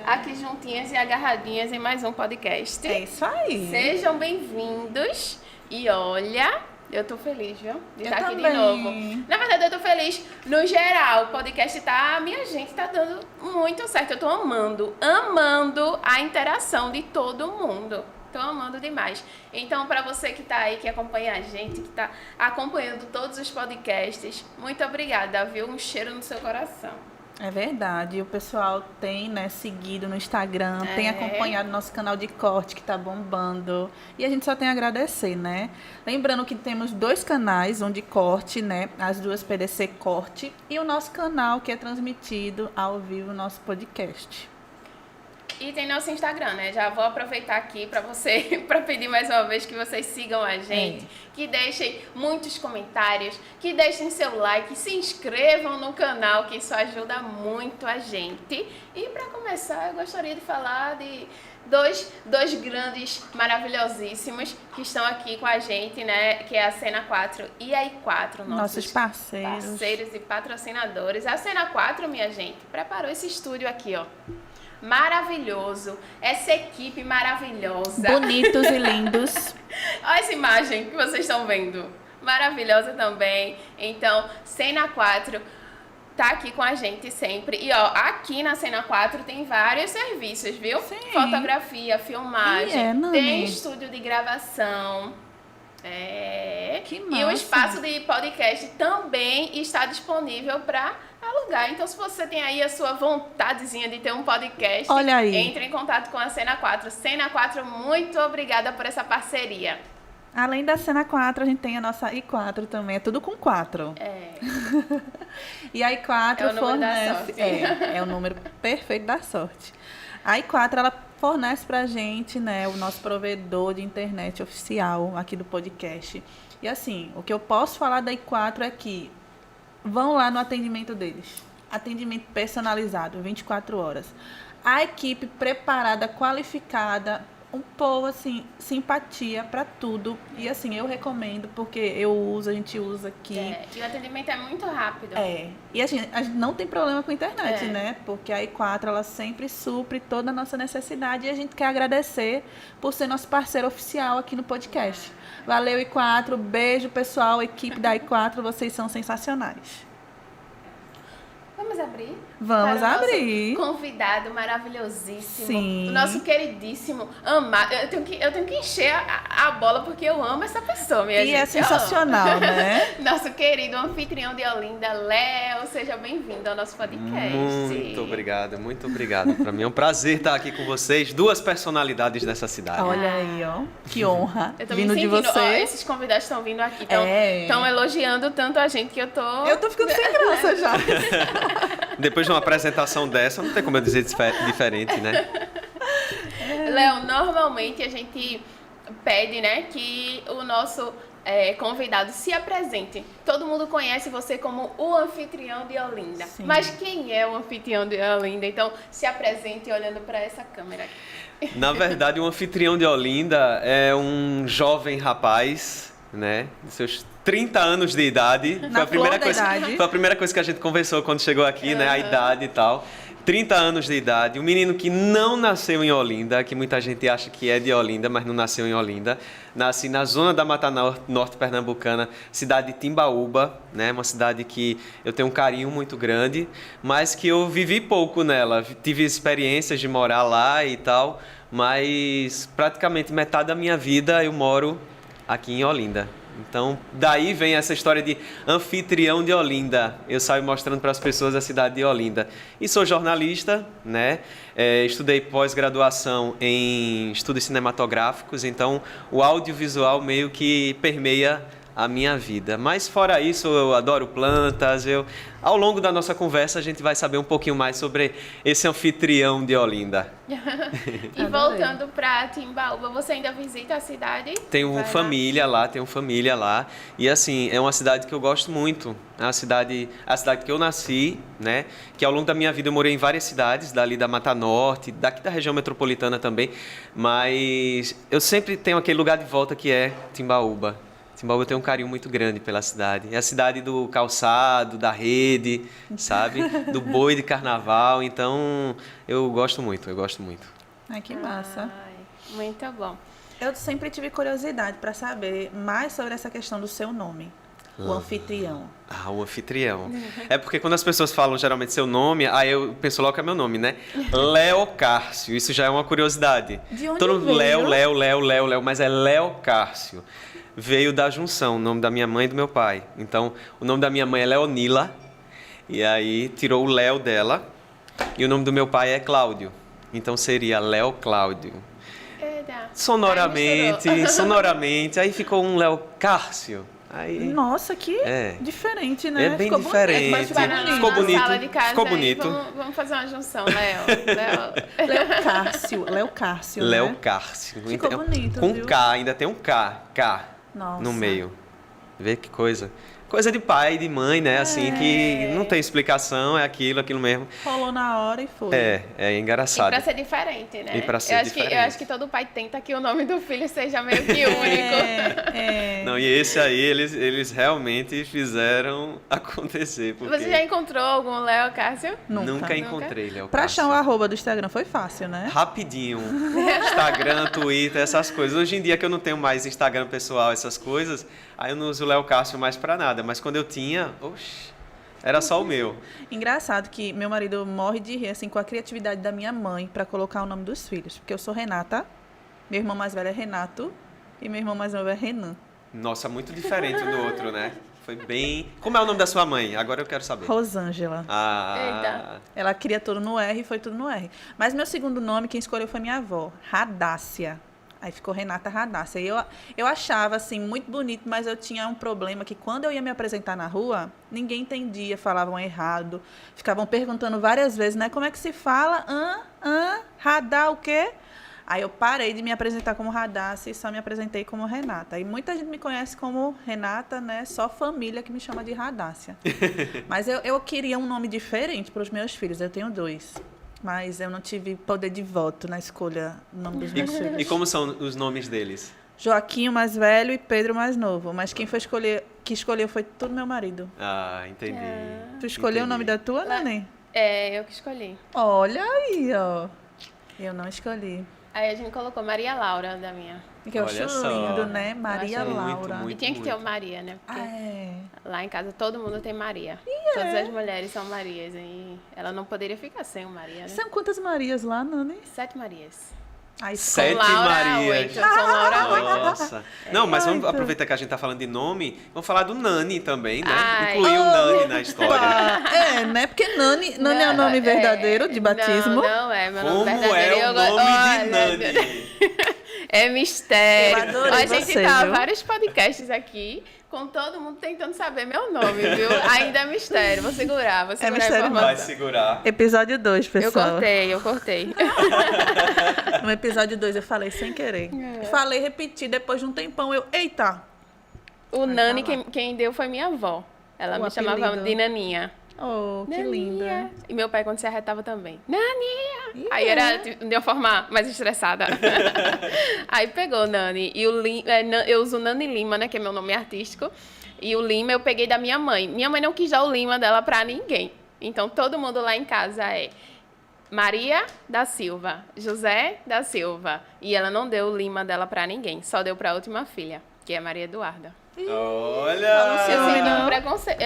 aqui juntinhas e agarradinhas em mais um podcast. É isso aí. Sejam bem-vindos. E olha, eu tô feliz, viu? De estar aqui também. de novo. Na verdade, eu tô feliz no geral. O podcast minha gente, tá dando muito certo. Eu tô amando a interação de todo mundo. Tô amando demais. Então, para você que tá aí, que acompanha a gente, que tá acompanhando todos os podcasts, muito obrigada, viu? Um cheiro no seu coração. É verdade. O pessoal tem, seguido no Instagram, tem acompanhado nosso canal de corte que tá bombando. E a gente só tem a agradecer, né? Lembrando que temos 2 canais, um de corte, as 2 PDC Corte, e o nosso canal que é transmitido ao vivo, nosso podcast. E tem nosso Instagram, né? Já vou aproveitar aqui para pedir mais uma vez que vocês sigam a gente, que deixem muitos comentários, que deixem seu like, se inscrevam no canal, que isso ajuda muito a gente. E para começar, eu gostaria de falar de dois grandes, maravilhosíssimos que estão aqui com a gente, né? Que é a Cena 4 e a I4, nossos parceiros e patrocinadores. A Cena 4, minha gente, preparou esse estúdio aqui, ó. Maravilhoso, essa equipe maravilhosa, bonitos e lindos. Olha essa imagem que vocês estão vendo, maravilhosa também. Então, Cena 4 tá aqui com a gente sempre. E ó, aqui na Cena 4 tem vários serviços, viu? Sim. Fotografia, filmagem, Nani. tem estúdio de gravação. Que massa. E o espaço de podcast também está disponível para alugar. Então, se você tem aí a sua vontadezinha de ter um podcast, olha aí, entre em contato com a Cena 4. Cena 4, muito obrigada por essa parceria. Além da Cena 4, a gente tem a nossa I4 também. É tudo com 4. E a I4 é o número da sorte. É o número perfeito da sorte. A I4, ela fornece pra gente, o nosso provedor de internet oficial aqui do podcast. E assim, o que eu posso falar da I4 é que vão lá no atendimento deles. Atendimento personalizado, 24 horas. A equipe preparada, qualificada, um povo, assim, simpatia para tudo. E, assim, eu recomendo, porque a gente usa aqui. E o atendimento é muito rápido. E a gente não tem problema com a internet, né? Porque a I4, ela sempre supre toda a nossa necessidade. E a gente quer agradecer por ser nosso parceiro oficial aqui no podcast. Valeu, I4. Beijo, pessoal. Equipe da I4, vocês são sensacionais. Vamos abrir? Vamos para abrir. O nosso convidado maravilhosíssimo. Sim. O nosso queridíssimo, amado. Eu tenho que encher a bola porque eu amo essa pessoa, minha gente. E é sensacional, né? Nosso querido anfitrião de Olinda, Léo. Seja bem-vindo ao nosso podcast. Muito obrigado, muito obrigado. Para mim é um prazer estar aqui com vocês. 2 personalidades dessa cidade. Olha aí, ó. Que honra. Eu tô vindo me sentindo, de você. esses convidados estão vindo aqui. Estão elogiando tanto a gente que eu tô... Eu tô ficando sem graça já. Depois de uma apresentação dessa, não tem como eu dizer diferente, né? Léo, normalmente a gente pede, que o nosso convidado se apresente. Todo mundo conhece você como o anfitrião de Olinda. Sim. Mas quem é o anfitrião de Olinda? Então, se apresente olhando para essa câmera aqui. Na verdade, o anfitrião de Olinda é um jovem rapaz, de seus 30 anos de idade. Foi a primeira coisa que a gente conversou quando chegou aqui, a idade e tal. 30 anos de idade, um menino que não nasceu em Olinda, que muita gente acha que é de Olinda, mas não nasceu em Olinda. Nasci na zona da Mata Norte pernambucana, cidade de Timbaúba, uma cidade que eu tenho um carinho muito grande, mas que eu vivi pouco nela. Tive experiências de morar lá e tal, mas praticamente metade da minha vida eu moro aqui em Olinda. Então, daí vem essa história de anfitrião de Olinda. Eu saio mostrando para as pessoas a cidade de Olinda. E sou jornalista, estudei pós-graduação em estudos cinematográficos, então o audiovisual meio que permeia a minha vida. Mas fora isso, eu adoro plantas. Ao longo da nossa conversa, a gente vai saber um pouquinho mais sobre esse anfitrião de Olinda. E voltando para Timbaúba, você ainda visita a cidade? Tenho família lá. E assim, é uma cidade que eu gosto muito. A cidade que eu nasci, que ao longo da minha vida eu morei em várias cidades, dali da Mata Norte, daqui da região metropolitana também. Mas eu sempre tenho aquele lugar de volta que é Timbaúba. Timbaúba eu tenho um carinho muito grande pela cidade. É a cidade do calçado, da rede, sabe? Do boi de carnaval. Então, eu gosto muito. Ai, que massa. Ai, muito bom. Eu sempre tive curiosidade para saber mais sobre essa questão do seu nome. O anfitrião. Ah, o anfitrião. É porque quando as pessoas falam geralmente seu nome, aí eu penso logo que é meu nome, né? Leocárcio. Isso já é uma curiosidade. De onde Todo mundo, veio? Léo, mas é Leocárcio. Veio da junção, o nome da minha mãe e do meu pai. Então, o nome da minha mãe é Leonila, e aí tirou o Léo dela, e o nome do meu pai é Cláudio. Então seria Léo Cláudio. Eita. Sonoramente, aí ficou um Leocárcio. Aí, Nossa, que diferente, né? É bem Ficou diferente. Bonito, Ficou Na bonito. sala de casa, Ficou aí, bonito. Vamos fazer uma junção, Léo. Leocárcio, né? Leocárcio. Ficou bonito, Com viu? K, ainda tem um K Nossa. no meio. Vê que coisa. Coisa de pai e de mãe, né? Assim, que não tem explicação, é aquilo mesmo. Rolou na hora e foi. É engraçado. E pra ser diferente, né? E pra ser diferente. Eu acho que todo pai tenta que o nome do filho seja meio que único. Não, e esse aí, eles realmente fizeram acontecer. Porque Você já encontrou algum Léo Cássio? Nunca encontrei, Léo Pra Cássio. achar o arroba do Instagram foi fácil, né? Rapidinho. Instagram, Twitter, essas coisas. Hoje em dia que eu não tenho mais Instagram pessoal, essas coisas, aí eu não uso o Léo Cássio mais pra nada. Mas quando eu tinha, era só o meu. Engraçado que meu marido morre de rir assim, com a criatividade da minha mãe pra colocar o nome dos filhos. Porque eu sou Renata, meu irmão mais velho é Renato e meu irmão mais novo é Renan. Nossa, muito diferente um do outro, né? Foi bem... Como é o nome da sua mãe? Agora eu quero saber. Rosângela. Ah, Ela queria tudo no R e foi tudo no R. Mas meu segundo nome, quem escolheu foi minha avó, Radácia. Aí ficou Renata Radácia. E eu achava, assim, muito bonito, mas eu tinha um problema que quando eu ia me apresentar na rua, ninguém entendia, falavam errado. Ficavam perguntando várias vezes, né? Como é que se fala? Radá o quê? Aí eu parei de me apresentar como Radácia e só me apresentei como Renata. E muita gente me conhece como Renata, né? Só família que me chama de Radácia. Mas eu queria um nome diferente para os meus filhos. Eu tenho 2. Mas eu não tive poder de voto na escolha do nome dos meus filhos. e como são os nomes deles? Joaquim, o mais velho, e Pedro, o mais novo. Mas quem foi que escolheu foi tudo meu marido. Ah, entendi. Tu escolheu o nome da tua, Nani? É, eu que escolhi. Olha aí, ó. Eu não escolhi. Aí a gente colocou Maria Laura da minha. Que eu Olha acho só. lindo, né? Maria achei Laura. muito, E tinha que ter o Maria, né? Porque É. lá em casa todo mundo tem Maria. Todas as mulheres são Marias. E ela não poderia ficar sem o Maria, né? São quantas Marias lá, Nani? 7 Marias. Aí, 7 Laura, Marias. 8. Com Laura, 8. Nossa. Não, mas vamos Ai, então. aproveitar que a gente tá falando de nome, vamos falar do Nani também, né? Ai. Incluir o Nani na história. né? Porque Nani é o nome verdadeiro de batismo. Não é, meu Como nome verdadeiro. é o nome de Nani? É mistério. Eu adorei A gente você, tá viu? vários podcasts aqui com todo mundo tentando saber meu nome, viu? Ainda é mistério. Vou segurar a mistério, informação. Vai segurar. Episódio 2, pessoal. Eu cortei. No episódio 2 eu falei sem querer. Falei, repeti, depois de um tempão eita! O Vai Nani, falar. quem deu foi minha avó. Ela O me chamava apelido. de Naninha. Oh, que Naninha. linda. E meu pai, quando se arretava também. Naninha! Aí era de uma forma mais estressada. Aí pegou o Nani. E eu uso Nani Lima, né? Que é meu nome artístico. E o Lima eu peguei da minha mãe. Minha mãe não quis dar o Lima dela pra ninguém. Então todo mundo lá em casa é Maria da Silva, José da Silva. E ela não deu o Lima dela pra ninguém. Só deu pra última filha, que é Maria Eduarda. Olha! Eu sinto não. um preconceito.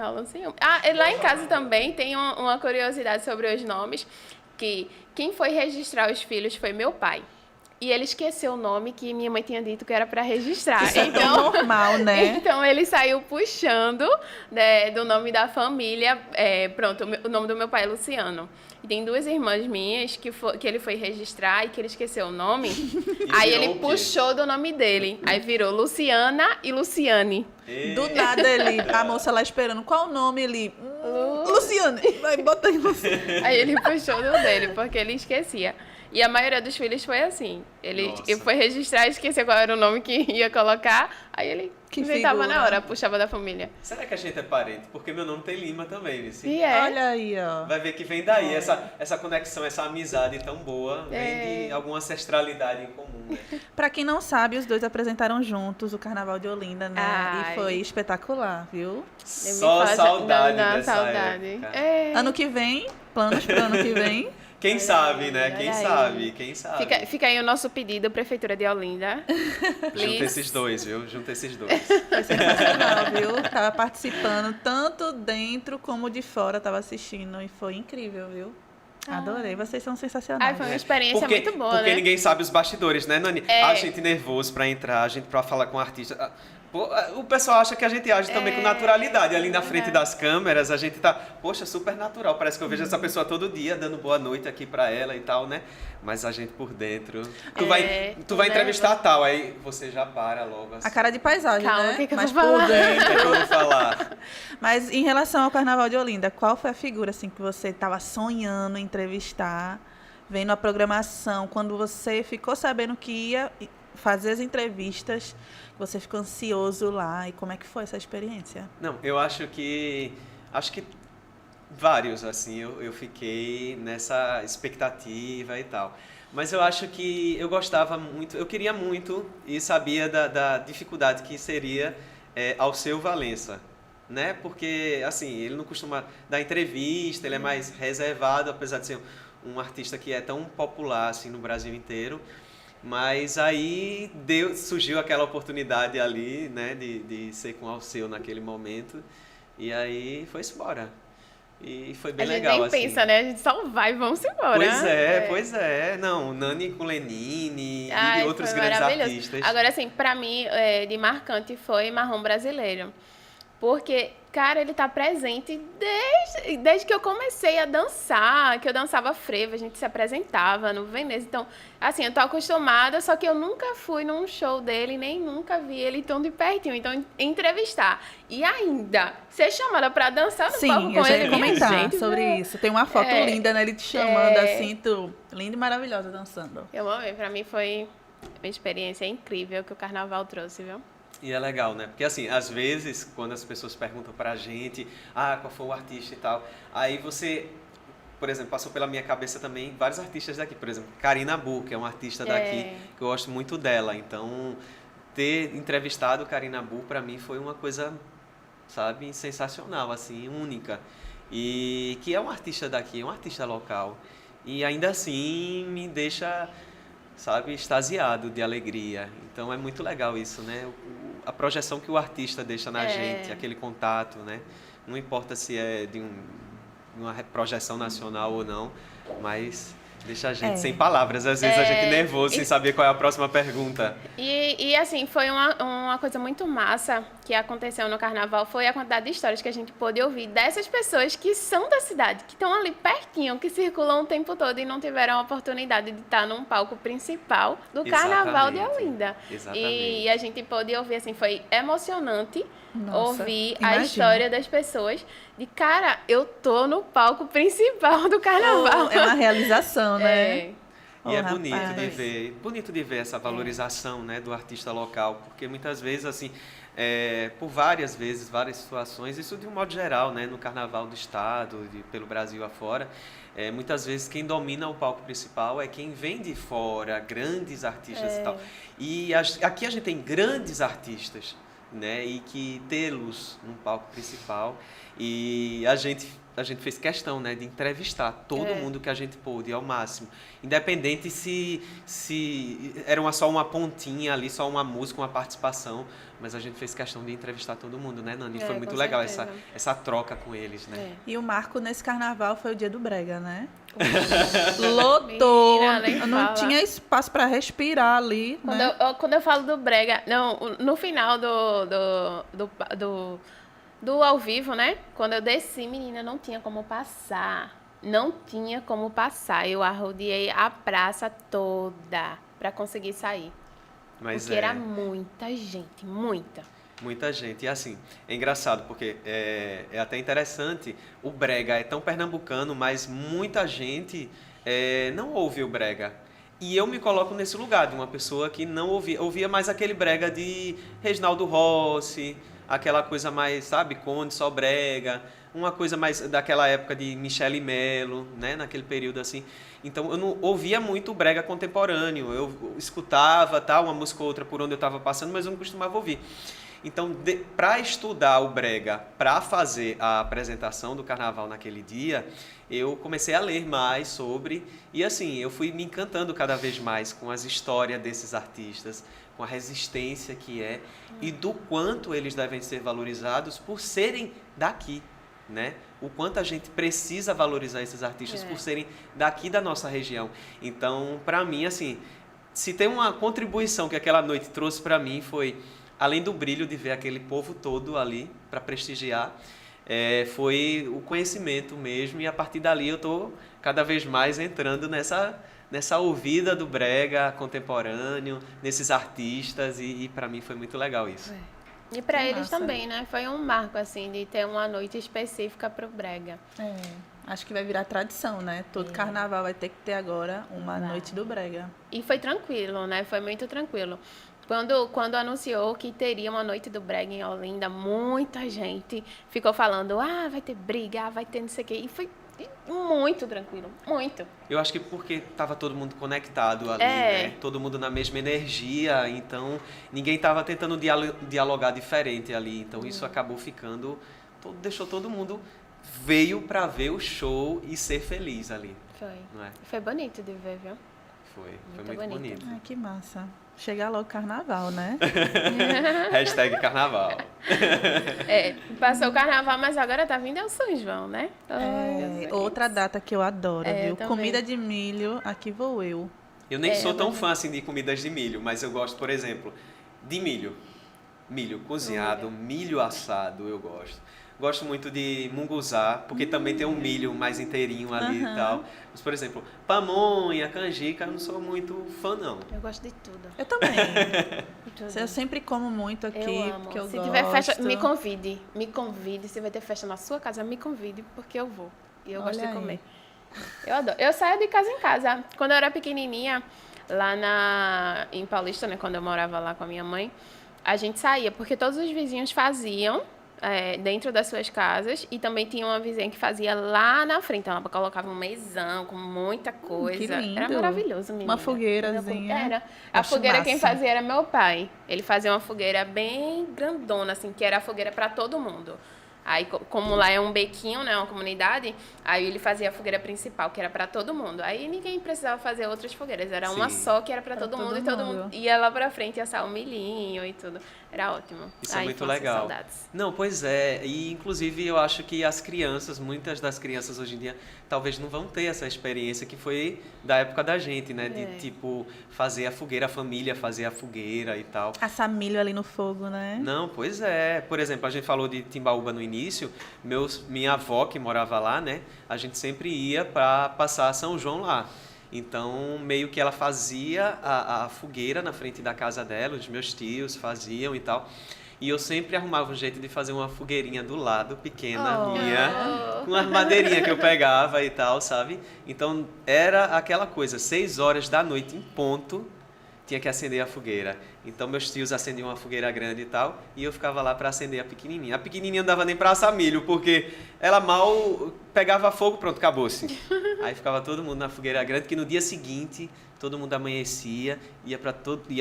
Rola um ciúme. E lá em casa também tem uma curiosidade sobre os nomes, que quem foi registrar os filhos foi meu pai. E ele esqueceu o nome que minha mãe tinha dito que era para registrar. Isso é tão normal, né? Então ele saiu puxando, né, do nome da família. Pronto, o nome do meu pai é Luciano. E tem 2 irmãs minhas que ele foi registrar e que ele esqueceu o nome. Aí virou ele o quê? puxou do nome dele. Aí virou Luciana e Luciane. Do nada ele, a moça lá esperando. Qual o nome ele? Luciane. Vai, bota aí, Luciane. Aí ele puxou do dele, porque ele esquecia. E a maioria dos filhos foi assim. Ele Nossa. foi registrar, esqueceu qual era o nome que ia colocar, aí ele inventava na hora, puxava da família. Será que a gente é parente? Porque meu nome tem Lima também, Vici. E é. Olha aí, ó. Vai ver que vem daí, essa conexão, essa amizade tão boa, vem de alguma ancestralidade em comum, né? Pra quem não sabe, os dois apresentaram juntos o Carnaval de Olinda, né? Ai. E foi espetacular, viu? Só saudade dessa saudade. época. É. Ano que vem, planos pro ano que vem. Quem sabe, né? olha Quem aí. sabe, quem sabe. Fica aí o nosso pedido, Prefeitura de Olinda. Junta esses dois, viu? Junta esses dois. Foi sensacional, viu? Tava participando tanto dentro como de fora, tava assistindo e foi incrível, viu? Adorei, vocês são sensacionais. Ai, foi uma experiência muito boa, porque né? ninguém sabe os bastidores, né, Nani? É. A gente nervoso pra entrar, a gente pra falar com o artista. Pô, o pessoal acha que a gente age também com naturalidade. Ali na frente das câmeras, a gente tá, poxa, super natural. Parece que eu vejo essa pessoa todo dia, dando boa noite aqui pra ela e tal, né? Mas a gente por dentro. Tu vai entrevistar tal, aí você já para logo. Assim. A cara de paisagem, Calma, né? o que eu Mas vou por falar? O que é dentro. que eu vou falar? Mas em relação ao Carnaval de Olinda, qual foi a figura assim que você estava sonhando entrevistar, vendo a programação, quando você ficou sabendo que ia fazer as entrevistas, você ficou ansioso lá, e como é que foi essa experiência? Não, eu acho que vários, assim, eu fiquei nessa expectativa e tal. Mas eu acho que eu gostava muito, eu queria muito e sabia da dificuldade que seria Alceu Valença, né? Porque, assim, ele não costuma dar entrevista, ele é mais reservado, apesar de ser um artista que é tão popular, assim, no Brasil inteiro. Mas aí surgiu aquela oportunidade ali, né, de ser com o Alceu naquele momento. E aí foi-se embora. E foi bem legal, A gente nem assim. pensa, né? A gente só vai e vamos embora. Pois é. Não, Nani com Lenine e outros foi grandes maravilhoso. artistas. Agora, assim, pra mim, de marcante foi Marrom Brasileiro. Porque, cara, ele tá presente desde que eu comecei a dançar, que eu dançava frevo, a gente se apresentava no Veneza. Então, assim, eu tô acostumada, só que eu nunca fui num show dele, nem nunca vi ele tão de pertinho. Então, entrevistar e ainda ser chamada pra dançar no palco Sim, com eu já ele, ia minha comentar gente, sobre isso. Tem uma foto linda, né? Ele te chamando assim, tu linda e maravilhosa dançando. Eu amei, pra mim foi uma experiência incrível que o carnaval trouxe, viu? E é legal, né? Porque, assim, às vezes, quando as pessoas perguntam pra gente, qual foi o artista e tal, aí você, por exemplo, passou pela minha cabeça também vários artistas daqui. Por exemplo, Karina Bu, que é uma artista daqui, que eu gosto muito dela. Então, ter entrevistado Karina Bu, pra mim, foi uma coisa, sabe, sensacional, assim, única. E que é um artista daqui, é um artista local. E ainda assim, me deixa, sabe, extasiado de alegria. Então é muito legal isso, né? A projeção que o artista deixa na gente, aquele contato, né? Não importa se é de uma projeção nacional ou não, mas deixa a gente sem palavras. Às vezes a gente nervoso sem saber qual é a próxima pergunta. E assim, foi uma coisa muito massa que aconteceu no carnaval, foi a quantidade de histórias que a gente pôde ouvir dessas pessoas que são da cidade, que estão ali pertinho, que circulam o tempo todo e não tiveram a oportunidade de estar num palco principal do Carnaval de Olinda. Exatamente. E a gente pôde ouvir, assim, foi emocionante. Nossa, ouvir a imagino. história das pessoas de, cara, eu tô no palco principal do carnaval. É uma realização, né? E é rapaz. bonito de ver essa valorização, né, do artista local, porque muitas vezes, assim, por várias situações, isso de um modo geral, né, no carnaval do estado, pelo Brasil afora, muitas vezes quem domina o palco principal é quem vem de fora, grandes artistas e tal. E aqui a gente tem grandes artistas, né, e que tê-los no palco principal, e a gente fez questão, né, de entrevistar todo mundo que a gente pôde ao máximo, independente se era só uma pontinha ali, só uma música, uma participação, mas a gente fez questão de entrevistar todo mundo, né, Nani? Foi muito legal essa troca com eles, né? E o marco nesse carnaval foi o dia do Brega, né? Lotou, Menina, não tinha espaço para respirar ali, né? Quando eu falo do Brega, no final do ao vivo, né? Quando eu desci, menina, não tinha como passar. Não tinha como passar. Eu arrodeei a praça toda para conseguir sair. Porque era muita gente, muita. Muita gente. E assim, é engraçado, porque é até interessante, o Brega é tão pernambucano, mas muita gente não ouve o Brega. E eu me coloco nesse lugar de uma pessoa que não ouvia mais aquele brega de Reginaldo Rossi, aquela coisa mais, sabe, Conde, só brega, uma coisa mais daquela época de Michele Melo, né, naquele período assim. Então eu não ouvia muito brega contemporâneo, eu escutava, tá, uma música ou outra por onde eu estava passando, mas eu não costumava ouvir. Então, para estudar o brega, para fazer a apresentação do carnaval naquele dia, eu comecei a ler mais sobre, e assim, eu fui me encantando cada vez mais com as histórias desses artistas, com a resistência que é, e do quanto eles devem ser valorizados por serem daqui, né? O quanto a gente precisa valorizar esses artistas por serem daqui da nossa região. Então, para mim, assim, se tem uma contribuição que aquela noite trouxe para mim foi, além do brilho de ver aquele povo todo ali para prestigiar, foi o conhecimento mesmo, e a partir dali eu estou cada vez mais entrando nessa ouvida do brega contemporâneo, nesses artistas, e para mim foi muito legal isso. E para eles também, né? Foi um marco, assim, de ter uma noite específica pro brega. Acho que vai virar tradição, né? Todo carnaval vai ter que ter agora uma noite do brega. E foi tranquilo, né? Foi muito tranquilo. Quando anunciou que teria uma noite do brega em Olinda, muita gente ficou falando, vai ter briga, vai ter não sei o quê. E foi muito tranquilo, muito. Eu acho que porque estava todo mundo conectado ali, né? Todo mundo na mesma energia, então ninguém estava tentando dialogar diferente ali. Então isso acabou ficando, deixou todo mundo, veio para ver o show e ser feliz ali. Foi. Não é? Foi bonito de ver, viu? Foi muito bonito. Ai, que massa. Chegar logo carnaval, né? Hashtag carnaval. Passou o carnaval, mas agora tá vindo o São João, né? Outra data que eu adoro, viu? Também. Comida de milho, aqui vou eu. Eu nem sou tão fã assim de comidas de milho, mas eu gosto, por exemplo, de milho. Milho cozinhado, milho assado, eu gosto. Gosto muito de munguzá, porque também tem um milho mais inteirinho ali e tal. Mas, por exemplo, pamonha, canjica, eu não sou muito fã, não. Eu gosto de tudo. Eu também. Eu sempre como muito aqui, eu amo. porque eu Se gosto. tiver festa, me convide. Me convide. Se vai ter festa na sua casa, me convide, porque eu vou. E eu gosto de comer. Eu adoro. Eu saio de casa em casa. Quando eu era pequenininha, lá em Paulista, né, quando eu morava lá com a minha mãe, a gente saía, porque todos os vizinhos faziam dentro das suas casas, e também tinha uma vizinha que fazia lá na frente. Ela colocava um mesão com muita coisa. Que lindo. Era maravilhoso, menina. Uma fogueirazinha. Era. A fogueira quem fazia era meu pai. Ele fazia uma fogueira bem grandona, assim, que era a fogueira para todo mundo. Aí, como lá é um bequinho, né, uma comunidade, aí ele fazia a fogueira principal, que era para todo mundo. Aí ninguém precisava fazer outras fogueiras, era uma só que era para todo mundo, e todo mundo ia lá para frente assar o milhinho e tudo. Era ótimo. Isso é muito legal. Saudades. Não, pois é. E, inclusive, eu acho que as crianças, muitas das crianças hoje em dia, talvez não vão ter essa experiência que foi da época da gente, né? De, tipo, fazer a fogueira, a família fazer a fogueira e tal. Assar milho ali no fogo, né? Não, pois é. Por exemplo, a gente falou de Timbaúba no início. Minha avó, que morava lá, né? A gente sempre ia para passar São João lá. Então, meio que ela fazia a fogueira na frente da casa dela, os meus tios faziam e tal. E eu sempre arrumava um jeito de fazer uma fogueirinha do lado, pequena, minha, com as madeirinhas que eu pegava e tal, sabe? Então, era aquela coisa, 6 horas da noite em ponto, tinha que acender a fogueira. Então, meus tios acendiam uma fogueira grande e tal, e eu ficava lá para acender a pequenininha. A pequenininha não dava nem para assar milho, porque ela mal pegava fogo, pronto, acabou-se. Aí ficava todo mundo na fogueira grande, que no dia seguinte, todo mundo amanhecia, ia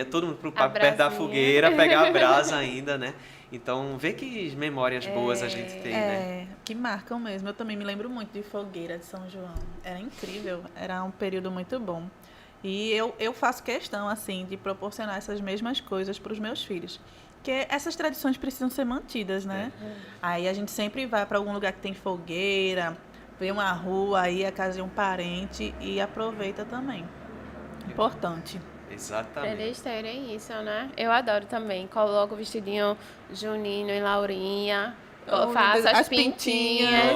todo mundo para perto da fogueira, pegar a brasa ainda, né? Então, vê que memórias boas a gente tem, né? Que marcam mesmo. Eu também me lembro muito de fogueira de São João. Era incrível, era um período muito bom. E eu faço questão, assim, de proporcionar essas mesmas coisas para os meus filhos. Porque essas tradições precisam ser mantidas, né? Aí a gente sempre vai para algum lugar que tem fogueira, vê uma rua aí, a casa de um parente, e aproveita também. Importante. Exatamente. Pra eles terem isso, né? Eu adoro também. Coloco o vestidinho junino e Laurinha. Faço as pintinhas.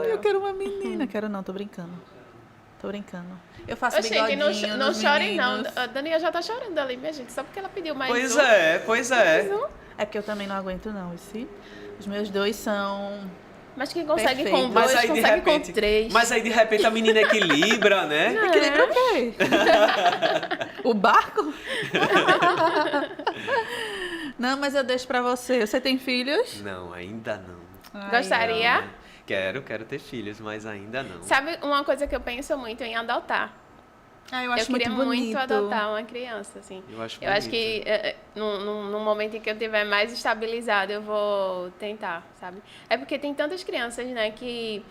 Eu quero uma menina. Quero não, tô brincando. Eu faço bigodinho não chorem meninos. não. A Daniela já tá chorando ali, minha gente. Só porque ela pediu mais Pois é. É porque eu também não aguento não. Os meus 2 são Mas quem consegue Perfeito. com 2, consegue com 3. Mas aí, de repente, a menina equilibra, né? Equilibra o quê? O barco? Não, mas eu deixo pra você. Você tem filhos? Não, ainda não. Ai, Gostaria? Não. Quero ter filhos, mas ainda não. Sabe uma coisa que eu penso muito em adotar? eu Eu acho queria muito bonito. muito adotar uma criança, assim. Eu acho Eu acho bonito. que no momento em que eu estiver mais estabilizada, eu vou tentar, sabe? É porque tem tantas crianças, né, que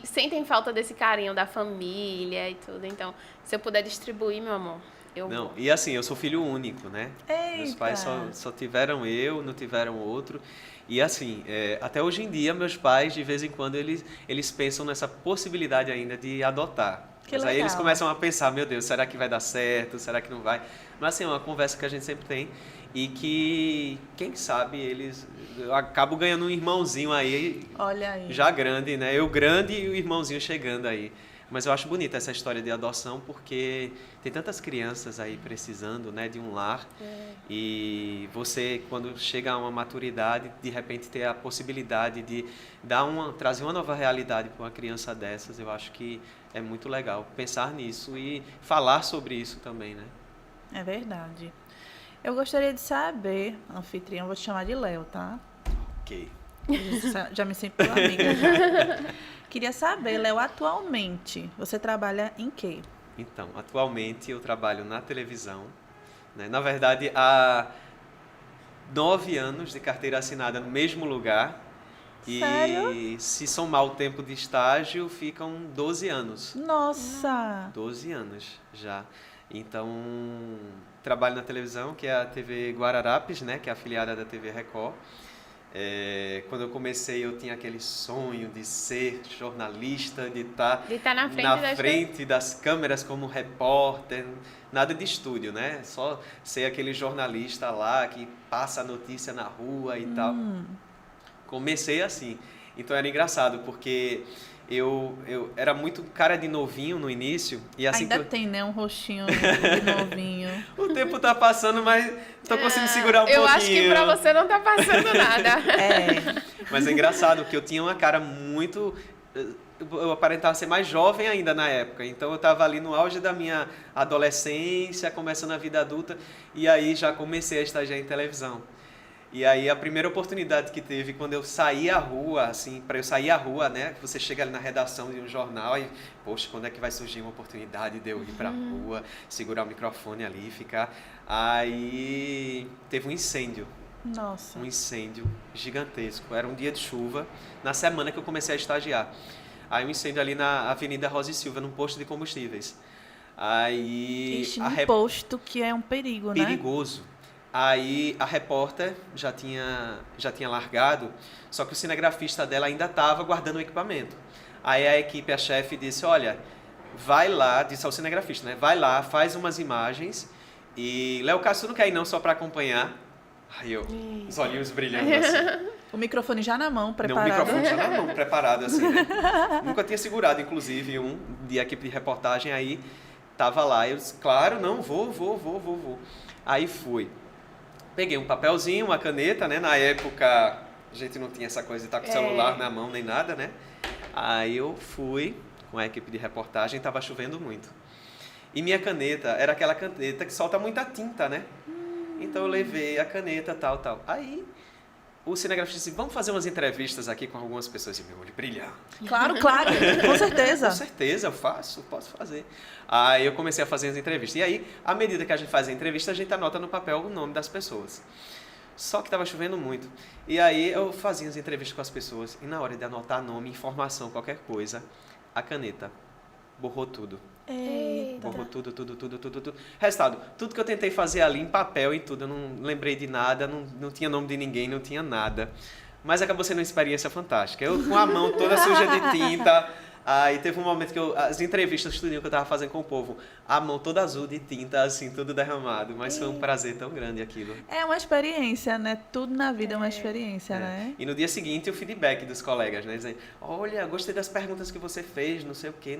sentem falta desse carinho da família e tudo. Então, se eu puder distribuir, meu amor, eu Não, vou. e assim, eu sou filho único, né? Meus Eita. pais só tiveram eu, não tiveram outro. E assim, até hoje em dia, meus pais, de vez em quando, eles pensam nessa possibilidade ainda de adotar. Que Mas aí legal. eles começam a pensar, meu Deus, será que vai dar certo? Será que não vai? Mas assim, é uma conversa que a gente sempre tem e que, quem sabe, eu acabo ganhando um irmãozinho aí, Olha aí. já grande, né? Eu grande e o irmãozinho chegando aí. Mas eu acho bonita essa história de adoção porque tem tantas crianças aí precisando, né, de um lar. E você, quando chega a uma maturidade, de repente ter a possibilidade de trazer uma nova realidade para uma criança dessas, eu acho que é muito legal pensar nisso e falar sobre isso também, né? É verdade. Eu gostaria de saber, anfitrião, vou te chamar de Léo, tá? Ok. Já me sinto tua amiga. Já. Queria saber, Léo, atualmente, você trabalha em quê? Então, atualmente eu trabalho na televisão, né? Na verdade, há 9 anos de carteira assinada no mesmo lugar. E Sério? se somar o tempo de estágio, ficam 12 anos. Nossa! 12 anos já. Então, trabalho na televisão, que é a TV Guararapes, né? Que é afiliada da TV Record. Quando eu comecei, eu tinha aquele sonho de ser jornalista, de estar na frente das câmeras como repórter, nada de estúdio, né? Só ser aquele jornalista lá que passa a notícia na rua e tal. Comecei assim. Então era engraçado, porque eu era muito cara de novinho no início. E assim Ainda que tem, né? Um rostinho de novinho. o tempo tá passando, mas tô conseguindo segurar um pouquinho. Eu acho que pra você não tá passando nada. Mas é engraçado, porque eu tinha uma cara muito... Eu aparentava ser mais jovem ainda na época. Então eu estava ali no auge da minha adolescência, começando a vida adulta. E aí já comecei a estagiar em televisão. E aí a primeira oportunidade que teve quando eu saí à rua, assim, para eu sair à rua, né? Você chega ali na redação de um jornal e, poxa, quando é que vai surgir uma oportunidade de eu ir para a rua, segurar o microfone ali e ficar... Aí teve um incêndio. Nossa. Um incêndio gigantesco. Era um dia de chuva, na semana que eu comecei a estagiar. Aí um incêndio ali na Avenida Rosa e Silva, num posto de combustíveis. Aí... Ixi, num posto que é um perigo, né? Perigoso. Aí a repórter já tinha largado, só que o cinegrafista dela ainda estava guardando o equipamento. Aí a equipe, a chefe, disse, olha, vai lá, disse ao cinegrafista, né? Vai lá, faz umas imagens e Léo Castro não quer ir não só para acompanhar. Aí eu, os olhinhos brilhando assim. O microfone já na mão, preparado. Não, o microfone já na mão, preparado assim, né? Nunca tinha segurado, inclusive, um de equipe de reportagem, aí tava lá. Eu disse, claro, não, vou. Aí fui. Peguei um papelzinho, uma caneta, né? Na época, a gente não tinha essa coisa de estar com o celular na mão nem nada, né? Aí eu fui com a equipe de reportagem, estava chovendo muito. E minha caneta era aquela caneta que solta muita tinta, né? Então eu levei a caneta, tal. Aí o cinegrafista disse, vamos fazer umas entrevistas aqui com algumas pessoas. E meu olho brilhando. Claro, com certeza. Com certeza, eu posso fazer. Aí eu comecei a fazer as entrevistas. E aí, à medida que a gente faz a entrevista, a gente anota no papel o nome das pessoas. Só que estava chovendo muito. E aí eu fazia as entrevistas com as pessoas. E na hora de anotar nome, informação, qualquer coisa, a caneta borrou tudo. Eita. Borrou tudo. Resultado, tudo que eu tentei fazer ali em papel e tudo, eu não lembrei de nada, não tinha nome de ninguém, não tinha nada. Mas acabou sendo uma experiência fantástica. Eu com a mão toda suja de tinta. Aí teve um momento que as entrevistas, tudo que eu estava fazendo com o povo, a mão toda azul de tinta, assim, tudo derramado. Mas foi um prazer tão grande aquilo. É uma experiência, né? Tudo na vida é uma experiência, né? E no dia seguinte, o feedback dos colegas, né? Dizendo, olha, gostei das perguntas que você fez, não sei o quê.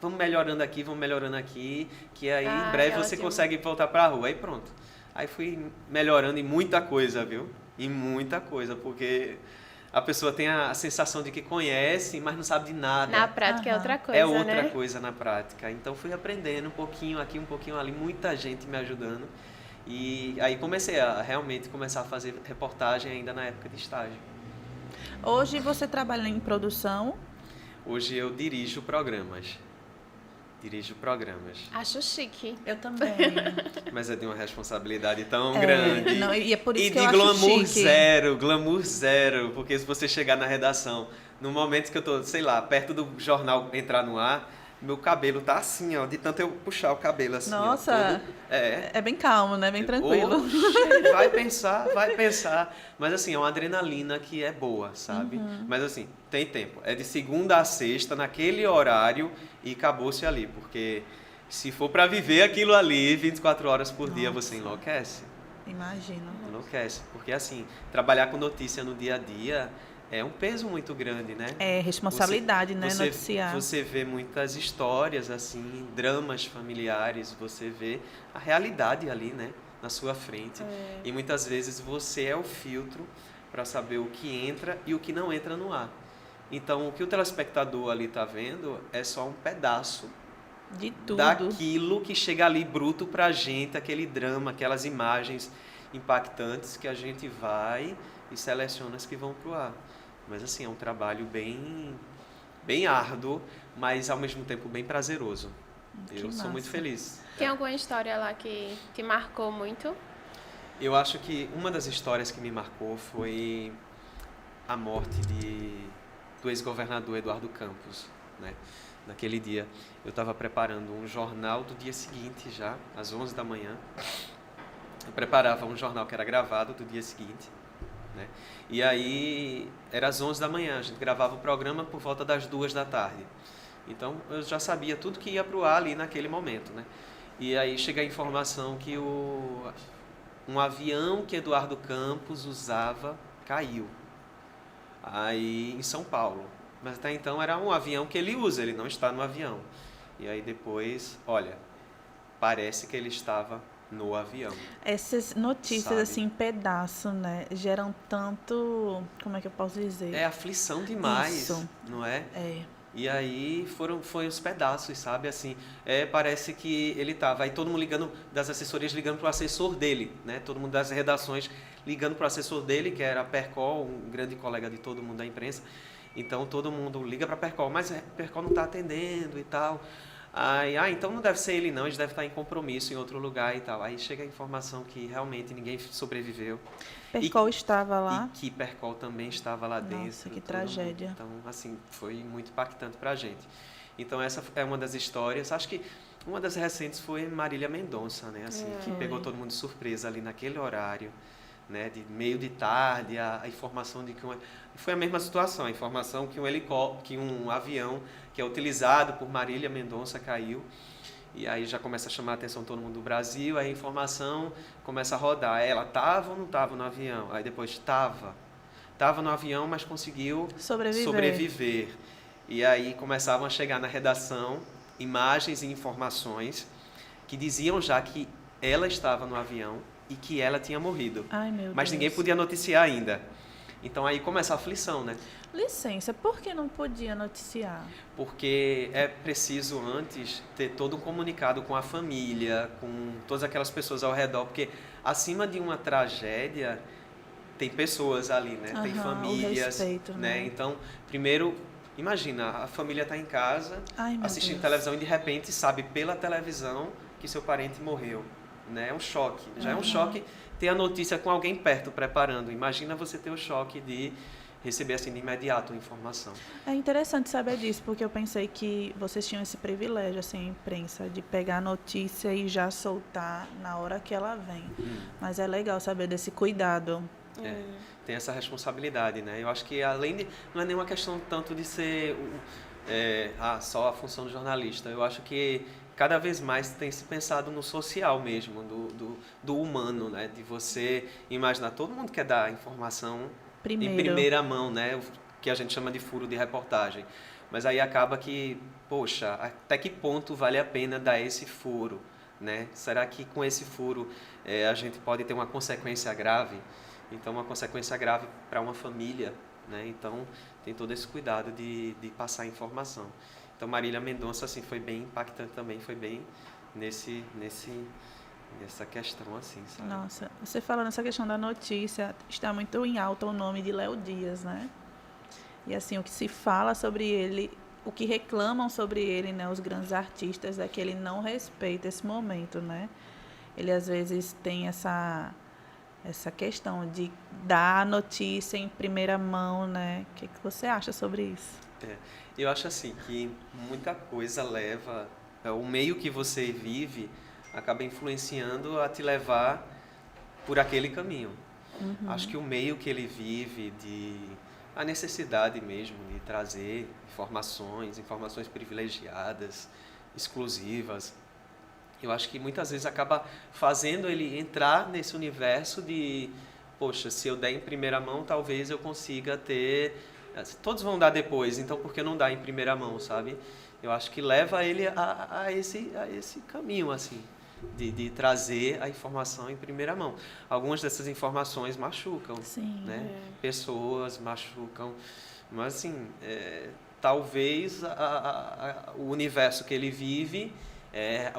Vamos melhorando aqui, que aí em breve você consegue voltar para a rua. Aí pronto. Aí fui melhorando em muita coisa, viu? Em muita coisa, porque a pessoa tem a sensação de que conhece, mas não sabe de nada. Na prática é outra coisa, É outra né? coisa na prática. Então fui aprendendo um pouquinho aqui, um pouquinho ali, muita gente me ajudando. E aí comecei a realmente começar a fazer reportagem ainda na época de estágio. Hoje você trabalha em produção? Hoje eu dirijo programas. Acho chique. Eu também. Mas é de uma responsabilidade tão grande. Não, e é por isso e que de eu glamour acho chique. glamour zero. Porque se você chegar na redação, no momento que eu tô, sei lá, perto do jornal entrar no ar, meu cabelo tá assim, ó, de tanto eu puxar o cabelo assim. Nossa, ó, todo, é bem calmo, né? Bem tranquilo. Oxe, vai pensar. Mas assim, é uma adrenalina que é boa, sabe? Mas assim, tem tempo. É de segunda a sexta, naquele horário, e acabou-se ali. Porque se for para viver aquilo ali 24 horas por dia, você enlouquece. Imagino. Enlouquece. Porque assim, trabalhar com notícia no dia a dia é um peso muito grande, né? É responsabilidade, né? Noticiar. Você vê muitas histórias, assim, dramas familiares, você vê a realidade ali, né? Na sua frente. E muitas vezes você é o filtro para saber o que entra e o que não entra no ar. Então, o que o telespectador ali está vendo é só um pedaço de tudo daquilo que chega ali bruto para a gente, aquele drama, aquelas imagens impactantes que a gente vai e seleciona as que vão para o ar. Mas assim, é um trabalho bem árduo, mas ao mesmo tempo bem prazeroso. Eu sou muito feliz. Tem alguma história lá que te marcou muito? Eu acho que uma das histórias que me marcou foi a morte do ex-governador Eduardo Campos, né? Naquele dia, eu estava preparando um jornal do dia seguinte já, às 11 da manhã. Eu preparava um jornal que era gravado do dia seguinte, né? E aí, era às 11 da manhã, a gente gravava o programa por volta das 2 da tarde. Então, eu já sabia tudo que ia para o ar ali naquele momento, né? E aí chega a informação que um avião que Eduardo Campos usava caiu. Aí, em São Paulo. Mas até então era um avião que ele usa, ele não está no avião. E aí depois, olha, parece que ele estava no avião. Essas notícias, sabe? Assim, em pedaço, né? Geram tanto... Como é que eu posso dizer? É aflição demais, isso. Não é? É. E aí foi os pedaços, sabe? Assim, parece que ele estava... Aí todo mundo ligando, das assessorias ligando para o assessor dele, né? Todo mundo das redações ligando para o assessor dele, que era a Percol, um grande colega de todo mundo da imprensa. Então todo mundo liga para a Percol, mas a Percol não está atendendo e tal. Aí, então não deve ser ele não, eles devem estar em compromisso em outro lugar e tal. Aí chega a informação que realmente ninguém sobreviveu. Percol estava lá? E que Percol também estava lá dentro. Nossa, que tragédia. Então, assim, foi muito impactante para a gente. Então essa é uma das histórias. Acho que uma das recentes foi Marília Mendonça, né? Assim, que pegou todo mundo de surpresa ali naquele horário. Né, de meio de tarde, a informação de que foi a mesma situação, a informação que um avião que é utilizado por Marília Mendonça caiu, e aí já começa a chamar a atenção todo mundo do Brasil, aí a informação começa a rodar, ela estava ou não estava no avião? Aí depois estava no avião, mas conseguiu sobreviver. E aí começavam a chegar na redação imagens e informações que diziam já que ela estava no avião e que ela tinha morrido. Ai, meu mas Deus. Ninguém podia noticiar ainda. Então aí começa a aflição, né? Licença, por que não podia noticiar? Porque é preciso antes ter todo um comunicado com a família, com todas aquelas pessoas ao redor, porque acima de uma tragédia tem pessoas ali, né? Tem famílias, o respeito, né? Então, primeiro, imagina, a família está em casa, assistindo televisão e de repente sabe pela televisão que seu parente morreu. Né? É um choque. Já é um choque ter a notícia com alguém perto preparando. Imagina você ter o choque de receber assim de imediato a informação. É interessante saber disso, porque eu pensei que vocês tinham esse privilégio, assim, a imprensa, de pegar a notícia e já soltar na hora que ela vem. Mas é legal saber desse cuidado. Tem essa responsabilidade, né? Eu acho que além de... Não é nenhuma questão tanto de ser só a função do jornalista. Eu acho que cada vez mais tem se pensado no social mesmo, do humano, né? De você imaginar, todo mundo quer dar informação em primeira mão, né? O que a gente chama de furo de reportagem. Mas aí acaba que, poxa, até que ponto vale a pena dar esse furo, né? Será que com esse furo a gente pode ter uma consequência grave? Então, uma consequência grave para uma família, né? Então, tem todo esse cuidado de passar informação. Então, Marília Mendonça, assim, foi bem impactante também, foi bem nessa questão, assim, sabe? Nossa, você falando nessa questão da notícia, está muito em alta o nome de Léo Dias, né? E, assim, o que se fala sobre ele, o que reclamam sobre ele, né, os grandes artistas, é que ele não respeita esse momento, né? Ele, às vezes, tem essa questão de dar a notícia em primeira mão, né? O que você acha sobre isso? Eu acho assim que muita coisa leva, o meio que você vive acaba influenciando a te levar por aquele caminho. Acho que o meio que ele vive, a necessidade mesmo de trazer informações privilegiadas, exclusivas, eu acho que muitas vezes acaba fazendo ele entrar nesse universo de, poxa, se eu der em primeira mão, talvez eu consiga ter... Todos vão dar depois, então por que não dar em primeira mão, sabe? Eu acho que leva ele a esse caminho, assim, de trazer a informação em primeira mão. Algumas dessas informações machucam, Sim, né? Pessoas machucam, mas assim, talvez o universo que ele vive,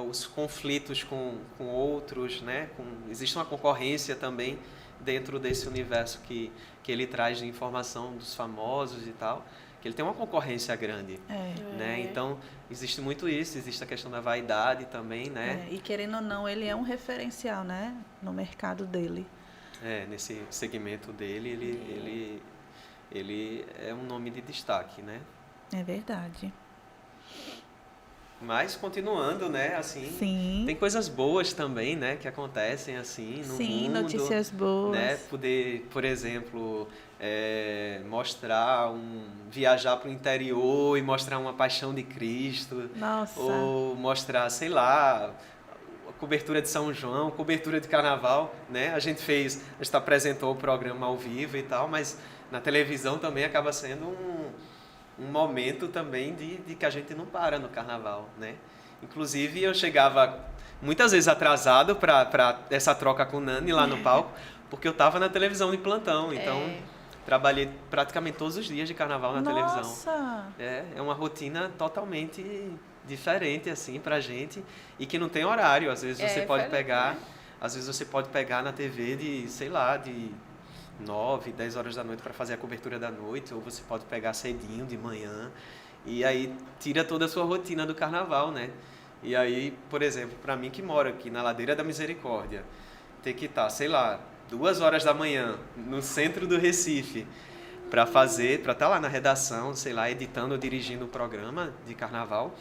os conflitos com outros, né? Existe uma concorrência também dentro desse universo que ele traz de informação dos famosos e tal, que ele tem uma concorrência grande, né? Então, existe muito isso, existe a questão da vaidade também, né? E querendo ou não, ele é um referencial, né? No mercado dele. Nesse segmento dele, ele é um nome de destaque, né? É verdade. Mas, continuando, né, assim, Sim. Tem coisas boas também, né, que acontecem, assim, no mundo. Sim, notícias boas. Né, poder, por exemplo, viajar para o interior e mostrar uma paixão de Cristo. Nossa. Ou mostrar, sei lá, a cobertura de São João, cobertura de Carnaval, né? A gente apresentou o programa ao vivo e tal, mas na televisão também acaba sendo um momento também de que a gente não para no Carnaval, né? Inclusive, eu chegava muitas vezes atrasado para essa troca com o Nani lá no palco, porque eu estava na televisão de plantão, então trabalhei praticamente todos os dias de Carnaval na televisão. Nossa! É uma rotina totalmente diferente, assim, pra gente, e que não tem horário. Às vezes você pode pegar, na TV de, sei lá, de 9, 10 horas da noite para fazer a cobertura da noite, ou você pode pegar cedinho de manhã, e aí tira toda a sua rotina do Carnaval, né? E aí, por exemplo, para mim que moro aqui na Ladeira da Misericórdia, ter que estar, sei lá, 2 horas da manhã no centro do Recife para estar lá na redação, sei lá, editando ou dirigindo o programa de Carnaval,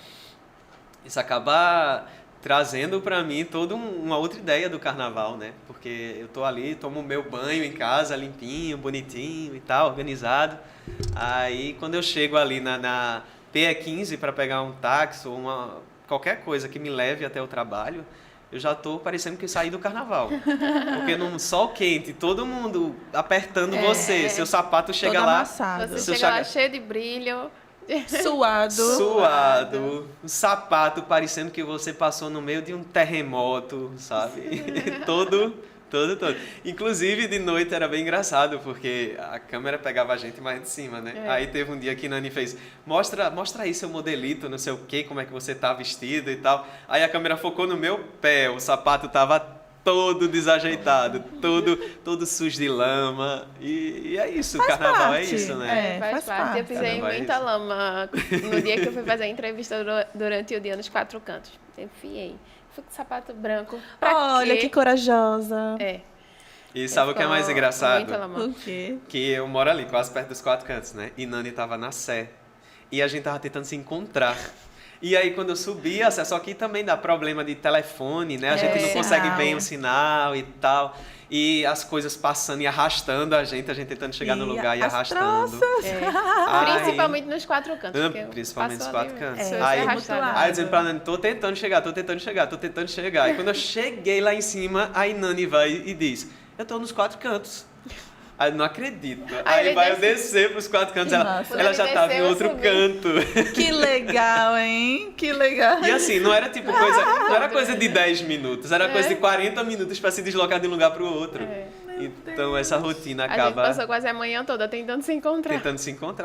isso acaba trazendo para mim toda uma outra ideia do Carnaval, né? Porque eu tô ali, tomo meu banho em casa, limpinho, bonitinho e tal, organizado. Aí, quando eu chego ali na PE15 para pegar um táxi ou qualquer coisa que me leve até o trabalho, eu já tô parecendo que saí do Carnaval. Porque num sol quente, todo mundo apertando você, seu sapato chega todo lá... amassado. Você chega lá cheio de brilho... Suado. O sapato parecendo que você passou no meio de um terremoto, sabe? todo. Inclusive, de noite era bem engraçado, porque a câmera pegava a gente mais de cima, né? Aí teve um dia que Nani fez, mostra aí seu modelito, não sei o quê, como é que você tá vestido e tal. Aí a câmera focou no meu pé, o sapato tava todo desajeitado, todo sujo de lama. E é isso, o Carnaval parte. É isso, né? Faz parte. Eu pisei em muita lama no dia que eu fui fazer a entrevista durante o dia nos 4 cantos. Enfiei. Fui com sapato branco. Olha que corajosa. E sabe o que é mais engraçado? O quê? Que eu moro ali, quase perto dos 4 cantos, né? E Nani tava na Sé. E a gente tava tentando se encontrar. E aí, quando eu subi, só que também dá problema de telefone, né? A gente não consegue bem o sinal e tal. E as coisas passando e arrastando a gente tentando chegar no lugar e arrastando. Principalmente nos 4 cantos. Principalmente nos 4 cantos. Aí eu dizendo pra Nani, tô tentando chegar. E quando eu cheguei lá em cima, aí Nani vai e diz, eu tô nos 4 cantos. Aí eu não acredito. Aí vai eu descer pros 4 cantos, ela já tava em outro canto. Que legal, hein? Que legal. E assim, não era tipo coisa, não era coisa de 10 minutos, era coisa de 40 minutos para se deslocar de um lugar pro outro. Então essa rotina A gente acaba passou quase a manhã toda tentando se encontrar.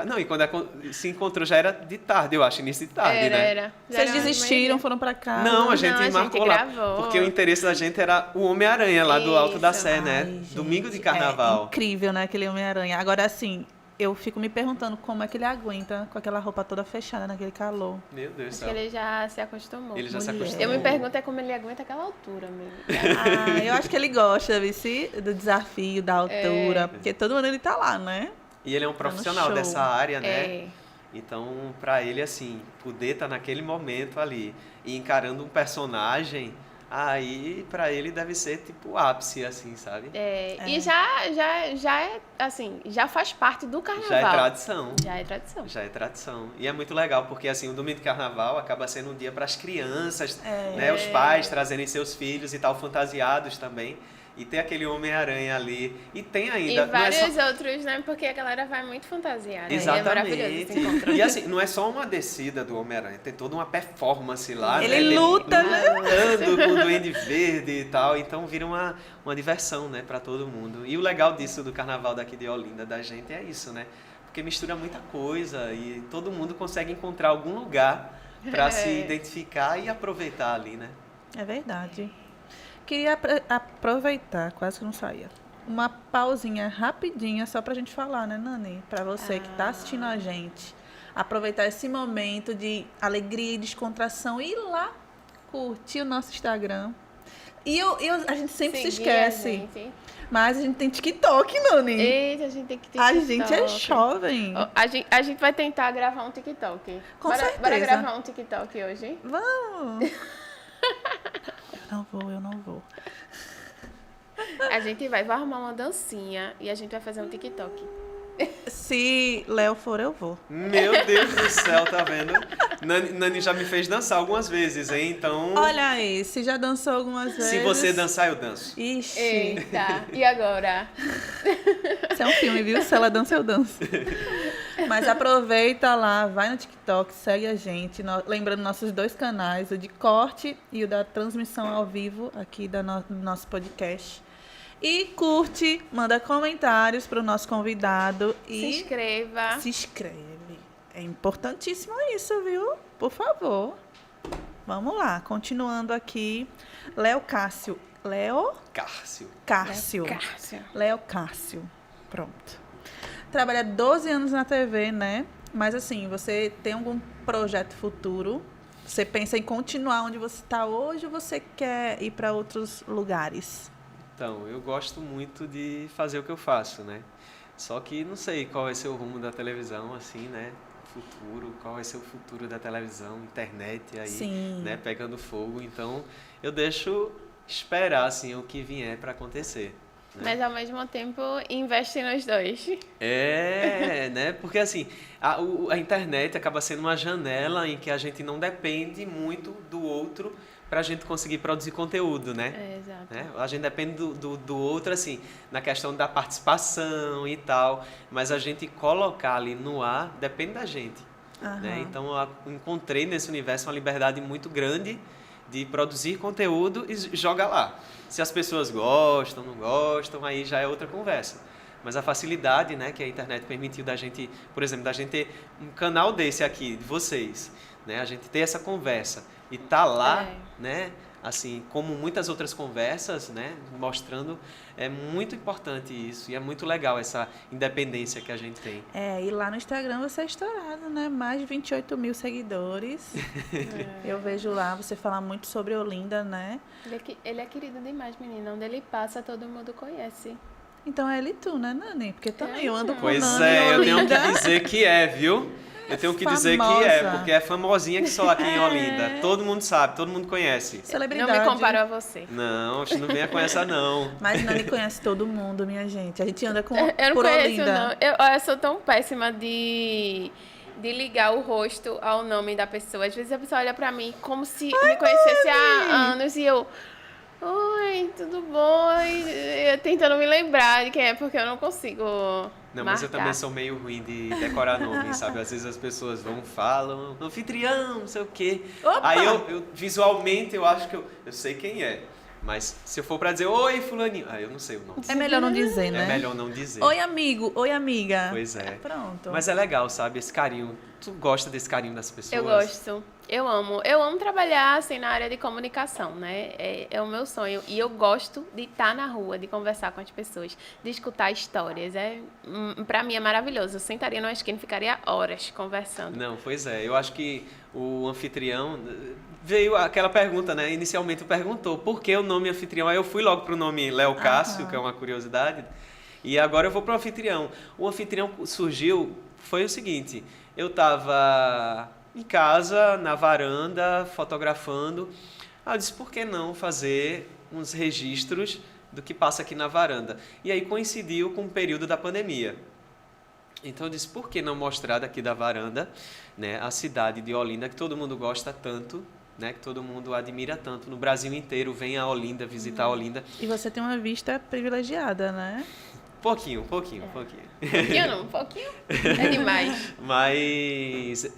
Não, e quando se encontrou já era de tarde, eu acho, início de tarde, né? Era. Vocês desistiram, foram pra casa? Não, a gente marcou lá. Gravou. Porque o interesse da gente era o Homem-Aranha lá do Alto da Sé, né? Ai, gente, Domingo de Carnaval. É incrível, né, aquele Homem-Aranha. Agora, assim, eu fico me perguntando como é que ele aguenta com aquela roupa toda fechada naquele calor. Meu Deus do Acho céu. que ele já se acostumou. Ele já se acostumou. Eu me pergunto como ele aguenta aquela altura mesmo. Ah, eu acho que ele gosta, vice, do desafio, da altura. Porque todo mundo ele tá lá, né? E ele é um profissional dessa área, né? É. Então, pra ele, assim, poder estar naquele momento ali e encarando um personagem, aí pra ele deve ser tipo o ápice, assim, sabe? E já é, assim, já faz parte do carnaval. Já é tradição. Já é tradição. Já é tradição. E é muito legal, porque assim, o domingo de carnaval acaba sendo um dia para as crianças, né? Os pais trazerem seus filhos e tal, fantasiados também. E tem aquele Homem-Aranha ali. E tem ainda... E vários outros, né? Porque a galera vai muito fantasiada. Exatamente. É maravilhoso esse encontro. E assim, não é só uma descida do Homem-Aranha, tem toda uma performance lá. Ele né? luta, né? Lutando com o Duende Verde e tal. Então vira uma diversão, né? Pra todo mundo. E o legal disso do carnaval daqui de Olinda, da gente, é isso, né? Porque mistura muita coisa e todo mundo consegue encontrar algum lugar pra se identificar e aproveitar ali, né? É verdade. Queria aproveitar, quase que não saía, uma pausinha rapidinha só pra gente falar, né, Nani? Pra você que tá assistindo a gente. Aproveitar esse momento de alegria e descontração e ir lá curtir o nosso Instagram. E a gente sempre se esquece. Mas a gente tem TikTok, Nani. Eita, a gente tem que ter A TikTok. gente é jovem. A gente vai tentar gravar um TikTok. Com certeza. Bora gravar um TikTok hoje? Vamos. Eu não vou. A gente vai arrumar uma dancinha e a gente vai fazer um TikTok. Se Léo for, eu vou. Meu Deus do céu, tá vendo? Nani já me fez dançar algumas vezes, hein? Então... Olha aí, se já dançou algumas vezes... Se você dançar, eu danço. Ixi. Eita, e agora? Isso é um filme, viu? Se ela dança, eu danço. Mas aproveita lá, vai no TikTok, segue a gente. Lembrando nossos 2 canais, o de corte e o da transmissão ao vivo aqui do nosso podcast. E curte, manda comentários para o nosso convidado e se inscreva. Se inscreve. É importantíssimo isso, viu? Por favor. Vamos lá, continuando aqui. Léo Cássio. Léo Cássio. Léo Cássio. Pronto. Trabalha 12 anos na TV, né? Mas assim, você tem algum projeto futuro? Você pensa em continuar onde você está hoje ou você quer ir para outros lugares? Então, eu gosto muito de fazer o que eu faço, né? Só que não sei qual vai ser o rumo da televisão, assim, né? Futuro, qual vai ser o futuro da televisão, internet aí, Sim. né? Pegando fogo. Então, eu deixo esperar, assim, o que vier para acontecer. Né? Mas, ao mesmo tempo, investe nos 2. Né? Porque, assim, a internet acaba sendo uma janela em que a gente não depende muito do outro para a gente conseguir produzir conteúdo, né? Exato. Né? A gente depende do outro, assim, na questão da participação e tal, mas a gente colocar ali no ar depende da gente. Né? Então, eu encontrei nesse universo uma liberdade muito grande de produzir conteúdo e joga lá. Se as pessoas gostam, não gostam, aí já é outra conversa. Mas a facilidade, né, que a internet permitiu da gente, por exemplo, da gente ter um canal desse aqui, de vocês, né, a gente ter essa conversa e tá lá, né, assim, como muitas outras conversas, né, mostrando, é muito importante isso e é muito legal essa independência que a gente tem. E lá no Instagram você é estourado, né, mais de 28 mil seguidores. Eu vejo lá você falar muito sobre Olinda, né. Ele é querido demais, menina, onde ele passa todo mundo conhece. Então é ele e tu, né, Nani? Porque também eu ando com Pois Nani eu tenho Olinda. que dizer que é, viu? Eu tenho que dizer que é, porque é famosinha que só aqui em Olinda. Todo mundo sabe, todo mundo conhece. Celebridade. Não me comparo a você. Não, não venha com essa, não. Mas Nani conhece todo mundo, minha gente. A gente anda com Eu não por conheço, Olinda. não. Eu sou tão péssima de ligar o rosto ao nome da pessoa. Às vezes a pessoa olha pra mim como se me conhecesse há anos e eu... Oi, tudo bom? E eu tentando me lembrar de quem é, porque eu não consigo Não, mas eu marcar. também sou meio ruim de decorar nomes, sabe? Às vezes as pessoas falam, anfitrião, não sei o quê. Opa! Aí eu visualmente, eu acho que eu sei quem é. Mas se eu for pra dizer, oi, fulaninho, eu não sei o nome. É melhor não dizer, né? É melhor não dizer. Oi, amigo. Oi, amiga. Pois é. Pronto. Mas é legal, sabe? Esse carinho. Tu gosta desse carinho das pessoas? Eu gosto. Eu amo. Eu amo trabalhar, assim, na área de comunicação, né? É o meu sonho. E eu gosto de estar na rua, de conversar com as pessoas, de escutar histórias. Pra mim é maravilhoso. Eu sentaria numa esquina e ficaria horas conversando. Não, pois é. Eu acho que o anfitrião... Veio aquela pergunta, né? Inicialmente perguntou por que o nome anfitrião. Aí eu fui logo pro nome Léo Cássio, que é uma curiosidade. E agora eu vou pro anfitrião. O anfitrião surgiu, foi o seguinte... Eu estava em casa, na varanda, fotografando. Eu disse, por que não fazer uns registros do que passa aqui na varanda? E aí coincidiu com o período da pandemia. Então eu disse, por que não mostrar daqui da varanda, né, a cidade de Olinda, que todo mundo gosta tanto, né, que todo mundo admira tanto. No Brasil inteiro vem a Olinda, visitar a Olinda. E você tem uma vista privilegiada, né? Pouquinho. Pouquinho não, um pouquinho é demais. Mas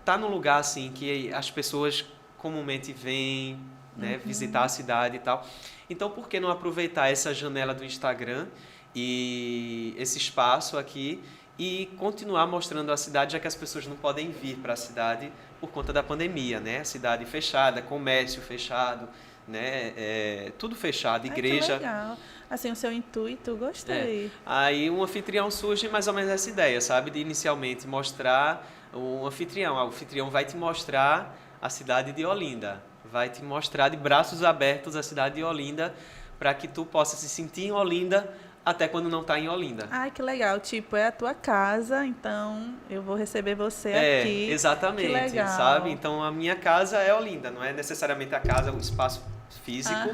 tá num lugar assim que as pessoas comumente vêm, né, visitar a cidade e tal. Então, por que não aproveitar essa janela do Instagram e esse espaço aqui e continuar mostrando a cidade, já que as pessoas não podem vir para a cidade por conta da pandemia, né? Cidade fechada, comércio fechado, né? Tudo fechado, igreja. Que legal. Assim, o seu intuito, gostei. Aí um anfitrião surge mais ou menos essa ideia, sabe? De inicialmente mostrar o anfitrião. O anfitrião vai te mostrar a cidade de Olinda. Vai te mostrar de braços abertos a cidade de Olinda para que tu possa se sentir em Olinda até quando não está em Olinda. Ai, que legal. Tipo, é a tua casa, então eu vou receber você aqui. Exatamente, que legal. Sabe? Então a minha casa é Olinda, não é necessariamente a casa, o espaço físico,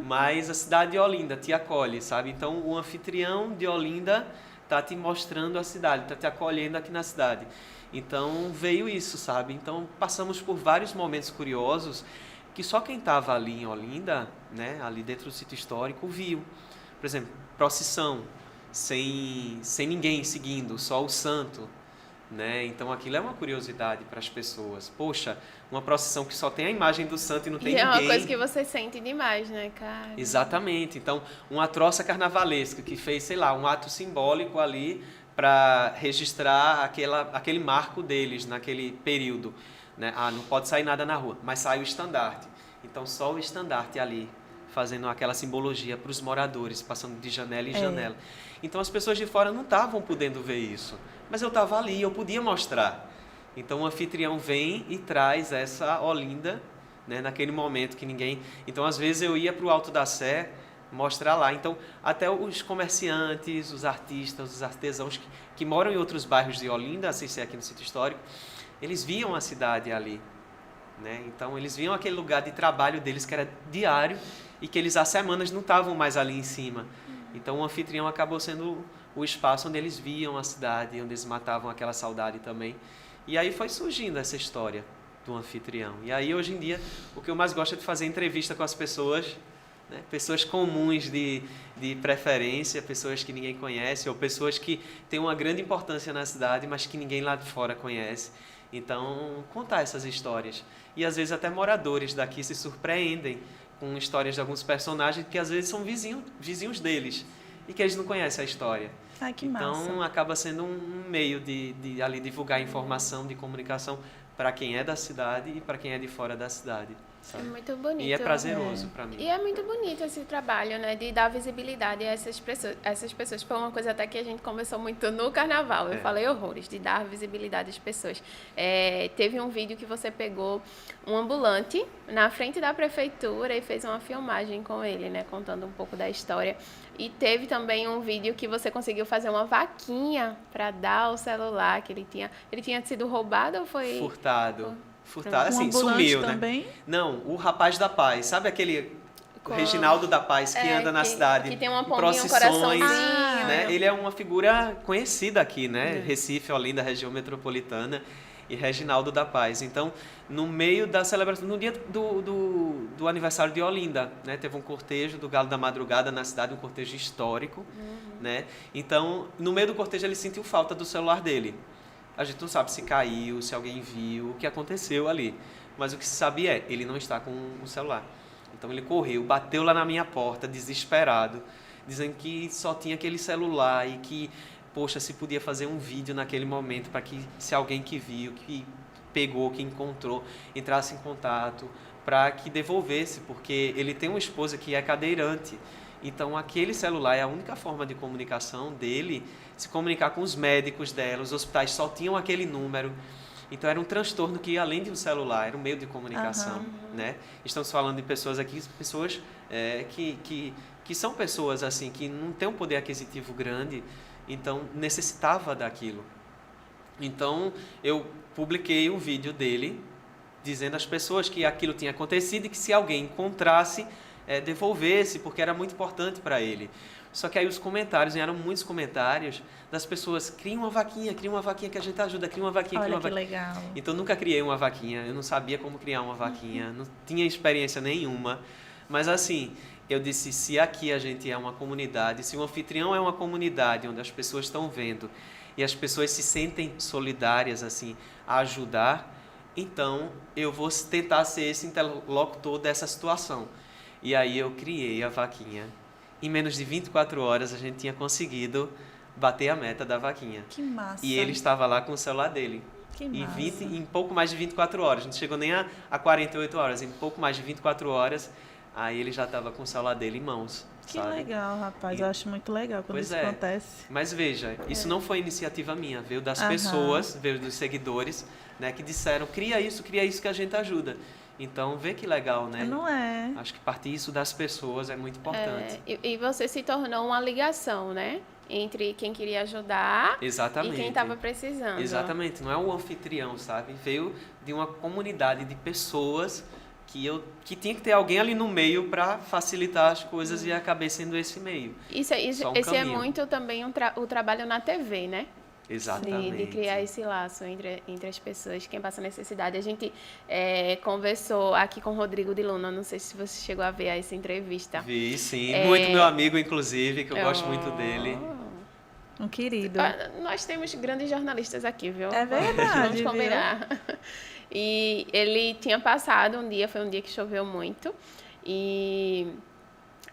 mas a cidade de Olinda te acolhe, sabe? Então o anfitrião de Olinda tá te mostrando a cidade, tá te acolhendo aqui na cidade. Então veio isso, sabe? Então passamos por vários momentos curiosos que só quem estava ali em Olinda, né, ali dentro do sítio histórico, viu. Por exemplo, procissão, sem ninguém seguindo, só o santo, né? Então aquilo é uma curiosidade para as pessoas. Poxa, uma procissão que só tem a imagem do santo e não tem ninguém. E é uma coisa que você sente demais, né, cara? Exatamente. Então, uma troça carnavalesca que fez, sei lá, um ato simbólico ali para registrar aquele marco deles naquele período, né? Não pode sair nada na rua, mas sai o estandarte. Então, só o estandarte ali, fazendo aquela simbologia para os moradores, passando de janela em janela. Então, as pessoas de fora não estavam podendo ver isso, mas eu estava ali, eu podia mostrar. Então, o anfitrião vem e traz essa Olinda, né, naquele momento que ninguém... Então, às vezes, eu ia para o Alto da Sé mostrar lá. Então, até os comerciantes, os artistas, os artesãos que moram em outros bairros de Olinda, sem ser aqui no sítio histórico, eles viam a cidade ali, né? Então, eles viam aquele lugar de trabalho deles que era diário e que eles há semanas não estavam mais ali em cima. Então, o anfitrião acabou sendo o espaço onde eles viam a cidade, onde eles matavam aquela saudade também. E aí foi surgindo essa história do anfitrião. E aí, hoje em dia, o que eu mais gosto é de fazer entrevista com as pessoas, né? Pessoas comuns de preferência, pessoas que ninguém conhece, ou pessoas que têm uma grande importância na cidade, mas que ninguém lá de fora conhece. Então, contar essas histórias. E, às vezes, até moradores daqui se surpreendem com histórias de alguns personagens que, às vezes, são vizinhos deles e que eles não conhecem a história. Ai, que então, massa. acaba sendo um meio de ali divulgar informação, de comunicação para quem é da cidade e para quem é de fora da cidade. É muito bonito. E é prazeroso para mim. E é muito bonito esse trabalho, né? De dar visibilidade a essas pessoas. Foi uma coisa até que a gente conversou muito no carnaval. Eu falei horrores, de dar visibilidade às pessoas. Teve um vídeo que você pegou um ambulante na frente da prefeitura e fez uma filmagem com ele, né? Contando um pouco da história. E teve também um vídeo que você conseguiu fazer uma vaquinha para dar o celular que ele tinha. Ele tinha sido roubado ou foi... Furtado, assim, sumiu, também? Né? Não, o rapaz da paz, sabe aquele Reginaldo da Paz que anda na cidade, que tem uma pombinha, procissões, um né? Ele é uma figura conhecida aqui, né? Recife, Olinda, região metropolitana, e Reginaldo da Paz. Então, no meio da celebração, no dia do aniversário de Olinda, né? Teve um cortejo do Galo da Madrugada na cidade, um cortejo histórico, né? Então, no meio do cortejo ele sentiu falta do celular dele. A gente não sabe se caiu, se alguém viu, o que aconteceu ali. Mas o que se sabe ele não está com o celular. Então ele correu, bateu lá na minha porta, desesperado, dizendo que só tinha aquele celular e que, poxa, se podia fazer um vídeo naquele momento para que, se alguém que viu, que pegou, que encontrou, entrasse em contato, para que devolvesse, porque ele tem uma esposa que é cadeirante. Então, aquele celular é a única forma de comunicação dele, se comunicar com os médicos dela, os hospitais só tinham aquele número. Então, era um transtorno que, além de um celular, era um meio de comunicação, né? Estamos falando de pessoas aqui, pessoas que são pessoas, assim, que não têm um poder aquisitivo grande, então, necessitava daquilo. Então, eu publiquei um vídeo dele, dizendo às pessoas que aquilo tinha acontecido e que se alguém encontrasse, devolvesse, porque era muito importante para ele. Só que aí os comentários, eram muitos comentários das pessoas, cria uma vaquinha que a gente ajuda, cria uma vaquinha, Olha cria uma que vaquinha. legal. Então, nunca criei uma vaquinha, eu não sabia como criar uma vaquinha, não tinha experiência nenhuma. Mas assim, eu disse, se aqui a gente é uma comunidade, se o anfitrião é uma comunidade onde as pessoas estão vendo e as pessoas se sentem solidárias, assim, a ajudar, então eu vou tentar ser esse interlocutor dessa situação. E aí eu criei a vaquinha. Em menos de 24 horas a gente tinha conseguido bater a meta da vaquinha. Que massa. E ele estava lá com o celular dele. Que massa. Em pouco mais de 24 horas. Não chegou nem a 48 horas. Em pouco mais de 24 horas, aí ele já estava com o celular dele em mãos. Que sabe? Legal, rapaz. Eu acho muito legal quando isso acontece. Mas veja, isso não foi iniciativa minha. Veio das pessoas, veio dos seguidores, né, que disseram, cria isso que a gente ajuda. Então, vê que legal, né? Não é? Acho que partir isso das pessoas é muito importante. E você se tornou uma ligação, né? Entre quem queria ajudar Exatamente. e quem estava precisando. Exatamente. Não é o anfitrião, sabe? Veio de uma comunidade de pessoas que tinha que ter alguém ali no meio para facilitar as coisas e acabei sendo esse meio. Esse é muito também o trabalho na TV, né? Exatamente. De criar esse laço entre as pessoas, quem passa necessidade. A gente conversou aqui com o Rodrigo de Luna, não sei se você chegou a ver essa entrevista. Vi, sim. Muito meu amigo, inclusive, que eu gosto muito dele. Um querido. Nós temos grandes jornalistas aqui, viu? É verdade, vamos combinar. E ele tinha passado foi um dia que choveu muito, e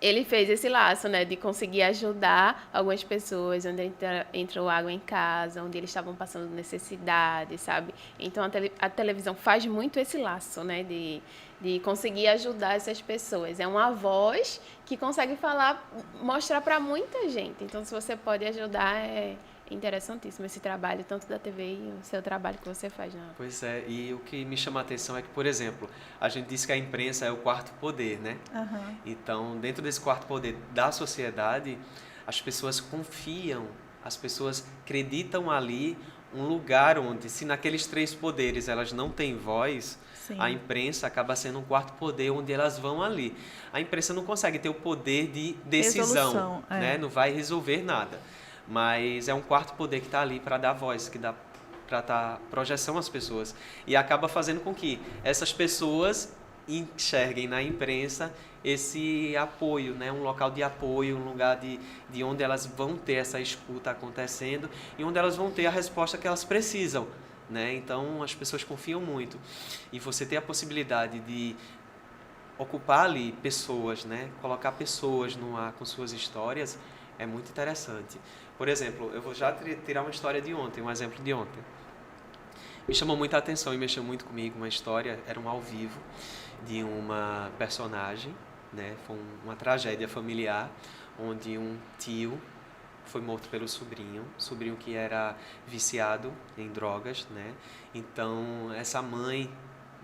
ele fez esse laço, né, de conseguir ajudar algumas pessoas onde entrou água em casa, onde eles estavam passando necessidade, sabe? Então, a televisão faz muito esse laço, né, de conseguir ajudar essas pessoas. É uma voz que consegue falar, mostrar para muita gente. Então, se você pode ajudar, é interessantíssimo esse trabalho, tanto da TV e o seu trabalho que você faz. Né? Pois é, e o que me chama a atenção é que, por exemplo, a gente diz que a imprensa é o quarto poder, né? Então, dentro desse quarto poder da sociedade, as pessoas confiam, as pessoas acreditam ali um lugar onde, se naqueles três poderes elas não têm voz, sim, a imprensa acaba sendo um quarto poder onde elas vão ali. A imprensa não consegue ter o poder de decisão, né? Não vai resolver nada. Mas é um quarto poder que está ali para dar voz, que dá para dar projeção às pessoas. E acaba fazendo com que essas pessoas enxerguem na imprensa esse apoio, né? Um local de apoio, um lugar de onde elas vão ter essa escuta acontecendo e onde elas vão ter a resposta que elas precisam, né? Então, as pessoas confiam muito. E você ter a possibilidade de ocupar ali pessoas, né? Colocar pessoas no ar com suas histórias é muito interessante. Por exemplo, eu vou já tirar uma história de ontem, um exemplo de ontem. Me chamou muita atenção e mexeu muito comigo uma história, era um ao vivo de uma personagem, né? Foi uma tragédia familiar, onde um tio foi morto pelo sobrinho que era viciado em drogas, né? Então, essa mãe,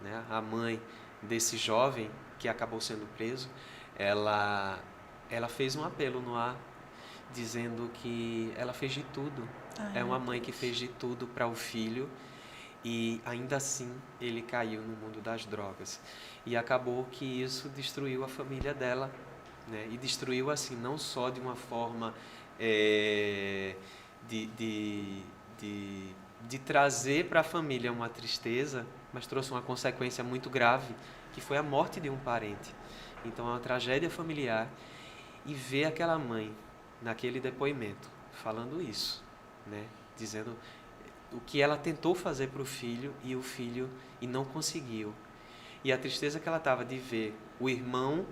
né? A mãe desse jovem que acabou sendo preso, ela fez um apelo no ar, dizendo que ela fez de tudo. É uma mãe que fez de tudo para o filho e ainda assim ele caiu no mundo das drogas. E acabou que isso destruiu a família dela, né? E destruiu assim, não só de uma forma de trazer para a família uma tristeza, mas trouxe uma consequência muito grave, que foi a morte de um parente. Então é uma tragédia familiar. E ver aquela mãe naquele depoimento, falando isso, né? Dizendo o que ela tentou fazer para o filho e não conseguiu. E a tristeza que ela estava de ver o irmão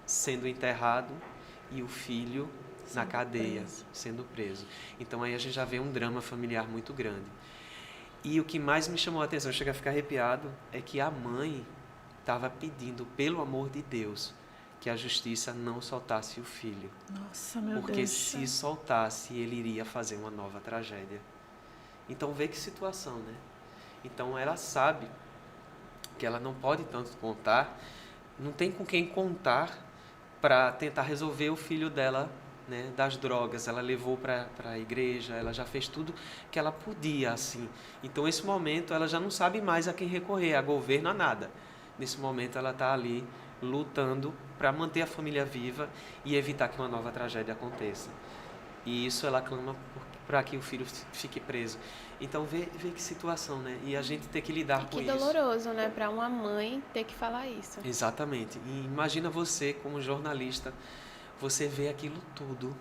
sendo enterrado e o filho na cadeia, sendo preso. Então aí a gente já vê um drama familiar muito grande. E o que mais me chamou a atenção, eu cheguei a ficar arrepiado, é que a mãe estava pedindo, pelo amor de Deus, que a justiça não soltasse o filho. Nossa, meu Deus. Porque se soltasse, ele iria fazer uma nova tragédia. Então vê que situação, né? Então ela sabe que ela não pode tanto contar, não tem com quem contar para tentar resolver o filho dela, né, das drogas. Ela levou para a igreja, ela já fez tudo que ela podia, assim. Então, nesse momento, ela já não sabe mais a quem recorrer, a governo, a nada. Nesse momento, ela está ali lutando para manter a família viva e evitar que uma nova tragédia aconteça. E isso ela clama para que o filho fique preso. Então, vê que situação, né? E a gente ter que lidar com isso. Que doloroso, né? Para uma mãe ter que falar isso. Exatamente. E imagina você, como jornalista, você vê aquilo tudo,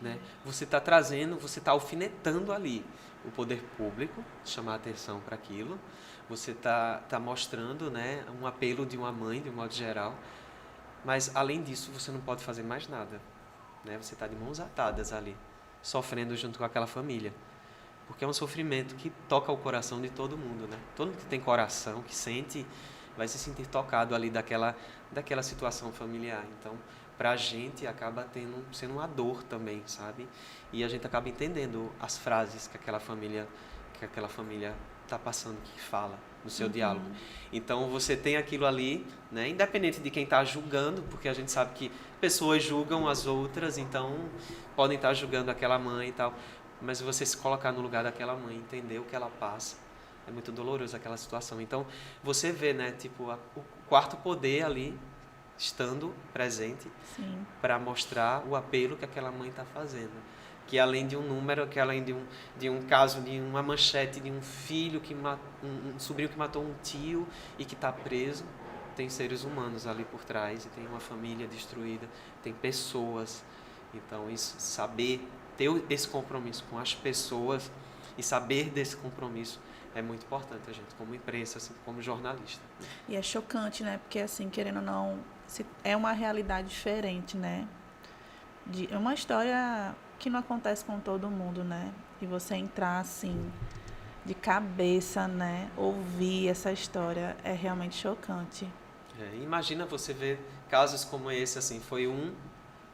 né? Você está trazendo, você está alfinetando ali o poder público, chamar a atenção para aquilo. Você está mostrando, né, um apelo de uma mãe, de um modo geral. Mas, além disso, você não pode fazer mais nada, né? Você está de mãos atadas ali, sofrendo junto com aquela família. Porque é um sofrimento que toca o coração de todo mundo, né? Todo mundo que tem coração, que sente, vai se sentir tocado ali daquela situação familiar. Então, para a gente acaba sendo uma dor também, sabe? E a gente acaba entendendo as frases que aquela família está passando, que fala no seu diálogo. Então você tem aquilo ali, né? Independente de quem está julgando, porque a gente sabe que pessoas julgam as outras, então podem estar julgando aquela mãe e tal, mas você se colocar no lugar daquela mãe, entender o que ela passa, é muito doloroso aquela situação. Então você vê, né? Tipo, o quarto poder ali estando presente para mostrar o apelo que aquela mãe está fazendo. Que além de um número, que além de um caso, de uma manchete de um filho, um sobrinho que matou um tio e que está preso, tem seres humanos ali por trás, e tem uma família destruída, tem pessoas. Então, isso, saber ter esse compromisso com as pessoas e saber desse compromisso é muito importante, a gente, como imprensa, assim, como jornalista. E é chocante, né? Porque, assim, querendo ou não, é uma realidade diferente, né? É uma história que não acontece com todo mundo, né? E você entrar, assim, de cabeça, né? Ouvir essa história é realmente chocante. Imagina você ver casos como esse, assim, foi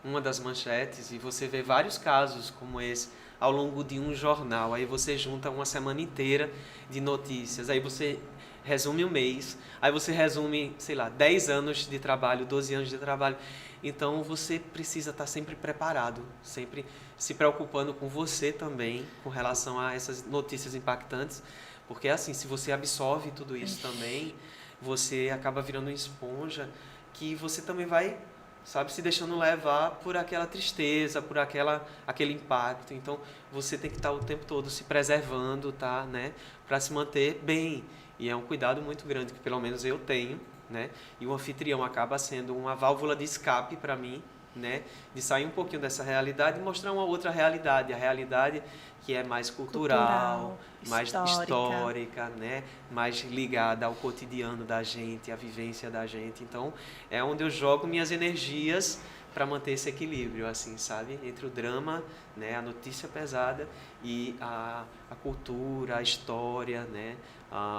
uma das manchetes, e você vê vários casos como esse ao longo de um jornal. Aí você junta uma semana inteira de notícias, aí você resume um mês, aí você resume, sei lá, 10 anos de trabalho, 12 anos de trabalho. Então você precisa estar sempre preparado, sempre se preocupando com você também, com relação a essas notícias impactantes, porque assim, se você absorve tudo isso também, você acaba virando uma esponja que você também vai, sabe, se deixando levar por aquela tristeza, por aquele impacto. Então, você tem que estar o tempo todo se preservando, tá, né, para se manter bem. E é um cuidado muito grande que pelo menos eu tenho, né? E o anfitrião acaba sendo uma válvula de escape para mim, né, de sair um pouquinho dessa realidade e mostrar uma outra realidade, a realidade que é mais cultural, mais histórica, né, mais ligada ao cotidiano da gente, à vivência da gente. Então, é onde eu jogo minhas energias para manter esse equilíbrio, assim, sabe, entre o drama, né, a notícia pesada e a cultura, a história, né,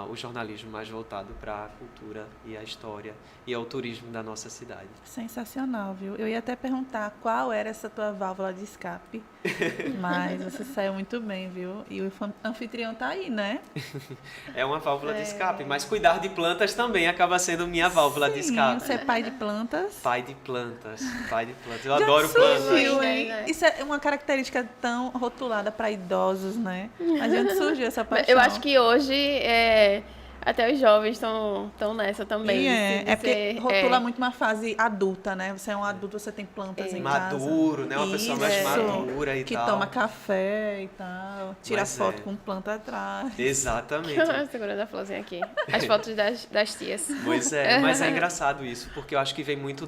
o jornalismo mais voltado para a cultura e a história e ao turismo da nossa cidade. Sensacional, viu? Eu ia até perguntar qual era essa tua válvula de escape, mas você saiu muito bem, viu? E o anfitrião tá aí, né? É uma válvula de escape, mas cuidar de plantas também acaba sendo minha válvula de escape. Você é pai de plantas? Pai de plantas. Eu adoro plantas. Isso é uma característica tão rotulada para idosos, né? A gente surgiu essa paixão. Eu acho que hoje até os jovens estão nessa também. Porque rotula muito uma fase adulta, né? Você é um adulto, você tem plantas em casa. Maduro, né? Uma pessoa mais madura e que tal. Que toma café e tal. Tira foto com planta atrás. Exatamente. Segurando a florzinha aqui. As fotos das tias. Pois é, mas é engraçado isso, porque eu acho que vem muito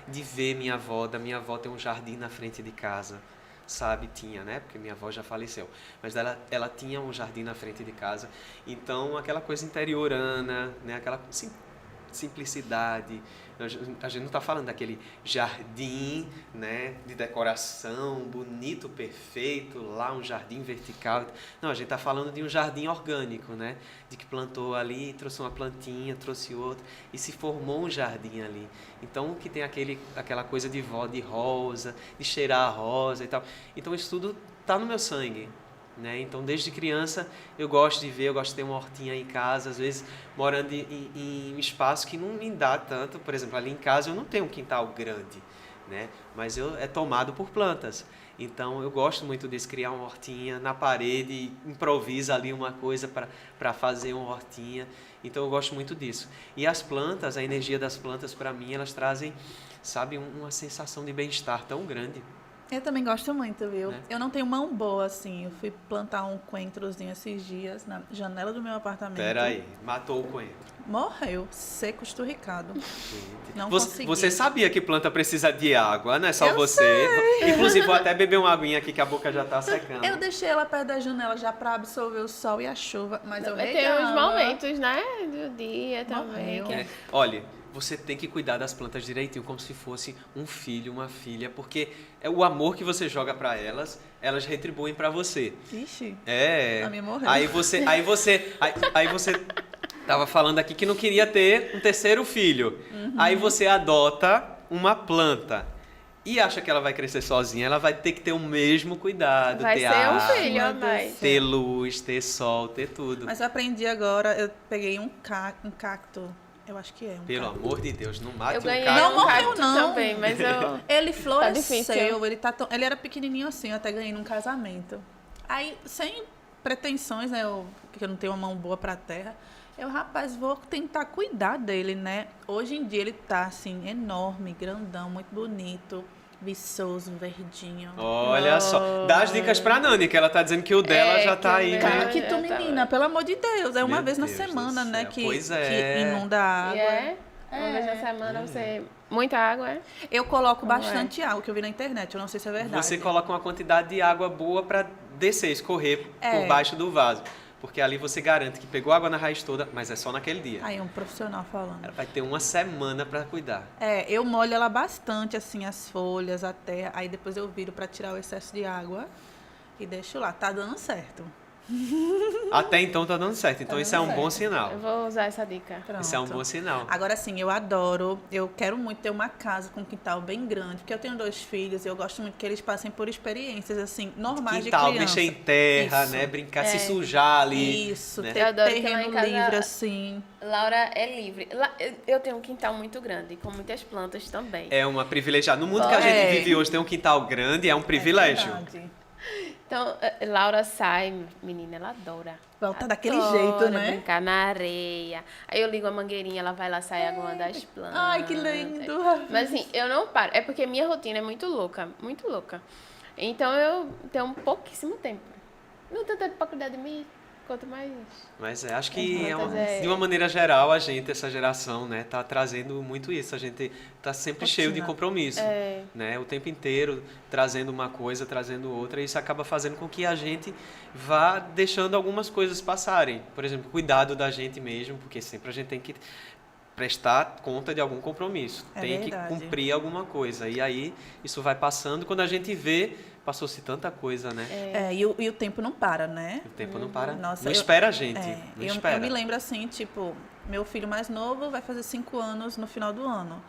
de ver minha avó, da minha avó ter um jardim na frente de casa. Sabe, tinha, né? Porque minha avó já faleceu. Mas ela tinha um jardim na frente de casa. Então, aquela coisa interiorana, né? Aquela, assim, simplicidade. A gente não está falando daquele jardim, né, de decoração bonito, perfeito, lá um jardim vertical. Não, a gente está falando de um jardim orgânico, né, de que plantou ali, trouxe uma plantinha, trouxe outra e se formou um jardim ali. Então, que tem aquela coisa de rosa, de cheirar a rosa e tal. Então, isso tudo está no meu sangue. Né? Então, desde criança, eu gosto de ter uma hortinha em casa, às vezes morando em um espaço que não me dá tanto. Por exemplo, ali em casa eu não tenho um quintal grande, né? Mas é tomado por plantas. Então, eu gosto muito de criar uma hortinha na parede, improvisa ali uma coisa para fazer uma hortinha. Então, eu gosto muito disso. E as plantas, a energia das plantas, para mim, elas trazem, sabe, uma sensação de bem-estar tão grande. Eu também gosto muito, viu? Né? Eu não tenho mão boa, assim. Eu fui plantar um coentrozinho esses dias na janela do meu apartamento. Peraí, matou o coentro. Morreu, seco, esturricado. Não consegui. Você sabia que planta precisa de água, não é só você. Sei. Inclusive, vou até beber uma aguinha aqui que a boca já tá secando. Eu deixei ela perto da janela já para absorver o sol e a chuva, mas eu regava. Tem uns momentos, né, do dia também. Olha, você tem que cuidar das plantas direitinho, como se fosse um filho, uma filha, porque é o amor que você joga para elas retribuem para você. Ixi. A minha morreu. Aí você tava falando aqui que não queria ter um terceiro filho. Uhum. Aí você adota uma planta e acha que ela vai crescer sozinha, ela vai ter que ter o mesmo cuidado, vai ter ser água, um filho, mas ter luz, ter sol, ter tudo. Mas eu aprendi agora, eu peguei um cacto. Eu acho que é um Pelo cacto. amor de Deus, não mate um cacto. Não morreu, não. Também, mas ele floresceu, tá ele era pequenininho assim, eu até ganhei num casamento. Aí, sem pretensões, né, porque eu não tenho uma mão boa pra terra, rapaz, vou tentar cuidar dele, né? Hoje em dia ele tá, assim, enorme, grandão, muito bonito. Viçoso, verdinho. Olha só. Dá as dicas pra Nani, que ela tá dizendo que o dela já tá aí, né? Que tu, menina, pelo amor de Deus. É uma vez na semana, né? Que inunda a água. Uma vez na semana você... Muita água, é? Eu coloco bastante água, que eu vi na internet. Eu não sei se é verdade. Você coloca uma quantidade de água boa pra descer, escorrer por baixo do vaso. Porque ali você garante que pegou água na raiz toda, mas é só naquele dia. Aí é um profissional falando. Ela vai ter uma semana para cuidar. Eu molho ela bastante, assim, as folhas, a terra. Aí depois eu viro para tirar o excesso de água e deixo lá. Tá dando certo. Até então tá dando certo. Então isso é um bom sinal. Eu vou usar essa dica. Pronto. Isso é um bom sinal. Agora sim, eu adoro. Eu quero muito ter uma casa com um quintal bem grande, porque eu tenho 2 filhos e eu gosto muito que eles passem por experiências assim normais quintal, de criança. Mexer em terra, né? Brincar, se sujar ali. Isso, né? ter terreno livre assim. Laura é livre. Eu tenho um quintal muito grande, com muitas plantas também. É uma privilegiada. No mundo que a gente vive hoje, ter um quintal grande é um privilégio. Então, Laura sai, menina, ela adora. Volta daquele jeito, né? Brincar na areia. Aí eu ligo a mangueirinha, ela vai lá sair água das plantas. Ai, que lindo! Mas assim, eu não paro. É porque minha rotina é muito louca, muito louca. Então eu tenho pouquíssimo tempo. Não tenho tempo pra cuidar de mim, quanto mais... Mas acho que de uma maneira geral, a gente, essa geração, né, tá trazendo muito isso. A gente tá sempre cheio de compromisso, né? O tempo inteiro trazendo uma coisa, trazendo outra, e isso acaba fazendo com que a gente vá deixando algumas coisas passarem. Por exemplo, cuidado da gente mesmo, porque sempre a gente tem que prestar conta de algum compromisso, tem que cumprir alguma coisa. E aí isso vai passando, quando a gente vê, passou-se tanta coisa, né? E o tempo não para, né? O tempo não para. Nossa, não espera a gente. Não espera. Eu me lembro assim, tipo, meu filho mais novo vai fazer 5 anos no final do ano.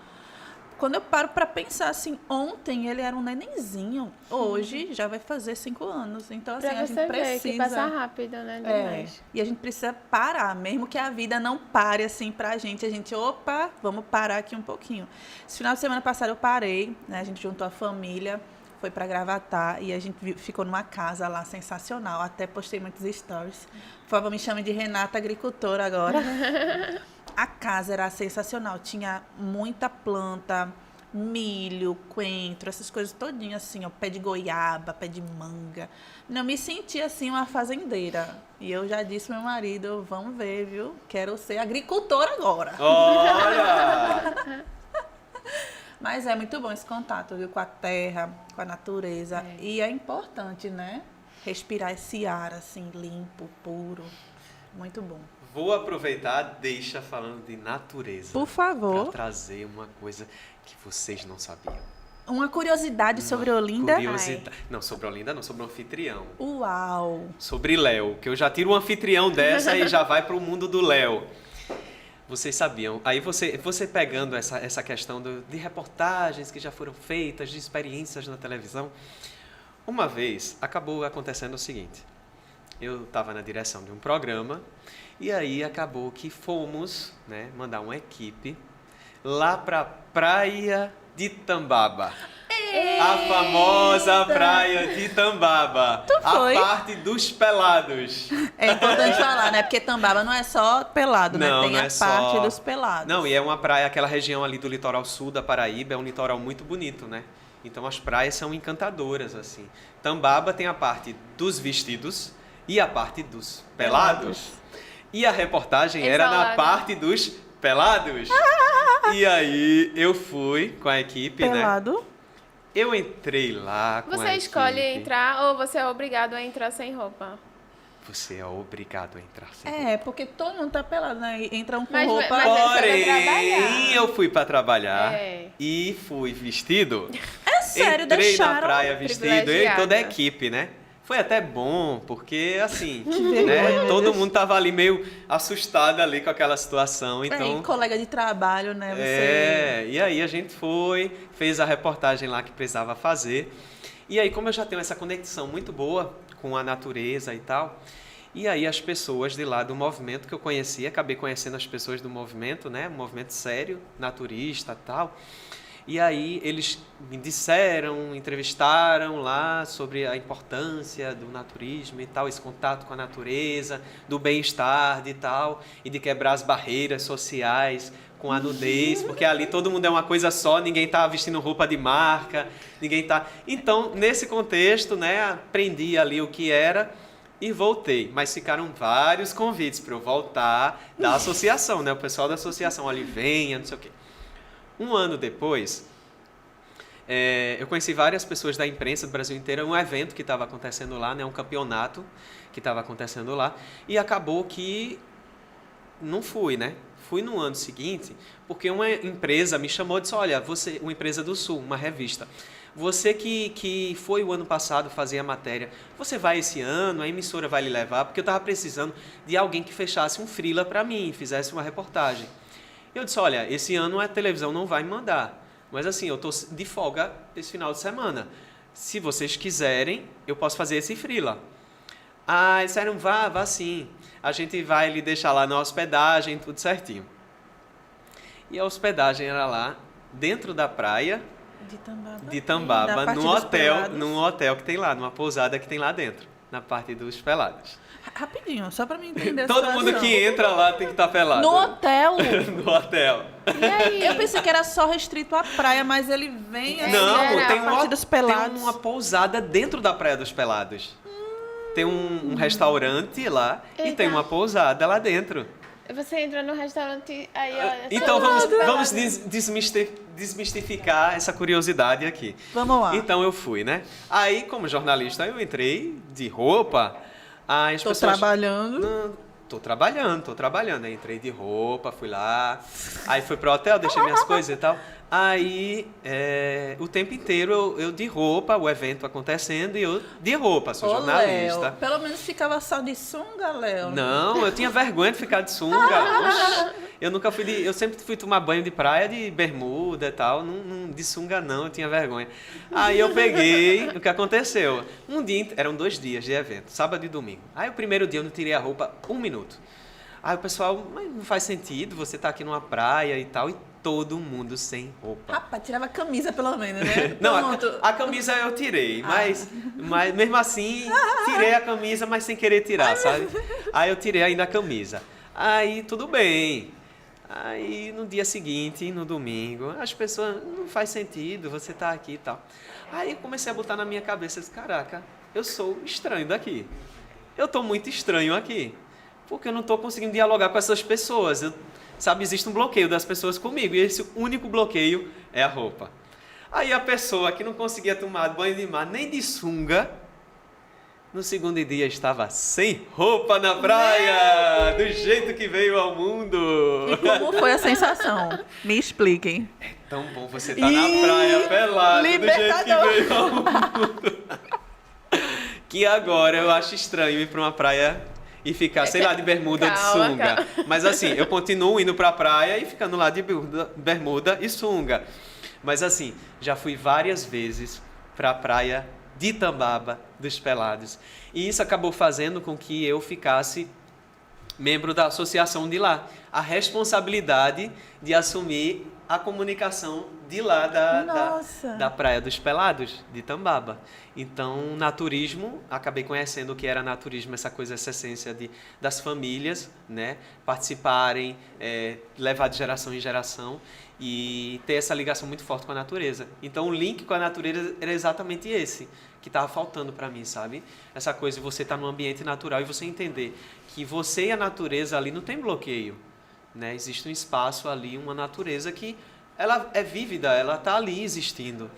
Quando eu paro para pensar assim, ontem ele era um nenenzinho, hoje já vai fazer 5 anos. Então, assim, a gente precisa... que passa rápido, né? Demais. E a gente precisa parar, mesmo que a vida não pare assim pra gente. A gente, vamos parar aqui um pouquinho. Esse final de semana passado eu parei, né? A gente juntou a família, foi para Gravatá e a gente ficou numa casa lá sensacional. Até postei muitos stories. Por favor, me chame de Renata Agricultora agora. A casa era sensacional. Tinha muita planta, milho, coentro, essas coisas todinhas assim, ó, pé de goiaba, pé de manga. Não me senti assim uma fazendeira. E eu já disse ao meu marido, vamos ver, viu? Quero ser agricultora agora. Olha! Mas é muito bom esse contato, viu? Com a terra, com a natureza. E é importante, né? Respirar esse ar, assim, limpo, puro. Muito bom. Vou aproveitar, deixa falando de natureza. Por favor. Para trazer uma coisa que vocês não sabiam. Uma curiosidade sobre Olinda? Não, sobre Olinda não, sobre o anfitrião. Uau! Sobre Léo, que eu já tiro um anfitrião dessa e já vai para o mundo do Léo. Vocês sabiam? Aí você pegando essa questão de reportagens que já foram feitas, de experiências na televisão. Uma vez, acabou acontecendo o seguinte. Eu estava na direção de um programa e aí acabou que fomos, né, mandar uma equipe lá para a Praia de Tambaba. Eita. A famosa Praia de Tambaba. Tu foi? A parte dos pelados. É importante falar, né? Porque Tambaba não é só pelado, né? Tem a parte dos pelados. Não, e é uma praia, aquela região ali do litoral sul da Paraíba, é um litoral muito bonito, né? Então as praias são encantadoras, assim. Tambaba tem a parte dos vestidos e a parte dos pelados. E a reportagem era na parte dos pelados. E aí eu fui com a equipe, pelado. Né? Eu entrei lá com a equipe. Você escolhe entrar ou você é obrigado a entrar sem roupa? Você é obrigado a entrar sem roupa. É, porque todo mundo tá pelado, né? Entra um com Mas roupa. Porém, eu fui pra trabalhar e fui vestido. É sério, Entrei deixaram. na praia vestido, eu e toda a equipe, né? Foi até bom, porque assim, né, todo mundo tava ali meio assustado ali com aquela situação, então... É, colega de trabalho, né? E aí a gente fez a reportagem lá que precisava fazer. E aí, como eu já tenho essa conexão muito boa com a natureza e tal, e aí as pessoas de lá do movimento que eu conheci, acabei conhecendo as pessoas do movimento, né? Um movimento sério, naturista e tal. E aí eles me disseram, entrevistaram lá sobre a importância do naturismo e tal, esse contato com a natureza, do bem-estar e tal, e de quebrar as barreiras sociais com a nudez, porque ali todo mundo é uma coisa só, ninguém tá vestindo roupa de marca, ninguém tá... Então, nesse contexto, né, aprendi ali o que era e voltei. Mas ficaram vários convites para eu voltar da associação, né, o pessoal da associação, olha, venha, não sei o quê. Um ano depois, eu conheci várias pessoas da imprensa do Brasil inteiro, um evento que estava acontecendo lá, né, um campeonato que estava acontecendo lá, e acabou que não fui, né? Fui no ano seguinte, porque uma empresa me chamou e disse, olha, você, uma empresa do Sul, uma revista, você que foi o ano passado fazer a matéria, você vai esse ano, a emissora vai lhe levar, porque eu estava precisando de alguém que fechasse um freela para mim, fizesse uma reportagem. Eu disse, olha, esse ano a televisão não vai me mandar, mas assim, eu estou de folga esse final de semana. Se vocês quiserem, eu posso fazer esse freela. Ah, eles disseram, vá sim. A gente vai lhe deixar lá na hospedagem, tudo certinho. E a hospedagem era lá, dentro da praia de Tambaba, num hotel que tem lá, numa pousada que tem lá dentro, na parte dos pelados. Rapidinho, só pra me entender. Todo mundo que entra lá tem que estar pelado. No hotel? No hotel. E aí? Eu pensei que era só restrito à praia, mas ele vem... Não, tem tem uma pousada dentro da Praia dos Pelados. Tem um restaurante lá e tem uma pousada lá dentro. Você entra no restaurante aí... Olha, então vamos desmistificar essa curiosidade aqui. Vamos lá. Então eu fui, né? Aí, como jornalista, eu entrei de roupa... Aí as pessoas... trabalhando. Tô trabalhando. Aí entrei de roupa, fui lá. Aí fui pro hotel, deixei minhas coisas e tal. Aí, o tempo inteiro eu de roupa, o evento acontecendo, e eu de roupa, sou jornalista. Léo, pelo menos ficava só de sunga, Léo. Não, eu tinha vergonha de ficar de sunga. Eu sempre fui tomar banho de praia de bermuda e tal, não de sunga não, eu tinha vergonha. Aí eu peguei, o que aconteceu? Eram 2 dias de evento, sábado e domingo. Aí o primeiro dia eu não tirei a roupa 1 minuto. Aí o pessoal, mas não faz sentido, você tá aqui numa praia e tal, e todo mundo sem roupa. Rapaz, tirava a camisa pelo menos, né? Não, a camisa eu tirei, mas mesmo assim, tirei a camisa, mas sem querer tirar, sabe? Aí eu tirei ainda a camisa. Aí tudo bem. Aí no dia seguinte, no domingo, as pessoas, não faz sentido, você tá aqui e tal. Aí eu comecei a botar na minha cabeça, caraca, eu sou estranho daqui. Eu tô muito estranho aqui. Porque eu não tô conseguindo dialogar com essas pessoas. Sabe, existe um bloqueio das pessoas comigo. E esse único bloqueio é a roupa. Aí a pessoa que não conseguia tomar banho de mar nem de sunga, No segundo dia estava sem roupa na praia, do jeito que veio ao mundo. E como foi a sensação? Me expliquem. É tão bom você estar na praia pelado, do jeito que veio ao mundo. Que agora eu acho estranho ir para uma praia e ficar, sei lá, de bermuda ou de sunga. Mas assim, eu continuo indo pra praia e ficando lá de bermuda e sunga. Mas assim, já fui várias vezes pra praia de Tambaba dos Pelados. E isso acabou fazendo com que eu ficasse membro da associação de lá. A responsabilidade de assumir a comunicação de lá da Praia dos Pelados, de Tambaba. Então, naturismo, acabei conhecendo o que era naturismo, essa coisa, essa essência das famílias, né, participarem, levar de geração em geração e ter essa ligação muito forte com a natureza. Então, o link com a natureza era exatamente esse, que estava faltando para mim, sabe? Essa coisa de você estar num ambiente natural e você entender que você e a natureza ali não tem bloqueio, né? Existe um espaço ali, uma natureza que ela é vívida, ela está ali existindo.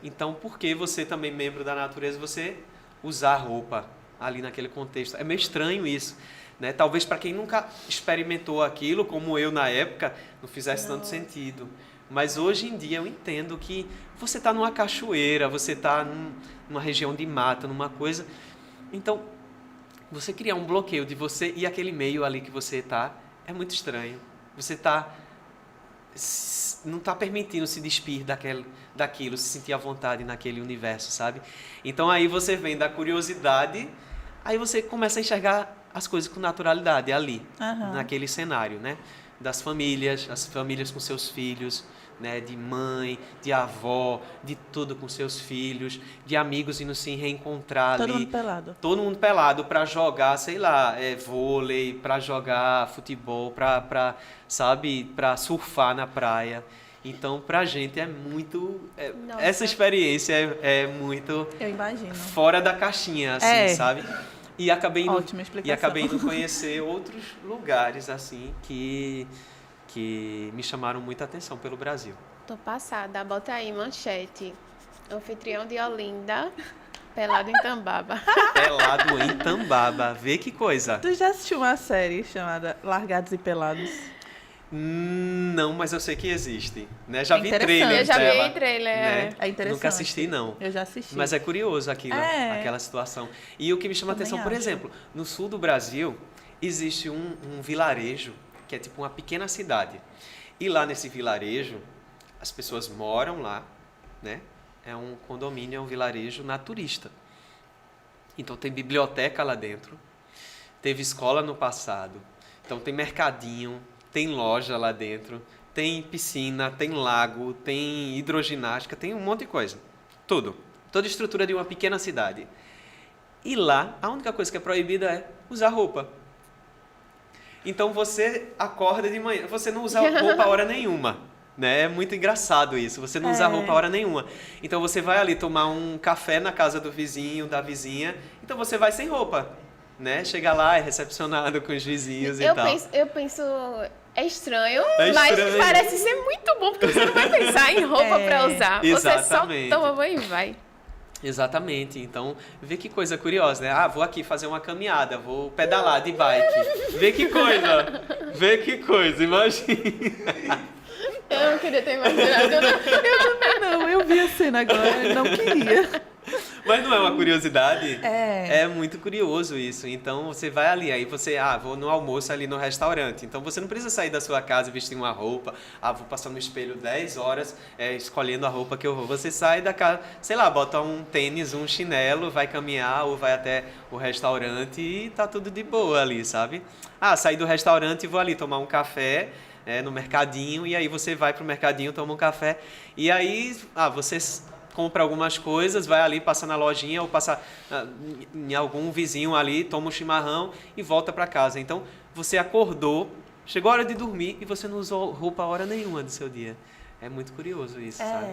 Então, por que você também, membro da natureza, você usar roupa ali naquele contexto? É meio estranho isso, né? Talvez para quem nunca experimentou aquilo, como eu na época, não fizesse tanto sentido. Mas hoje em dia eu entendo que você está numa cachoeira, você está numa região de mata, numa coisa... Então, você criar um bloqueio de você e aquele meio ali que você está é muito estranho. Você não está permitindo se despir daquilo, se sentir à vontade naquele universo, sabe? Então aí você vem da curiosidade, aí você começa a enxergar as coisas com naturalidade ali, naquele cenário, né? Das famílias, as famílias com seus filhos, né? De mãe, de avó, de tudo com seus filhos, de amigos indo se reencontrar ali. Todo mundo pelado. Todo mundo pelado para jogar, sei lá, vôlei, para jogar futebol, para surfar na praia. Então, pra gente é muito... essa experiência é muito... Eu imagino. Fora da caixinha, assim, sabe? E acabei indo conhecer outros lugares, assim, que me chamaram muita atenção pelo Brasil. Tô passada. Bota aí, manchete. Anfitrião de Olinda, pelado em Tambaba. Pelado em Tambaba. Vê que coisa. Tu já assistiu uma série chamada Largados e Pelados? Não, mas eu sei que existe, né? Já vi trailer Eu já dela, vi trailer, né? É interessante. Nunca assisti, não. Eu já assisti. Mas é curioso aquilo, aquela situação. E o que me chama a atenção, por exemplo, no sul do Brasil, existe um vilarejo, que é tipo uma pequena cidade. E lá nesse vilarejo, as pessoas moram lá, né? É um condomínio, é um vilarejo naturista. Então tem biblioteca lá dentro, teve escola no passado, então tem mercadinho, tem loja lá dentro, tem piscina, tem lago, tem hidroginástica, tem um monte de coisa. Tudo. Toda a estrutura de uma pequena cidade. E lá, a única coisa que é proibida é usar roupa. Então você acorda de manhã, você não usa roupa a hora nenhuma. Né? É muito engraçado isso, você não usa roupa a hora nenhuma. Então você vai ali tomar um café na casa do vizinho, da vizinha, então você vai sem roupa. Né? Chega lá, é recepcionado com os vizinhos e tal. Eu penso, é estranho, mas parece ser muito bom, porque você não vai pensar em roupa pra usar. Exatamente. Você só toma banho e vai. Exatamente. Então, vê que coisa curiosa, né? Vou aqui fazer uma caminhada, vou pedalar de bike. Vê que coisa, imagina. Eu não queria ter imaginado. Eu vi a cena agora, eu não queria. Mas não é uma curiosidade? É muito curioso isso. Então, você vai ali, aí você, vou no almoço ali no restaurante. Então, você não precisa sair da sua casa e vestir uma roupa. Vou passar no espelho 10 horas escolhendo a roupa que eu vou. Você sai da casa, sei lá, bota um tênis, um chinelo, vai caminhar ou vai até o restaurante e tá tudo de boa ali, sabe? Saí do restaurante e vou ali tomar um café no mercadinho. E aí você vai pro mercadinho, toma um café. E aí, você compra algumas coisas, vai ali, passa na lojinha ou passa em algum vizinho ali, toma um chimarrão e volta para casa. Então, você acordou, chegou a hora de dormir e você não usou roupa a hora nenhuma do seu dia. É muito curioso isso, sabe?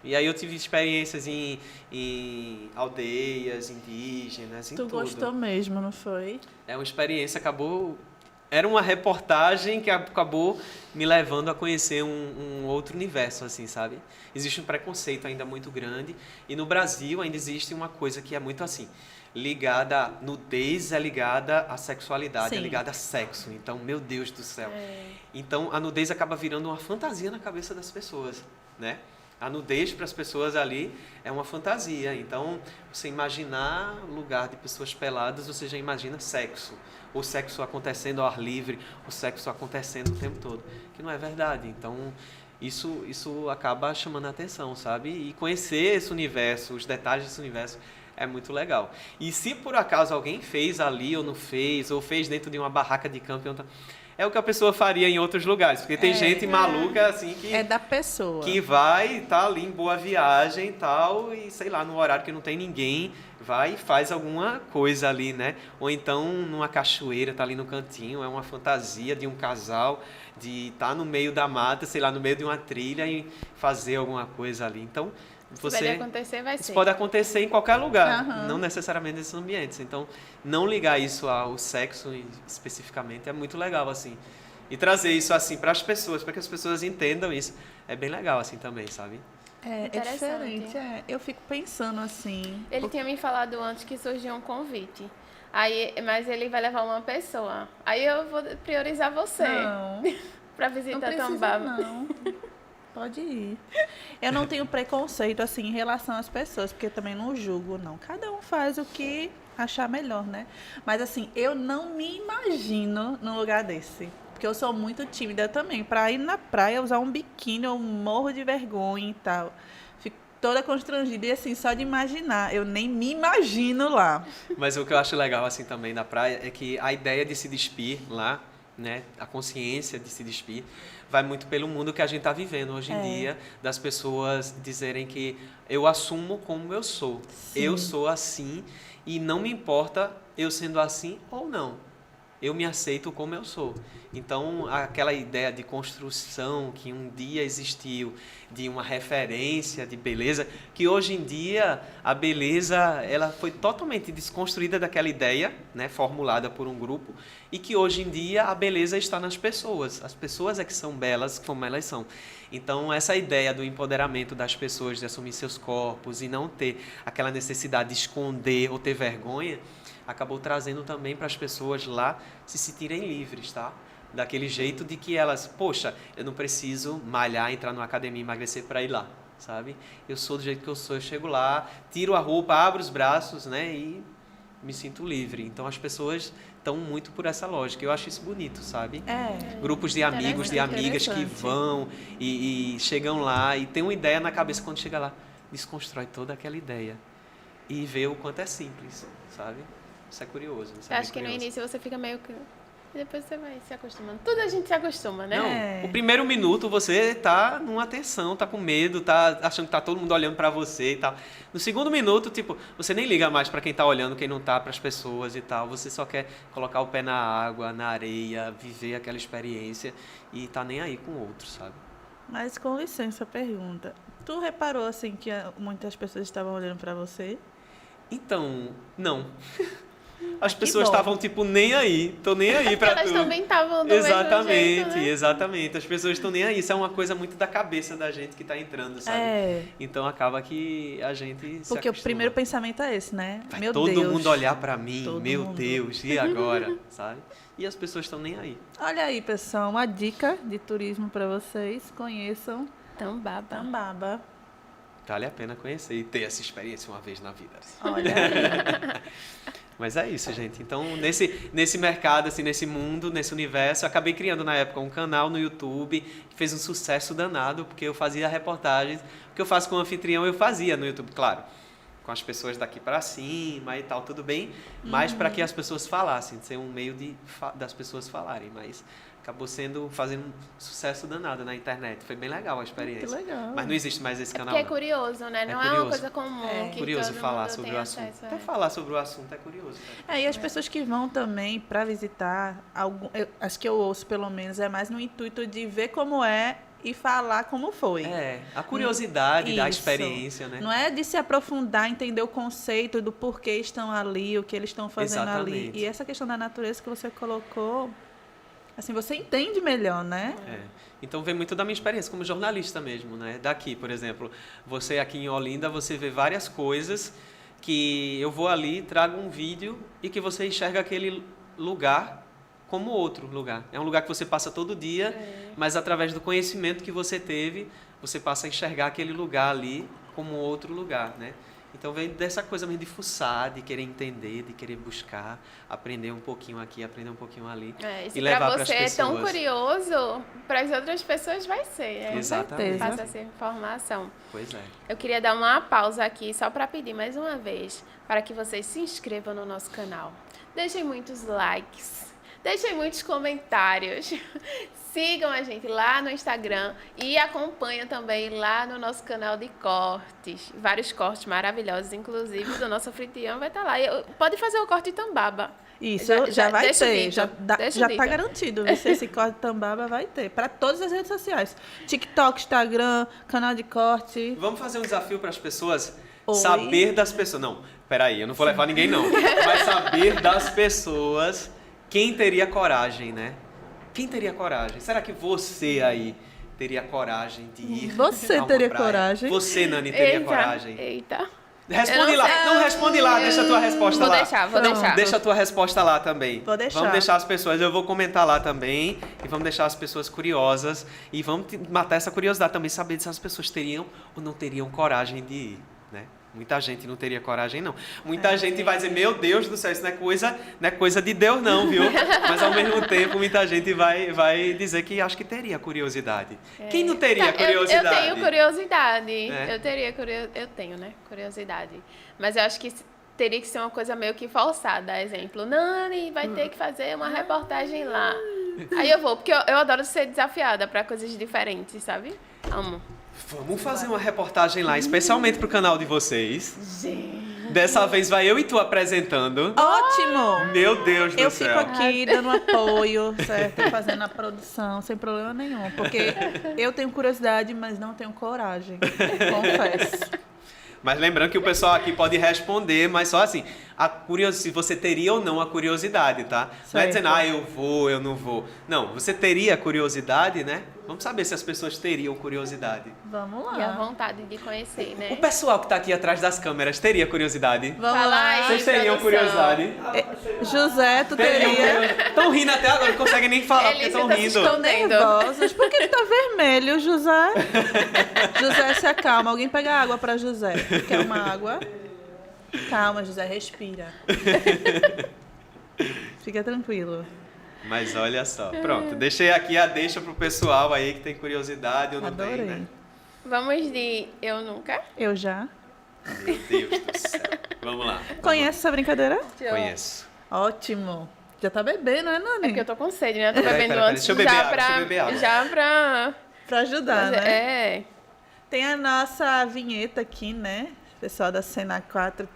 E aí eu tive experiências em aldeias indígenas, em tudo. Tu gostou mesmo, não foi? É uma experiência, era uma reportagem que acabou me levando a conhecer um outro universo, assim, sabe? Existe um preconceito ainda muito grande e no Brasil ainda existe uma coisa que é muito assim. ligada, nudez é ligada à sexualidade, Sim. é ligada a sexo. Então, meu Deus do céu. Então, a nudez acaba virando uma fantasia na cabeça das pessoas, né? A nudez para as pessoas ali é uma fantasia. Então, você imaginar lugar de pessoas peladas, você já imagina sexo. O sexo acontecendo ao ar livre, o sexo acontecendo o tempo todo. Que não é verdade. Então, isso acaba chamando a atenção, sabe? E conhecer esse universo, os detalhes desse universo, é muito legal. E se por acaso alguém fez ali ou não fez, ou fez dentro de uma barraca de camping, é o que a pessoa faria em outros lugares. Porque tem gente maluca assim que... É da pessoa. Que vai, tá ali em Boa Viagem e tal, e sei lá, no horário que não tem ninguém, vai e faz alguma coisa ali, né? Ou então numa cachoeira, tá ali no cantinho, é uma fantasia de um casal, de estar no meio da mata, sei lá, no meio de uma trilha e fazer alguma coisa ali. Então, Se pode acontecer, vai ser. Isso pode acontecer em qualquer lugar, não necessariamente nesses ambientes. Então, não ligar isso ao sexo especificamente é muito legal, assim. E trazer isso, assim, para as pessoas, para que as pessoas entendam isso. É bem legal, assim, também, sabe? É diferente. Eu fico pensando, assim... Ele tinha me falado antes que surgiu um convite. Aí, mas ele vai levar uma pessoa. Aí eu vou priorizar você. Não. Para visitar Não Tambaba. não. Pode ir. Eu não tenho preconceito, assim, em relação às pessoas, porque eu também não julgo, não. Cada um faz o que achar melhor, né? Mas, assim, eu não me imagino num lugar desse. Porque eu sou muito tímida também. Pra ir na praia, usar um biquíni, eu morro de vergonha e tal. Fico toda constrangida e, assim, só de imaginar. Eu nem me imagino lá. Mas o que eu acho legal, assim, também na praia é que a ideia de se despir lá, né? A consciência de se despir vai muito pelo mundo que a gente está vivendo hoje em dia, das pessoas dizerem que eu assumo como eu sou. Sim. Eu sou assim e não me importa eu sendo assim ou não. Eu me aceito como eu sou. Então, aquela ideia de construção que um dia existiu, de uma referência de beleza, que hoje em dia a beleza ela foi totalmente desconstruída daquela ideia, né, formulada por um grupo, e que hoje em dia a beleza está nas pessoas. As pessoas é que são belas como elas são. Então, essa ideia do empoderamento das pessoas, de assumir seus corpos e não ter aquela necessidade de esconder ou ter vergonha, acabou trazendo também para as pessoas lá se sentirem livres, tá? Daquele jeito de que elas, poxa, eu não preciso malhar, entrar numa academia e emagrecer para ir lá, sabe? Eu sou do jeito que eu sou, eu chego lá, tiro a roupa, abro os braços, né? E me sinto livre. Então as pessoas estão muito por essa lógica. Eu acho isso bonito, sabe? Grupos de amigos, de amigas que vão e chegam lá e tem uma ideia na cabeça quando chega lá, desconstrói toda aquela ideia e vê o quanto é simples, sabe? Isso é curioso. Isso Eu acho que no início você fica meio que... E depois você vai se acostumando. Tudo a gente se acostuma, né? Não, o primeiro minuto você tá numa tensão, tá com medo, tá achando que tá todo mundo olhando pra você e tal. No segundo minuto, tipo, você nem liga mais pra quem tá olhando, quem não tá, pras pessoas e tal. Você só quer colocar o pé na água, na areia, viver aquela experiência e tá nem aí com o outro, sabe? Mas, com licença, pergunta. Tu reparou, assim, que muitas pessoas estavam olhando pra você? Então, não. As pessoas estavam, tipo, nem aí. Tô nem aí pra tu. Elas também estavam do Exatamente, mesmo jeito, né? exatamente. As pessoas estão nem aí. Isso é uma coisa muito da cabeça da gente que tá entrando, sabe? Então acaba que a gente se Porque acostuma. o primeiro pensamento é esse, né? Vai Meu todo Deus. mundo olhar pra mim, Todo meu mundo. Deus, e agora? Sabe? E as pessoas estão nem aí. Olha aí, pessoal, uma dica de turismo pra vocês. Conheçam Tambaba. Tambaba. Vale a pena conhecer e ter essa experiência uma vez na vida. Olha aí. Mas é isso, gente. Então, nesse mercado, assim, nesse mundo, nesse universo, eu acabei criando na época um canal no YouTube que fez um sucesso danado, porque eu fazia reportagens. O que eu faço com o anfitrião, eu fazia no YouTube, claro. Com as pessoas daqui para cima e tal, tudo bem. Mas para que as pessoas falassem, ser um meio das pessoas falarem. Mas acabou fazendo um sucesso danado na internet. Foi bem legal a experiência. Que legal. Mas não existe mais esse canal. Porque é curioso, né? Não é uma curioso. coisa comum. Que Curioso todo falar mundo sobre tem o assunto. acesso, Até falar sobre o assunto é curioso. Cara. E as pessoas que vão também para visitar, acho que eu ouço pelo menos, é mais no intuito de ver como é e falar como foi. A curiosidade da Isso. experiência, né? Não é de se aprofundar, entender o conceito do porquê estão ali, o que eles estão fazendo ali. Exatamente. E essa questão da natureza que você colocou, assim, você entende melhor, né? Então vem muito da minha experiência como jornalista mesmo, né? Daqui, por exemplo, você aqui em Olinda, você vê várias coisas que eu vou ali, trago um vídeo e que você enxerga aquele lugar como outro lugar. É um lugar que você passa todo dia, mas através do conhecimento que você teve, você passa a enxergar aquele lugar ali como outro lugar, né? Então vem dessa coisa mesmo de fuçar, de querer entender, de querer buscar, aprender um pouquinho aqui, aprender um pouquinho ali. E levar para você é tão curioso, para as outras pessoas vai ser. Exatamente. Passa essa informação. Pois é. Eu queria dar uma pausa aqui só para pedir mais uma vez para que vocês se inscrevam no nosso canal. Deixem muitos likes, deixem muitos comentários. Sigam a gente lá no Instagram e acompanhem também lá no nosso canal de cortes. Vários cortes maravilhosos, inclusive do nosso anfitrião vai estar lá. Pode fazer o corte de tambaba. Isso, já vai ter. Já está garantido. Esse corte de tambaba vai ter. Para todas as redes sociais. TikTok, Instagram, canal de corte. Vamos fazer um desafio para as pessoas? Saber das pessoas. Não, peraí, eu não vou levar ninguém não. Mas saber das pessoas quem teria coragem, né? Quem teria coragem? Será que você aí teria coragem de ir? Você teria coragem? Você, Nani, teria coragem? Eita. Responde lá. Não, responde lá. Deixa a tua resposta lá. Vou deixar. Deixa a tua resposta lá também. Vou deixar. Vamos deixar as pessoas, eu vou comentar lá também. E vamos deixar as pessoas curiosas. E vamos matar essa curiosidade também, saber se as pessoas teriam ou não teriam coragem de ir, né? Muita gente não teria coragem, não. Muita gente vai dizer, meu Deus do céu, isso não é coisa de Deus, não, viu? Mas, ao mesmo tempo, muita gente vai dizer que acho que teria curiosidade. Quem não teria curiosidade? Eu tenho curiosidade. Eu tenho, né? Curiosidade. Mas eu acho que teria que ser uma coisa meio que forçada. Exemplo, Nani vai ter que fazer uma reportagem lá. Aí eu vou, porque eu adoro ser desafiada para coisas diferentes, sabe? Amo. Vamos fazer uma reportagem lá, especialmente pro canal de vocês. Gente. Dessa vez vai eu e tu apresentando. Ótimo! Meu Deus do céu. Eu fico aqui dando apoio, certo? Fazendo a produção, sem problema nenhum. Porque eu tenho curiosidade, mas não tenho coragem. Confesso. Mas lembrando que o pessoal aqui pode responder, mas só assim, se você teria ou não a curiosidade, tá? Certo. Não é dizendo, eu vou, eu não vou. Não, você teria curiosidade, né? Vamos saber se as pessoas teriam curiosidade. Vamos lá. E a vontade de conhecer, né? O pessoal que tá aqui atrás das câmeras teria curiosidade? Vamos lá. Vocês teriam curiosidade? José, tu teria? Estão rindo até agora, não conseguem nem falar porque estão rindo. Estão nervosos. Por que ele tá vermelho, José? José, se acalma. Alguém pega água para José. Quer uma água? Calma, José, respira. Fica tranquilo. Mas olha só, pronto, deixei aqui a deixa pro pessoal aí que tem curiosidade ou não Adorei. tem, né? Vamos de Eu Nunca? Eu já. Meu Deus do céu. Vamos lá. Conhece essa brincadeira? Conheço. Ótimo. Já tá bebendo, né, Nani? É porque eu tô com sede, né? Eu tô bebendo antes deixa eu beber água. Já pra ajudar, né? É. Tem a nossa vinheta aqui, né? Pessoal da Cena 4,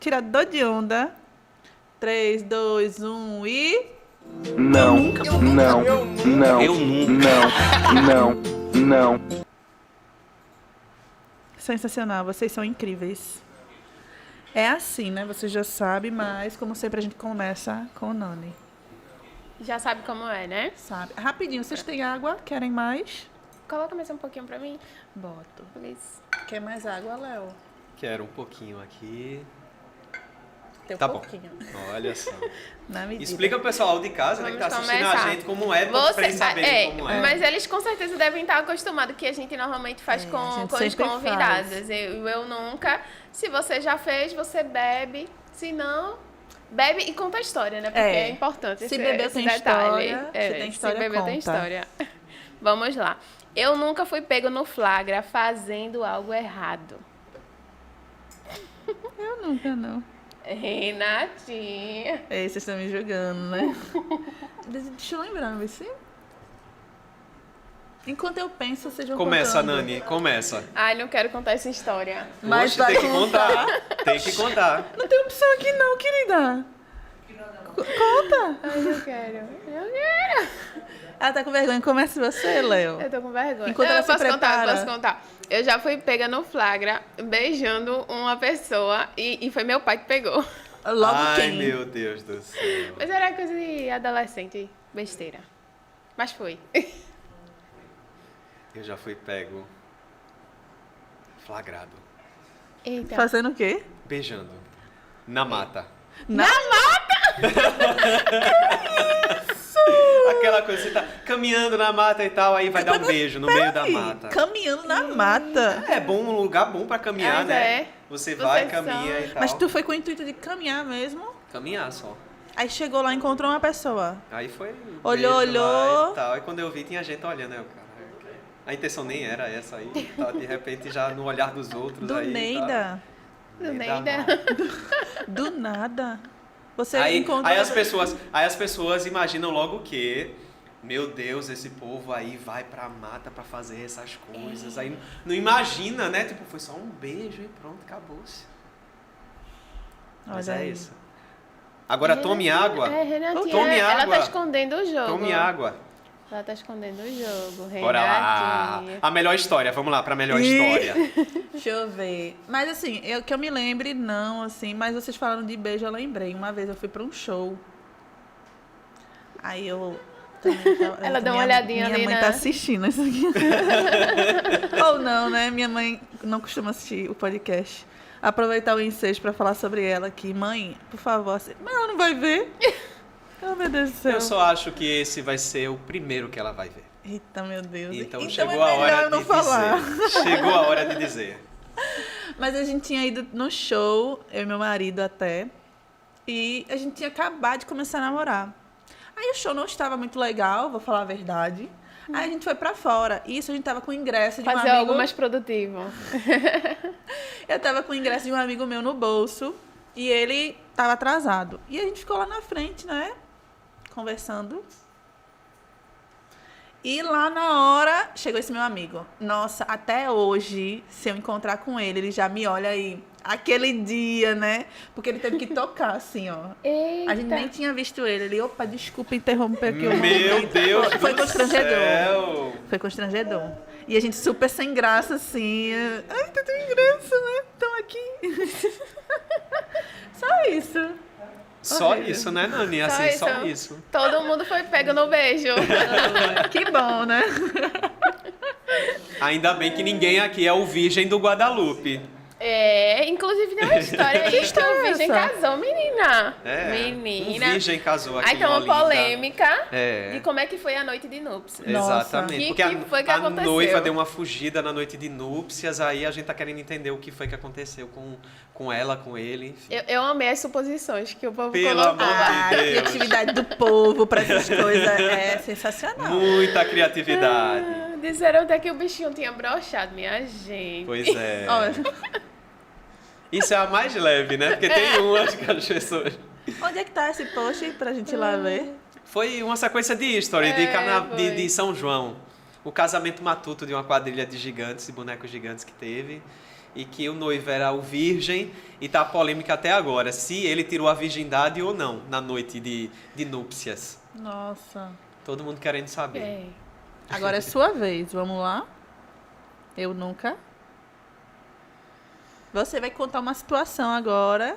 tirador de onda. 3, 2, 1 e... Não, não, não, eu nunca. não. Sensacional, vocês são incríveis. É assim, né? Você já sabe, mas como sempre a gente começa com o Nani. Já sabe como é, né? Sabe. Rapidinho, vocês têm água? Querem mais? Coloca mais um pouquinho pra mim. Boto. Please. Quer mais água, Léo? Quero um pouquinho aqui. Tem Tá pouquinho. Bom. Olha só. Na medida. Explica pro pessoal de casa, né, que tá assistindo começar. a gente como é, pra eles saberem como é. Mas eles com certeza devem estar acostumados que a gente normalmente faz com os convidados. Eu nunca. Se você já fez, você bebe. Se não, bebe e conta a história, né? Porque é importante se beber tem história. Se tem história, se beber conta. tem história. Vamos lá. Eu nunca fui pego no flagra fazendo algo errado. Eu nunca, não. Renatinha. Ei, vocês estão me julgando, né? Deixa eu lembrar, vê se... Enquanto eu penso, vocês vão Começa, contando. Nani, começa. Ai, não quero contar essa história. Mas Oxe, vai tem que contar. Tem que contar. Não tem opção aqui não, querida. Conta. Ai, eu quero. Eu quero. Ela tá com vergonha. Comece você, Léo. Eu tô com vergonha. Enquanto ela se prepara. Posso contar. Eu já fui pega no flagra, beijando uma pessoa e foi meu pai que pegou. Logo Ai, quem? meu Deus do céu. Mas era coisa de adolescente, besteira. Mas foi. Eu já fui pego flagrado. Eita. Fazendo o quê? Beijando. Na mata. Na Aquela coisa, você tá caminhando na mata e tal, aí vai dar um beijo no meio da mata. Caminhando na mata. É bom, um lugar bom pra caminhar, Mas né? é. Você vai, Vocês caminha são- e tal. Mas tu foi com o intuito de caminhar mesmo? Caminhar só. Aí chegou lá e encontrou uma pessoa. Aí foi. Olhou, beijo lá olhou. E tal. Aí quando eu vi, tinha gente olhando, eu, cara. A intenção nem era essa aí. Tá, de repente já no olhar dos outros. Do aí, Neida. Tá, Do Neida Neida. mal. Do nada. Você Aí, encontrou... aí as pessoas imaginam logo que, meu Deus, esse povo aí vai pra mata pra fazer essas coisas. Aí não imagina, né? Tipo, foi só um beijo e pronto, acabou-se. Mas Olha é aí. isso. Agora tome água. Renatinha, Tome ela água. tá escondendo o jogo. Tome água. Ela tá escondendo o jogo, Bora lá. Renatinha. A melhor história. Vamos lá pra melhor Ih. história. Deixa eu ver. Mas assim, que eu me lembre, não, assim, mas vocês falando de beijo, eu lembrei. Uma vez eu fui pra um show. Aí eu. Ela deu uma olhadinha minha ali mãe na- tá assistindo isso aqui. Ou não, né? Minha mãe não costuma assistir o podcast. Aproveitar o ensejo pra falar sobre ela aqui. Mãe, por favor. Mas ela não vai ver. Oh, meu Deus do céu. Eu só acho que esse vai ser o primeiro que ela vai ver. Eita, meu Deus. Então é chegou melhor a hora eu não de falar. dizer. Chegou a hora de dizer. Mas a gente tinha ido no show, eu e meu marido até, e a gente tinha acabado de começar a namorar. Aí o show não estava muito legal, vou falar a verdade. Aí a gente foi pra fora. Isso a gente tava com o ingresso de um Fazer amigo. algo mais produtivo. Eu tava com o ingresso de um amigo meu no bolso e ele tava atrasado. E a gente ficou lá na frente, né? Conversando. E lá na hora, chegou esse meu amigo. Nossa, até hoje, se eu encontrar com ele, ele já me olha aí. Aquele dia, né? Porque ele teve que tocar, assim, ó. Eita. A gente nem tinha visto ele. Ele, opa, desculpa interromper aqui o Meu momento. Deus Foi do constrangedor. céu. Foi constrangedor. E a gente super sem graça, assim. Ai, tá sem graça, né? Estão aqui. Só isso. Só isso, né, Nani? Assim, só isso. Todo mundo foi pego no beijo. Que bom, né? Ainda bem que ninguém aqui é o virgem do Guadalupe. É, inclusive tem uma história aí que o história é virgem essa? casou, menina. É, Menina. um virgem casou aqui Aí tem em uma Olinda. polêmica É. de como é que foi a noite de núpcias. Nossa. Exatamente. Que Porque foi que a aconteceu? noiva deu uma fugida na noite de núpcias, aí a gente tá querendo entender o que foi que aconteceu com ela, com ele, enfim. Eu amei as suposições que o povo Pelo colocou. amor de A Deus. criatividade do povo pra essas coisas é sensacional. Muita criatividade. Disseram até que o bichinho tinha broxado, minha gente. Pois é. Ó, Isso é a mais leve, né? Porque tem umas que as pessoas... onde é que tá esse post pra gente ir lá ver? Foi uma sequência de história foi. de São João. O casamento matuto de uma quadrilha de gigantes e bonecos gigantes que teve. E que o noivo era o virgem e tá polêmica até agora. Se ele tirou a virgindade ou não na noite de núpcias. Nossa. Todo mundo querendo saber. É. Agora é sua vez, vamos lá? Eu nunca. Você vai contar uma situação agora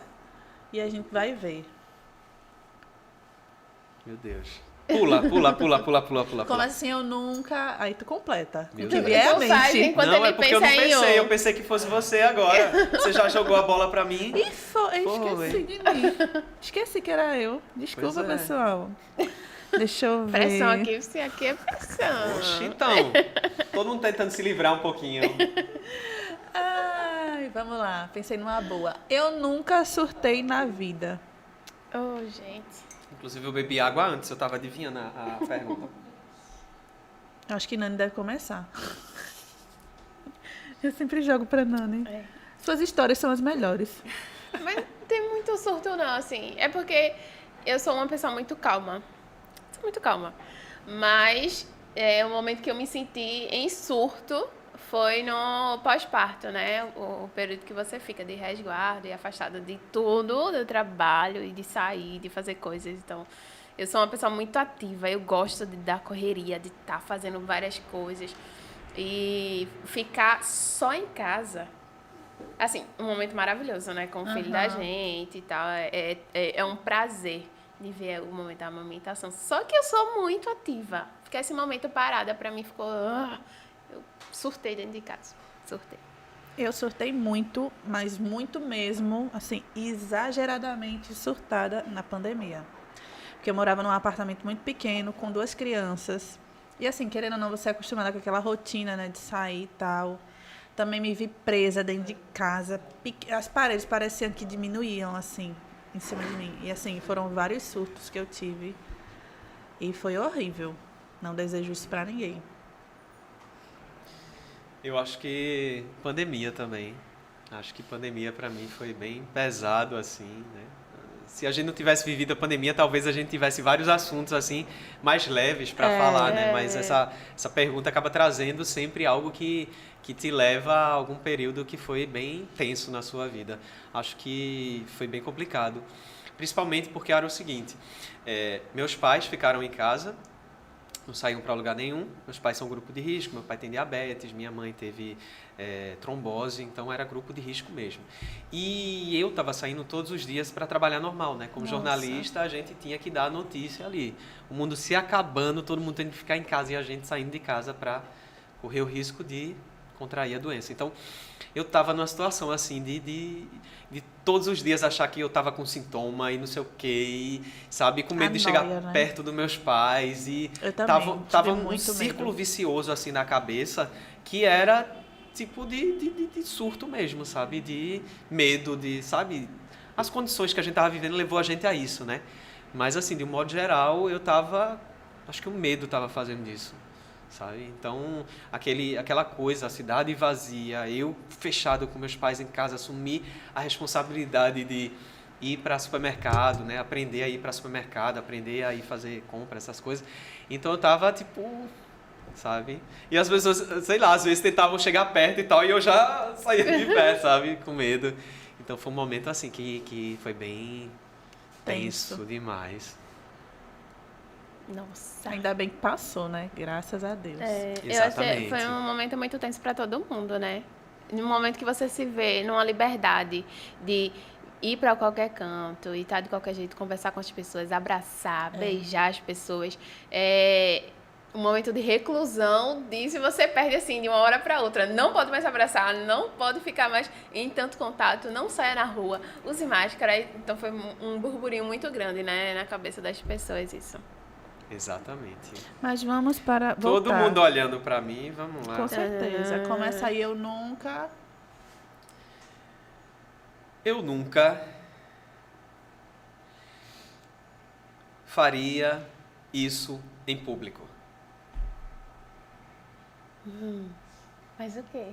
e a gente vai ver. Meu Deus. Pula. Como assim eu nunca... Aí tu completa. Meu O que Deus. vier à Então faz, mente. enquanto Não, ele é porque eu não pensa em pensei. Eu um. pensei que fosse você agora. Você já jogou a bola pra mim. Ih, eu esqueci de mim. Esqueci que era eu. Desculpa, Pois é. pessoal. Deixa eu ver. Pressão aqui, você aqui é pressão. Oxe, então. Todo mundo tentando se livrar um pouquinho. Ai, vamos lá. Pensei numa boa. Eu nunca surtei na vida. Oh, gente. Inclusive eu bebi água antes, eu tava adivinhando a pergunta. Acho que Nani deve começar. Eu sempre jogo pra Nani. É. Suas histórias são as melhores. Mas não tem muito surto, não, assim. É porque eu sou uma pessoa muito calma. Sou muito calma. Mas o momento que eu me senti em surto foi no pós-parto, né? O período que você fica de resguardo e afastada de tudo, do trabalho e de sair, de fazer coisas. Então, eu sou uma pessoa muito ativa. Eu gosto de dar correria, de estar fazendo várias coisas. E ficar só em casa... Assim, um momento maravilhoso, né? Com o filho da gente e tal. É um prazer de ver o momento da amamentação. Só que eu sou muito ativa. Ficar esse momento parada, pra mim, ficou... eu surtei dentro de casa. Surtei. Eu surtei muito, mas muito mesmo, assim, exageradamente surtada na pandemia. Porque eu morava num apartamento muito pequeno, com 2 crianças. E assim, querendo ou não, você é acostumada com aquela rotina, né, de sair e tal. Também me vi presa dentro de casa. As paredes pareciam que diminuíam, assim, em cima de mim. E assim, foram vários surtos que eu tive. E foi horrível. Não desejo isso pra ninguém. Eu acho que pandemia também. Acho que pandemia pra mim foi bem pesado, assim, né? Se a gente não tivesse vivido a pandemia, talvez a gente tivesse vários assuntos, assim, mais leves pra falar, né? Mas essa pergunta acaba trazendo sempre algo que te leva a algum período que foi bem tenso na sua vida. Acho que foi bem complicado. Principalmente porque era o seguinte, meus pais ficaram em casa, não saíam para lugar nenhum. Meus pais são grupo de risco, meu pai tem diabetes, minha mãe teve trombose, então era grupo de risco mesmo. E eu estava saindo todos os dias para trabalhar normal, né? Como jornalista, a gente tinha que dar a notícia ali. O mundo se acabando, todo mundo tendo que ficar em casa e a gente saindo de casa para correr o risco de contrair a doença. Então, eu estava numa situação assim de todos os dias achar que eu estava com sintoma e não sei o quê, sabe? Com medo de chegar perto dos meus pais. E tava um círculo vicioso assim na cabeça que era tipo de surto mesmo, sabe? De medo, sabe? As condições que a gente estava vivendo levou a gente a isso, né? Mas assim, de um modo geral, acho que o medo estava fazendo isso. Sabe? Então, aquela coisa, a cidade vazia, eu fechado com meus pais em casa, assumir a responsabilidade de ir para supermercado, né? Aprender a ir para supermercado, aprender a ir fazer compra, essas coisas. Então, eu tava, tipo, sabe? E as pessoas, sei lá, às vezes tentavam chegar perto e tal, e eu já saía de pé, sabe? Com medo. Então, foi um momento, assim, que foi bem tenso demais. Nossa. Ainda bem que passou, né? Graças a Deus. Eu achei, foi um momento muito tenso para todo mundo, né? No momento que você se vê numa liberdade de ir para qualquer canto e estar de qualquer jeito, conversar com as pessoas, abraçar, beijar as pessoas. Um momento de reclusão disso, e você perde assim de uma hora para outra. Não pode mais abraçar, não pode ficar mais em tanto contato, não saia na rua, use máscara. Então foi um burburinho muito grande, né, na cabeça das pessoas isso. Exatamente. Mas vamos para voltar. Todo mundo olhando para mim, vamos lá. Com certeza. Começa aí, eu nunca faria isso em público. Mas o quê?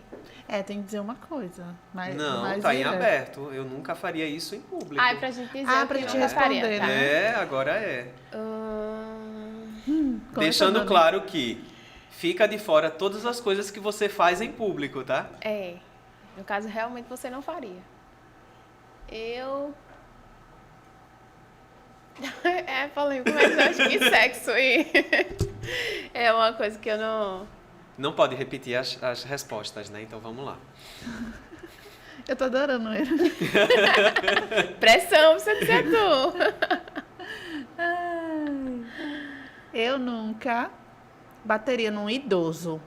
Tem que dizer uma coisa. Não, tá em aberto. Eu nunca faria isso em público. Pra gente dizer pra gente responder, tá? Agora é. Deixando claro que fica de fora todas as coisas que você faz em público, tá? No caso, realmente você não faria. Eu... polêmico, mas eu acho que sexo é uma coisa que eu não... Não pode repetir as respostas, né? Então vamos lá. Eu tô adorando ele. Pressão pra você dizer tu. Eu nunca bateria num idoso.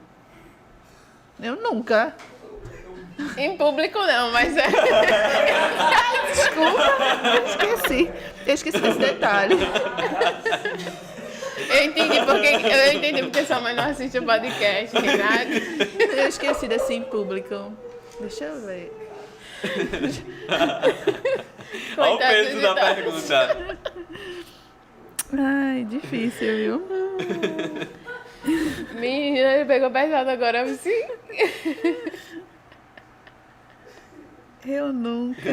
Eu nunca. Em público não, mas Desculpa, eu esqueci desse detalhe. Eu entendi porque sua mãe não assiste o podcast, nem nada. Eu esqueci desse em público. Deixa eu ver. Olha o peso da pergunta. Ai, difícil, viu? Menina, ele pegou pesado agora, sim. Eu nunca.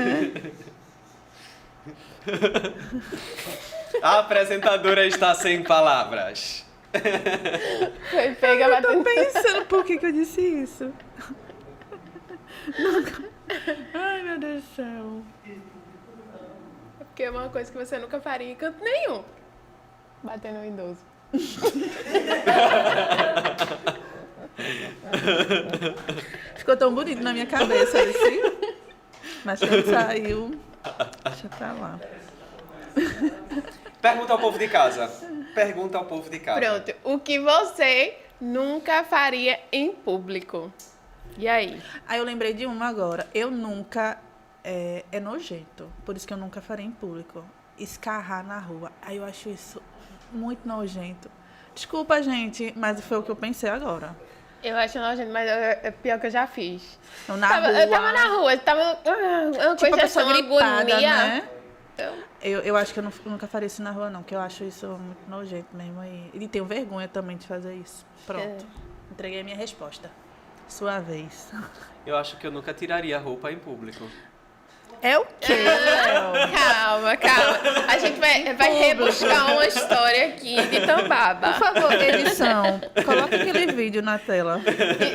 A apresentadora está sem palavras. Foi pega Eu tô pensando por que eu disse isso. Nunca. Ai, meu Deus do céu. Porque é uma coisa que você nunca faria em canto nenhum. Bater no idoso. Ficou tão bonito na minha cabeça esse. Mas quando saiu, deixa pra lá. Pergunta ao povo de casa. Pergunta ao povo de casa. Pronto. O que você nunca faria em público? E aí? Aí eu lembrei de uma agora. Eu nunca... É nojento. Por isso que eu nunca faria em público. Escarrar na rua. Aí eu acho isso muito nojento. Desculpa, gente, mas foi o que eu pensei agora. Eu acho nojento, mas é pior que eu já fiz. Eu tava na rua, tava uma tipo, coisa pessoa assim, gripada, agonia. né? Eu acho que eu nunca faria isso na rua, não. Que eu acho isso muito nojento mesmo. E tenho vergonha também de fazer isso. Pronto. Entreguei a minha resposta. Sua vez. Eu acho que eu nunca tiraria a roupa em público. É o quê, Léo? Calma. A gente vai rebuscar uma história aqui de Tambaba. Por favor, edição, coloca aquele vídeo na tela.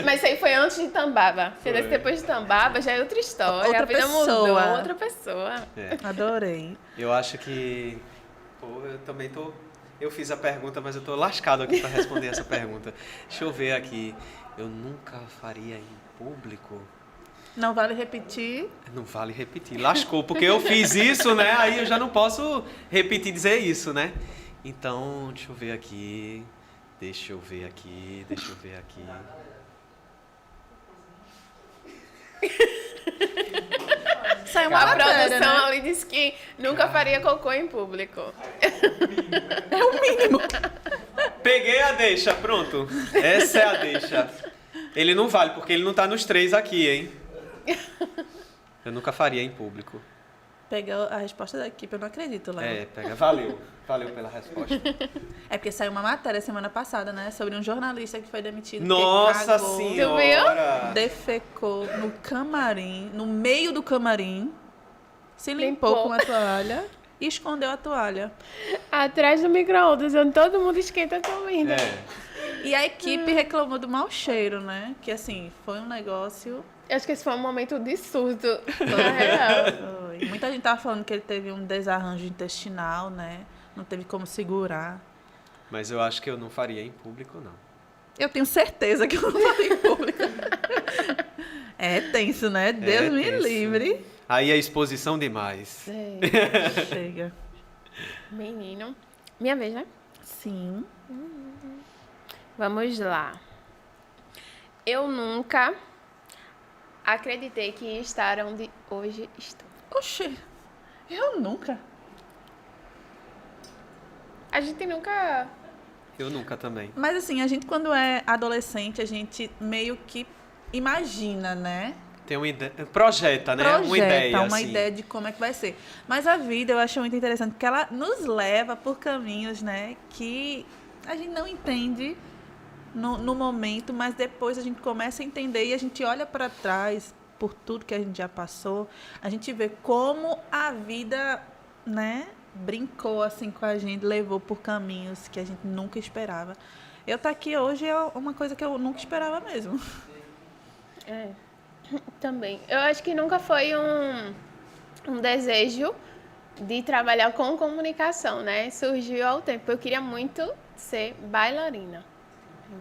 Mas isso aí foi antes de Tambaba. Depois de Tambaba já é outra história. Outra a vida pessoa. mudou, outra pessoa. Adorei. Eu acho que... Pô, eu também tô... Eu fiz a pergunta, mas eu tô lascado aqui para responder essa pergunta. Deixa eu ver aqui. Eu nunca faria em público... Não vale repetir. Não vale repetir. Lascou, porque eu fiz isso, né? Aí eu já não posso repetir e dizer isso, né? Então, deixa eu ver aqui. Saiu uma A matéria, produção né? ali disse que nunca faria cocô em público. É o mínimo. Peguei a deixa, pronto. Essa é a deixa. Ele não vale, porque ele não tá nos 3 aqui, hein? Eu nunca faria em público. Pega a resposta da equipe, eu não acredito, Léo. Pega. Valeu pela resposta. É porque saiu uma matéria semana passada, né? Sobre um jornalista que foi demitido. Nossa cagou, senhora! defecou no camarim, no meio do camarim, se limpou com a toalha e escondeu a toalha. Atrás do micro-ondas, onde todo mundo esquenta a comida. E a equipe reclamou do mau cheiro, né? Que assim, foi um negócio... Eu acho que esse foi um momento de surto, na real. Foi. Muita gente tava falando que ele teve um desarranjo intestinal, né? Não teve como segurar. Mas eu acho que eu não faria em público, não. Eu tenho certeza que eu não faria em público. É tenso, né? Deus me tenso. livre. Aí é exposição demais. Chega. Menino. Minha vez, né? Sim. Vamos lá. Eu nunca acreditei que ia estar onde hoje estou. Oxê, eu nunca. A gente nunca... Eu nunca também. Mas assim, a gente quando é adolescente, a gente meio que imagina, né? Tem uma ideia, projeta, né? Projeta Uma ideia, uma assim. ideia de como é que vai ser. Mas a vida eu acho muito interessante, porque ela nos leva por caminhos, né? Que a gente não entende no momento, mas depois a gente começa a entender e a gente olha para trás por tudo que a gente já passou, a gente vê como a vida, né, brincou assim com a gente, levou por caminhos que a gente nunca esperava. Eu estar aqui hoje é uma coisa que eu nunca esperava mesmo. Também. Eu acho que nunca foi um desejo de trabalhar com comunicação, né? Surgiu ao tempo. Eu queria muito ser bailarina.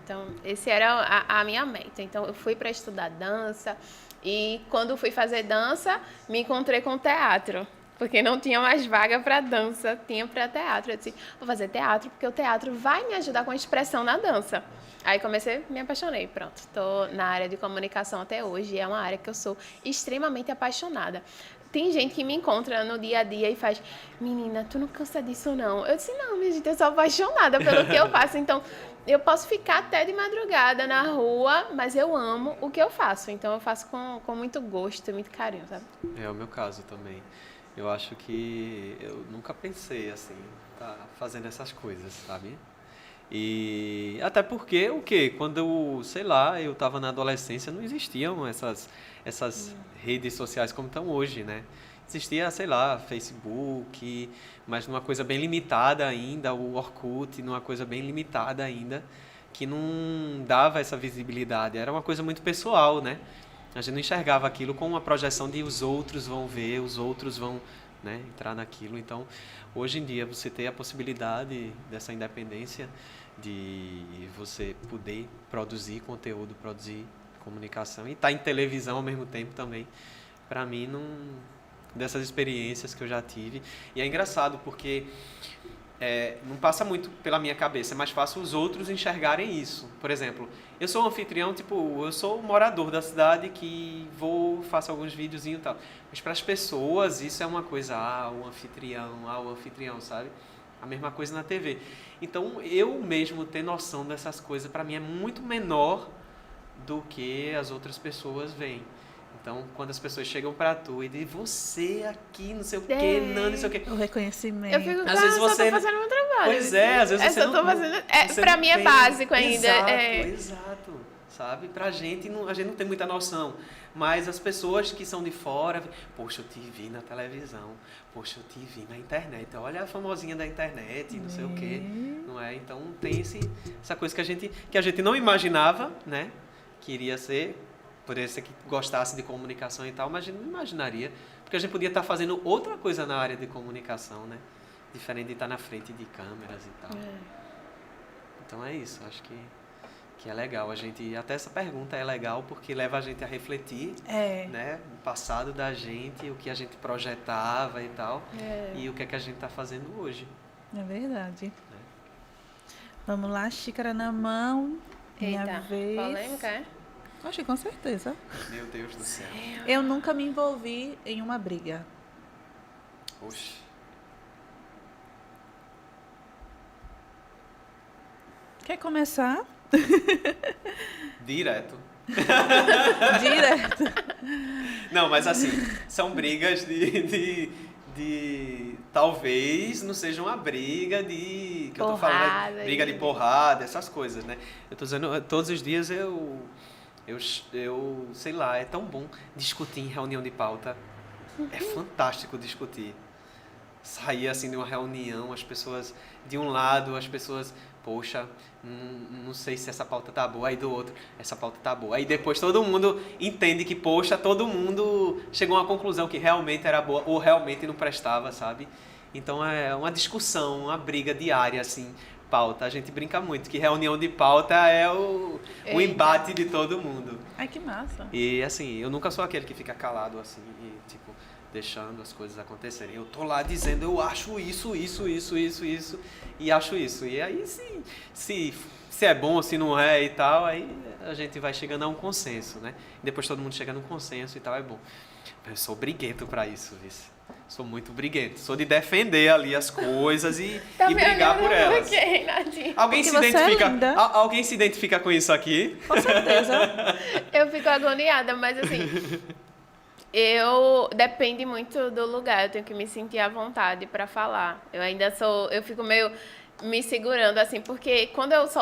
Então, esse era a minha meta. Então, eu fui para estudar dança e quando fui fazer dança, me encontrei com teatro. Porque não tinha mais vaga para dança, tinha para teatro. Eu disse, vou fazer teatro porque o teatro vai me ajudar com a expressão na dança. Aí comecei, me apaixonei, pronto. Estou na área de comunicação até hoje e é uma área que eu sou extremamente apaixonada. Tem gente que me encontra no dia a dia e faz, menina, tu não cansa disso não? Eu disse, não, minha gente, eu sou apaixonada pelo que eu faço. Então, eu posso ficar até de madrugada na rua, mas eu amo o que eu faço. Então, eu faço com muito gosto, muito carinho, sabe? É o meu caso também. Eu acho que eu nunca pensei, assim, tá fazendo essas coisas, sabe? E até porque, o quê? Quando eu, sei lá, eu estava na adolescência, não existiam essas redes sociais como estão hoje, né? Existia, sei lá, Facebook, mas numa coisa bem limitada ainda, o Orkut, numa coisa bem limitada ainda, que não dava essa visibilidade. Era uma coisa muito pessoal, né? A gente não enxergava aquilo com uma projeção de os outros vão ver, os outros vão, né, entrar naquilo. Então, hoje em dia, você ter a possibilidade dessa independência de você poder produzir conteúdo, produzir comunicação e estar em televisão ao mesmo tempo também, para mim, dessas experiências que eu já tive. E é engraçado porque não passa muito pela minha cabeça, é mais fácil os outros enxergarem isso. Por exemplo, eu sou um anfitrião, eu sou um morador da cidade que faço alguns videozinhos e tal. Mas para as pessoas, isso é uma coisa, o anfitrião, sabe? A mesma coisa na TV. Então, eu mesmo ter noção dessas coisas, para mim, é muito menor do que as outras pessoas veem. Então, quando as pessoas chegam pra tu e dizem, você aqui, não sei o quê, não sei o quê. O reconhecimento. Eu fico, às vezes você tô fazendo meu trabalho. Pois é, às vezes você não... Você pra não mim é tem... básico ainda. Exato. Sabe? Pra gente, a gente não tem muita noção. Mas as pessoas que são de fora, poxa, eu te vi na televisão, poxa, eu te vi na internet, olha a famosinha da internet, não sei o quê. Não é? Então, tem essa coisa que a gente não imaginava, né? Que iria ser... Por isso que gostasse de comunicação e tal, mas a gente não imaginaria, porque a gente podia estar fazendo outra coisa na área de comunicação, né? Diferente de estar na frente de câmeras e tal. Então é isso, acho que é legal. Até essa pergunta é legal porque leva a gente a refletir, né? O passado da gente, o que a gente projetava e tal, e o que é que a gente está fazendo hoje. É verdade. Vamos lá, xícara na mão. Minha vez. Polêmica, é? Acho que com certeza. Meu Deus do céu. Eu nunca me envolvi em uma briga. Oxe. Quer começar? Direto. Direto. Não, mas assim, são brigas de talvez não seja uma briga que eu tô falando, briga de porrada, essas coisas, né? Eu tô dizendo, todos os dias eu sei lá, é tão bom discutir em reunião de pauta. É fantástico discutir. Sair assim de uma reunião, as pessoas, de um lado, as pessoas, poxa, não sei se essa pauta tá boa, aí do outro, essa pauta tá boa. Aí depois todo mundo entende que, poxa, todo mundo chegou a uma conclusão que realmente era boa ou realmente não prestava, sabe? Então é uma discussão, uma briga diária, assim, pauta. A gente brinca muito que reunião de pauta é o embate de todo mundo. Ai, que massa. E assim, eu nunca sou aquele que fica calado assim e tipo, deixando as coisas acontecerem. Eu tô lá dizendo, eu acho isso, e acho isso. E aí, se é bom ou se não é e tal, aí a gente vai chegando a um consenso, né? E depois todo mundo chega num consenso e tal, é bom. Eu sou briguento pra isso, vice. Sou muito briguento. Sou de defender ali as coisas e brigar por elas. Alguém se identifica com isso aqui? Com certeza. Eu fico agoniada, mas assim... Depende muito do lugar, eu tenho que me sentir à vontade para falar. Eu fico meio me segurando, assim, porque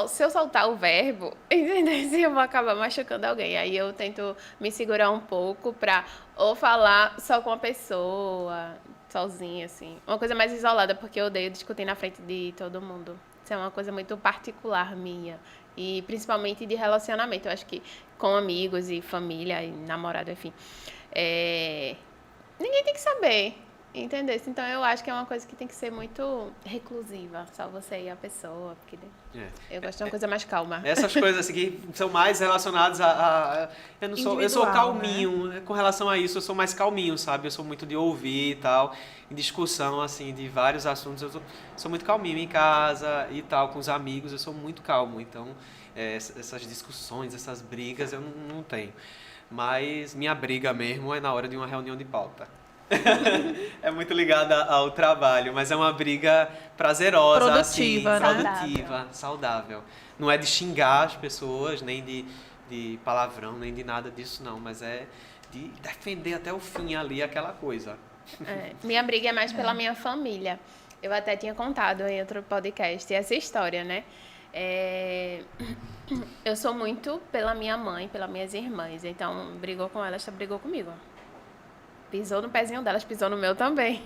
se eu soltar o verbo, entendeu? Eu vou acabar machucando alguém. Aí eu tento me segurar um pouco para ou falar só com a pessoa, sozinha, assim. Uma coisa mais isolada, porque eu odeio discutir na frente de todo mundo. Isso é uma coisa muito particular minha. E principalmente de relacionamento. Eu acho que com amigos e família e namorado, enfim. Ninguém tem que saber, entendeu? Então eu acho que é uma coisa que tem que ser muito reclusiva, só você e a pessoa, porque eu gosto de uma coisa mais calma. Essas coisas assim que são mais relacionadas eu sou calminho, né? Com relação a isso, eu sou mais calminho, sabe? Eu sou muito de ouvir e tal, em discussão assim de vários assuntos, eu sou muito calminho em casa e tal, com os amigos, eu sou muito calmo, então essas discussões, essas brigas eu não tenho. Mas minha briga mesmo é na hora de uma reunião de pauta. É muito ligada ao trabalho, mas é uma briga prazerosa, produtiva, assim, né? produtiva, saudável. Não é de xingar as pessoas, nem de palavrão, nem de nada disso, não. Mas é de defender até o fim ali aquela coisa. Minha briga é mais pela minha família. Eu até tinha contado em outro podcast essa história, né? Eu sou muito pela minha mãe, pelas minhas irmãs. Então, brigou com elas, brigou comigo. Pisou no pezinho delas, pisou no meu também.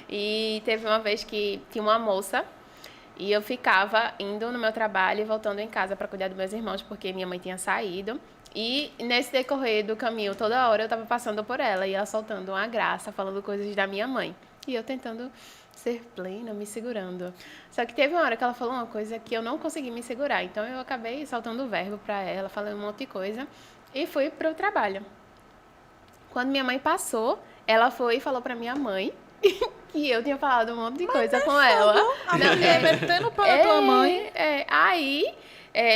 E teve uma vez que tinha uma moça e eu ficava indo no meu trabalho e voltando em casa para cuidar dos meus irmãos, porque minha mãe tinha saído. E nesse decorrer do caminho, toda hora eu estava passando por ela e ela soltando uma graça, falando coisas da minha mãe. E eu tentando ser plena, me segurando. Só que teve uma hora que ela falou uma coisa que eu não consegui me segurar. Então eu acabei soltando o verbo para ela, falando um monte de coisa e fui pro trabalho. Quando minha mãe passou, ela foi e falou para minha mãe que eu tinha falado um monte de coisa com ela. A mulher metendo para tua mãe. Aí,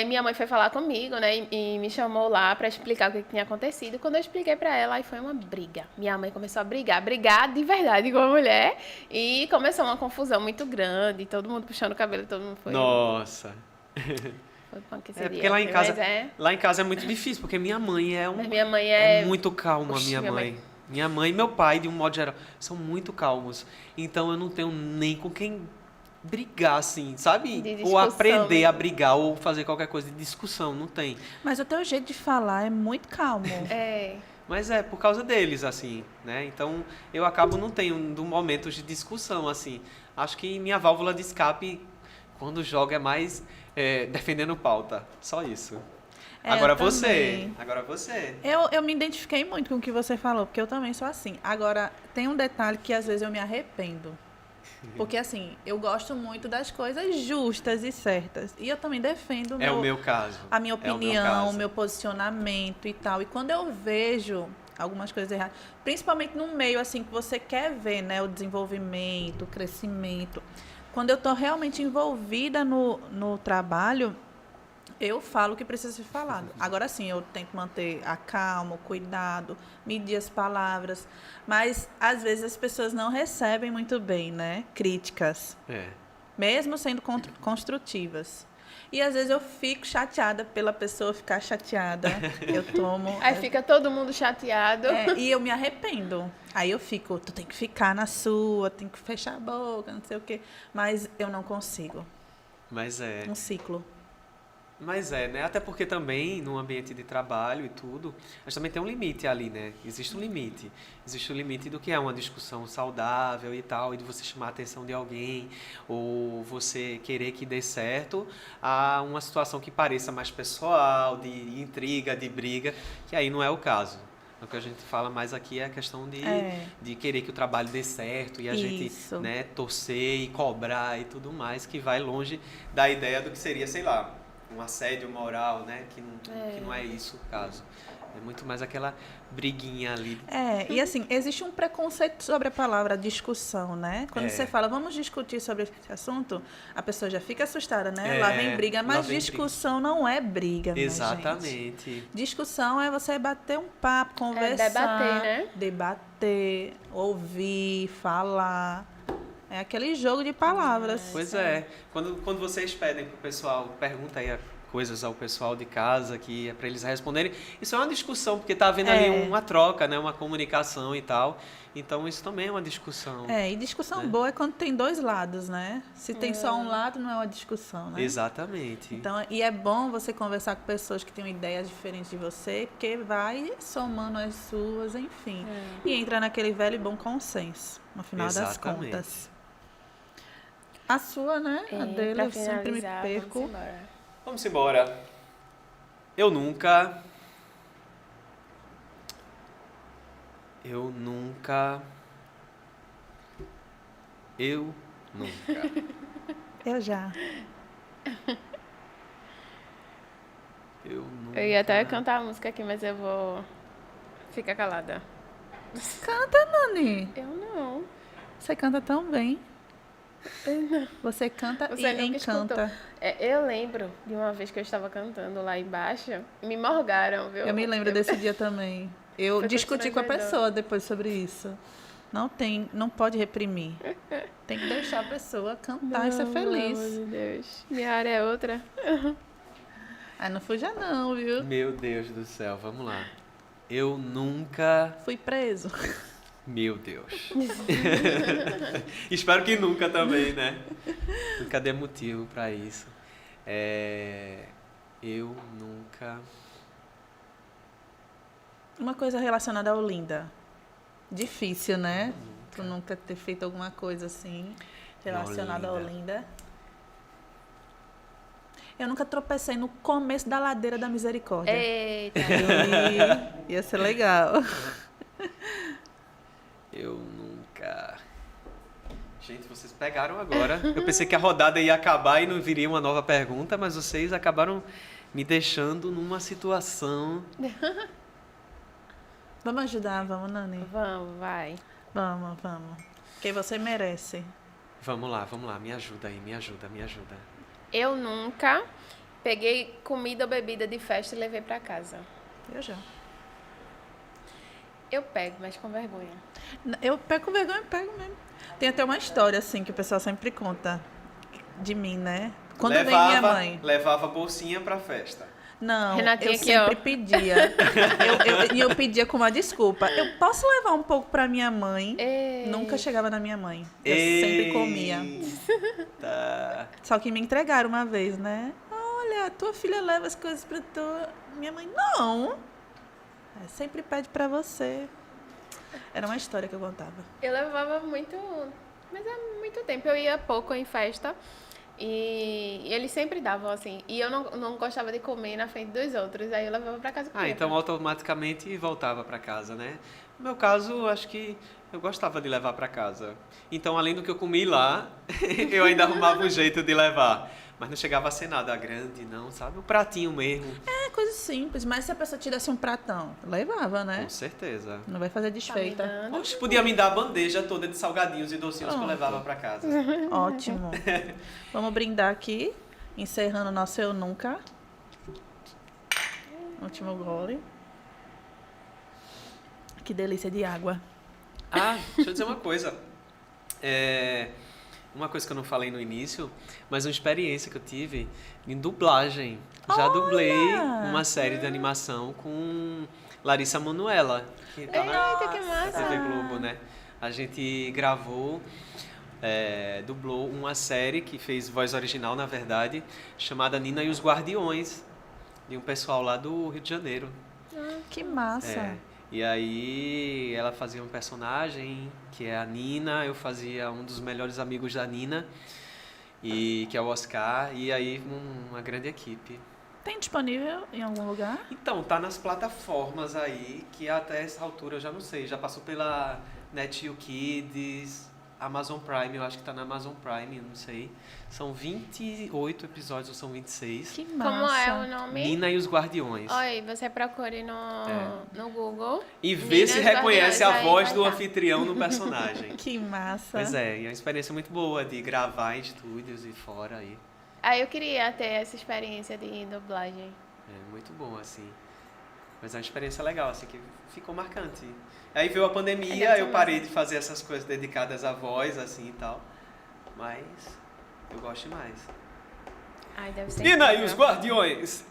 minha mãe foi falar comigo, né? E me chamou lá pra explicar o que tinha acontecido. Quando eu expliquei pra ela, aí foi uma briga. Minha mãe começou a brigar de verdade com a mulher. E começou uma confusão muito grande. Todo mundo puxando o cabelo, todo mundo foi... Nossa. Foi punk, porque lá em casa é muito difícil, porque minha mãe minha mãe é muito calma, minha mãe. Minha mãe e meu pai, de um modo geral, são muito calmos. Então eu não tenho nem com quem brigar, assim, sabe? Ou aprender mesmo. a brigar, ou fazer qualquer coisa de discussão, não tem. Mas o teu jeito de falar é muito calmo. Mas é por causa deles, assim, né? Então eu acabo não tendo momentos de discussão, assim. Acho que minha válvula de escape, quando joga, é mais defendendo pauta. Só isso. Agora você. Eu me identifiquei muito com o que você falou, porque eu também sou assim. Agora, tem um detalhe que às vezes eu me arrependo. Porque, assim, eu gosto muito das coisas justas e certas. E eu também defendo o meu caso. A minha opinião, o meu posicionamento e tal. E quando eu vejo algumas coisas erradas, principalmente no meio, assim, que você quer ver, né? O desenvolvimento, o crescimento. Quando eu tô realmente envolvida no trabalho, eu falo o que precisa ser falado. Agora sim, eu tento manter a calma, o cuidado, medir as palavras. Mas, às vezes, as pessoas não recebem muito bem, né? Críticas. Mesmo sendo construtivas. E, às vezes, eu fico chateada pela pessoa ficar chateada. Eu tomo... Aí fica todo mundo chateado. E eu me arrependo. Aí eu fico, tu tem que ficar na sua, tem que fechar a boca, não sei o quê. Mas eu não consigo. Mas um ciclo. Mas né? Até porque também, no ambiente de trabalho e tudo, mas também tem um limite ali, né? Existe um limite. Existe o limite do que é uma discussão saudável e tal, e de você chamar a atenção de alguém, ou você querer que dê certo, a uma situação que pareça mais pessoal, de intriga, de briga, que aí não é o caso. O que a gente fala mais aqui é a questão de querer que o trabalho dê certo e a gente, né, torcer e cobrar e tudo mais, que vai longe da ideia do que seria, sei lá, um assédio moral, né? Que não é isso o caso. É muito mais aquela briguinha ali. E assim, existe um preconceito sobre a palavra discussão, né? Quando você fala, vamos discutir sobre esse assunto, a pessoa já fica assustada, né? Lá vem briga, mas discussão não é briga, minha Exatamente. gente. Discussão é você bater um papo, conversar. Debater, né? Debater, ouvir, falar. É aquele jogo de palavras. Pois é. Quando vocês pedem pro pessoal, pergunta aí coisas ao pessoal de casa que é para eles responderem, isso é uma discussão, porque tá havendo ali uma troca, né? Uma comunicação e tal. Então isso também é uma discussão. E discussão boa é quando tem dois lados, né? Se tem só um lado, não é uma discussão, né? Exatamente. Então, e é bom você conversar com pessoas que têm ideias diferentes de você, porque vai somando as suas, enfim. E entra naquele velho e bom consenso, no final das contas. A sua, né? A dele, eu sempre me perco. Vamos embora. Eu nunca. Eu já. Eu ia até cantar a música aqui, mas eu vou ficar calada. Canta, Nani. Eu não. Você canta tão bem. Você canta e encanta. Eu lembro de uma vez que eu estava cantando lá embaixo e me morgaram, viu? Eu me lembro desse dia também. Eu discuti com a pessoa depois sobre isso. Não pode reprimir. Tem que deixar a pessoa cantar e ser feliz. Pelo amor de Deus. Minha área é outra. Não fuja não, viu? Meu Deus do céu, vamos lá. Eu nunca... Fui preso. Meu Deus. Espero que nunca também, né? Nunca dê motivo pra isso. Eu nunca... Uma coisa relacionada ao Olinda. Difícil, né? Tu nunca ter feito alguma coisa assim relacionada ao Olinda. Eu nunca tropecei no começo da ladeira da Misericórdia. Eita. Ia ser legal. Eu nunca... Gente, vocês pegaram agora. Eu pensei que a rodada ia acabar e não viria uma nova pergunta, mas vocês acabaram me deixando numa situação... Vamos ajudar, vamos, Nani? Vamos, vai. Vamos. Porque você merece. Vamos lá. Me ajuda aí, me ajuda. Eu nunca peguei comida ou bebida de festa e levei pra casa. Eu já. Eu pego, mas com vergonha. Eu pego com vergonha, eu pego mesmo. Tem até uma história, assim, que o pessoal sempre conta de mim, né? Quando vem minha mãe. Levava bolsinha pra festa. Não, Renatinha eu aqui, sempre ó. pedia. eu pedia com uma desculpa. Eu posso levar um pouco pra minha mãe? Ei. Nunca chegava na minha mãe. Eu sempre comia. Tá. Só que me entregaram uma vez, né? Olha, tua filha leva as coisas pra tua... Minha mãe, não. Sempre pede pra você. Era uma história que eu contava. Eu levava muito, mas há muito tempo. Eu ia pouco em festa e eles sempre davam assim. E eu não gostava de comer na frente dos outros. Aí eu levava pra casa comigo. Então automaticamente voltava pra casa, né? No meu caso, acho que eu gostava de levar pra casa. Então, além do que eu comi lá, eu ainda arrumava um jeito de levar. Mas não chegava a ser nada grande, não, sabe? Um pratinho mesmo. É coisa simples, mas se a pessoa tirasse um pratão, levava, né? Com certeza. Não vai fazer Tá me desfeita. dando? Oxe, podia me dar a bandeja toda de salgadinhos e docinhos que eu Pronto. levava pra casa. Ótimo. Vamos brindar aqui, encerrando o nosso Eu Nunca. Último gole. Que delícia de água. Ah, deixa eu dizer uma coisa. Uma coisa que eu não falei no início, mas uma experiência que eu tive em dublagem. Já dublei uma série de animação com Larissa Manoela, que tá Eita, que na massa! TV Globo, né? A gente gravou, dublou uma série que fez voz original, na verdade, chamada Nina e os Guardiões, de um pessoal lá do Rio de Janeiro. Que massa. É. E aí ela fazia um personagem que é a Nina, eu fazia um dos melhores amigos da Nina, que é o Oscar, e aí uma grande equipe. Tem disponível em algum lugar? Então, tá nas plataformas aí, que até essa altura eu já não sei, já passou pela NetUKids, Amazon Prime, eu acho que tá na Amazon Prime, não sei. São 28 episódios ou são 26. Que massa. Como é o nome? Nina e os Guardiões. Oi, você procure no Google. E vê Nina se e os reconhece a Guardiões, voz aí do vai tá. anfitrião no personagem. Que massa. Pois é, e é uma experiência muito boa de gravar em estúdios e fora aí. Aí eu queria ter essa experiência de dublagem. É muito bom, assim. Mas é uma experiência legal, assim, que ficou marcante. Aí veio a pandemia, eu parei de fazer essas coisas dedicadas à voz, assim e tal. Mas eu gosto mais. Ai, deve ser. Nina e incrível. os Guardiões!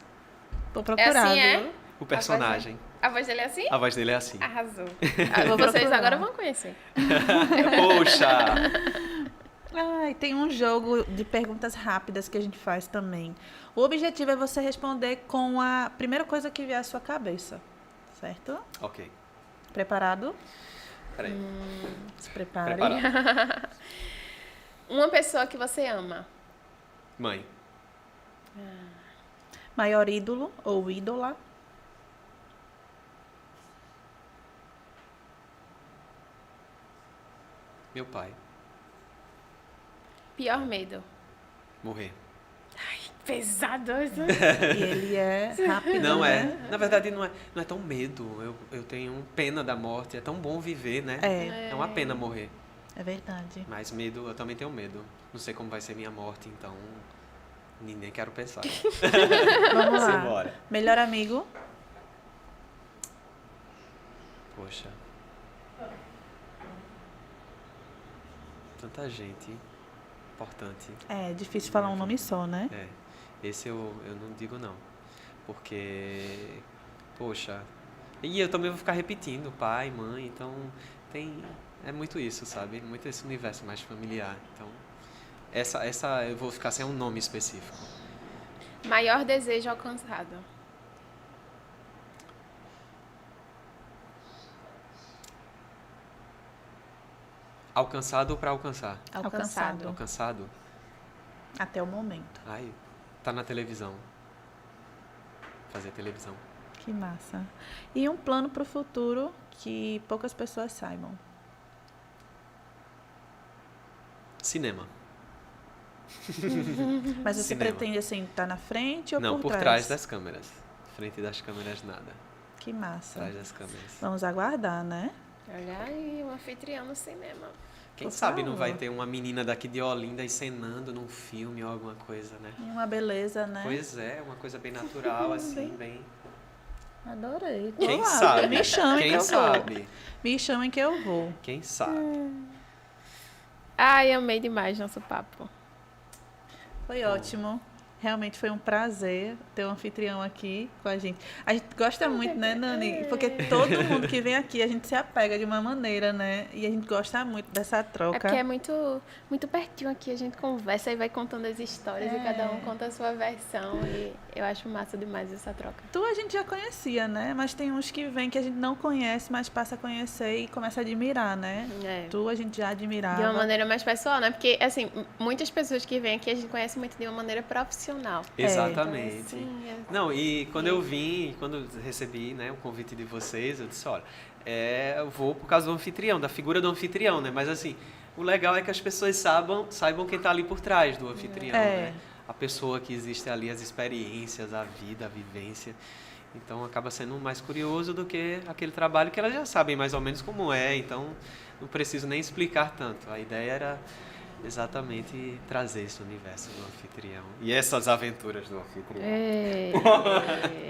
Tô procurando. É assim, é? O personagem. A voz dele é assim? A voz dele é assim. Arrasou. Vou Vocês procurar. agora vão conhecer. Poxa! Ai, tem um jogo de perguntas rápidas que a gente faz também. O objetivo é você responder com a primeira coisa que vier à sua cabeça. Certo? Ok. Preparado? Peraí. Se prepare. Preparado. Uma pessoa que você ama. Mãe. Maior ídolo ou ídola? Meu pai. Pior medo. Morrer. Pesado. E ele é rápido, Não é. né? Na verdade, não é tão medo. Eu tenho pena da morte. É tão bom viver, né? É uma pena morrer. É verdade. Mas medo, eu também tenho medo. Não sei como vai ser minha morte, então nem quero pensar. Vamos lá. Simbora. Melhor amigo? Poxa. Tanta gente importante. É difícil falar um nome só, né? Esse eu não digo não. Porque, poxa. E eu também vou ficar repetindo, pai, mãe, então é muito isso, sabe? Muito esse universo mais familiar. Então, essa eu vou ficar sem um nome específico. Maior desejo alcançado. Alcançado ou pra alcançar? Alcançado. Alcançado? Até o momento. Ai, tá na televisão. Fazer televisão. Que massa. E um plano para o futuro que poucas pessoas saibam. Cinema. Mas você Cinema. pretende, assim, estar na frente ou Não, por por trás das câmeras. Frente das câmeras, nada. Que massa. Atrás das câmeras. Vamos aguardar, né? Olha aí, um anfitrião no cinema. Quem sabe não vai ter uma menina daqui de Olinda encenando num filme ou alguma coisa, né? E uma beleza, né? Pois é, uma coisa bem natural, assim, bem... Adorei. Quem sabe? Me chamem que eu sabe? vou. Me chamem que eu vou. Quem sabe? Ai, amei demais nosso papo. Foi ótimo. Realmente foi um prazer ter um anfitrião aqui com a gente. A gente gosta muito, né, Nani? Porque todo mundo que vem aqui, a gente se apega de uma maneira, né? E a gente gosta muito dessa troca. É porque é muito pertinho aqui, a gente conversa e vai contando as histórias e cada um conta a sua versão. E eu acho massa demais essa troca. Tu a gente já conhecia, né? Mas tem uns que vêm que a gente não conhece, mas passa a conhecer e começa a admirar, né? Tu a gente já admirava. De uma maneira mais pessoal, né? Porque, assim, muitas pessoas que vêm aqui a gente conhece muito de uma maneira profissional. Exatamente. Então, assim, Não, e quando eu vim, quando eu recebi, né, o convite de vocês, eu disse, olha, eu vou por causa do anfitrião, da figura do anfitrião, né? Mas assim, o legal é que as pessoas saibam quem está ali por trás do anfitrião, né? A pessoa que existe ali, as experiências, a vida, a vivência. Então acaba sendo mais curioso do que aquele trabalho que elas já sabem mais ou menos como é, então não preciso nem explicar tanto. A ideia era exatamente trazer esse universo do anfitrião e essas aventuras do anfitrião.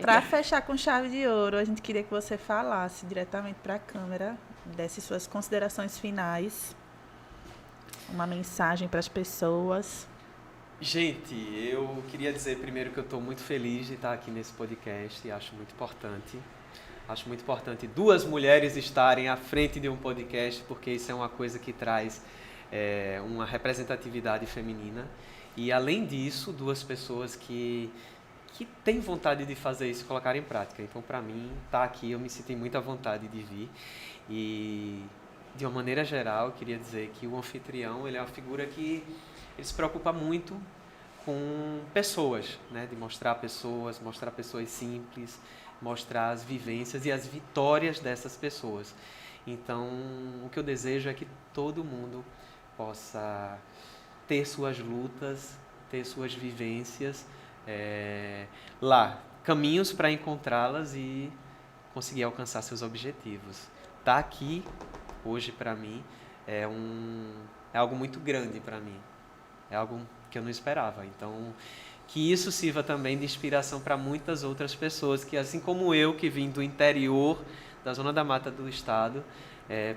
Para fechar com chave de ouro, a gente queria que você falasse diretamente para a câmera, desse suas considerações finais, uma mensagem para as pessoas. Gente, eu queria dizer primeiro que eu estou muito feliz de estar aqui nesse podcast e acho muito importante. Acho muito importante 2 mulheres estarem à frente de um podcast, porque isso é uma coisa que traz uma representatividade feminina. E, além disso, 2 pessoas que têm vontade de fazer isso e colocar em prática. Então, para mim, estar aqui, eu me senti muita vontade de vir. E, de uma maneira geral, eu queria dizer que o anfitrião ele é uma figura que ele se preocupa muito com pessoas, né? De mostrar pessoas simples, mostrar as vivências e as vitórias dessas pessoas. Então, o que eu desejo é que todo mundo possa ter suas lutas, ter suas vivências lá, caminhos para encontrá-las e conseguir alcançar seus objetivos. Estar aqui hoje para mim é algo muito grande para mim, é algo que eu não esperava. Então, que isso sirva também de inspiração para muitas outras pessoas que, assim como eu, que vim do interior, da Zona da Mata do Estado,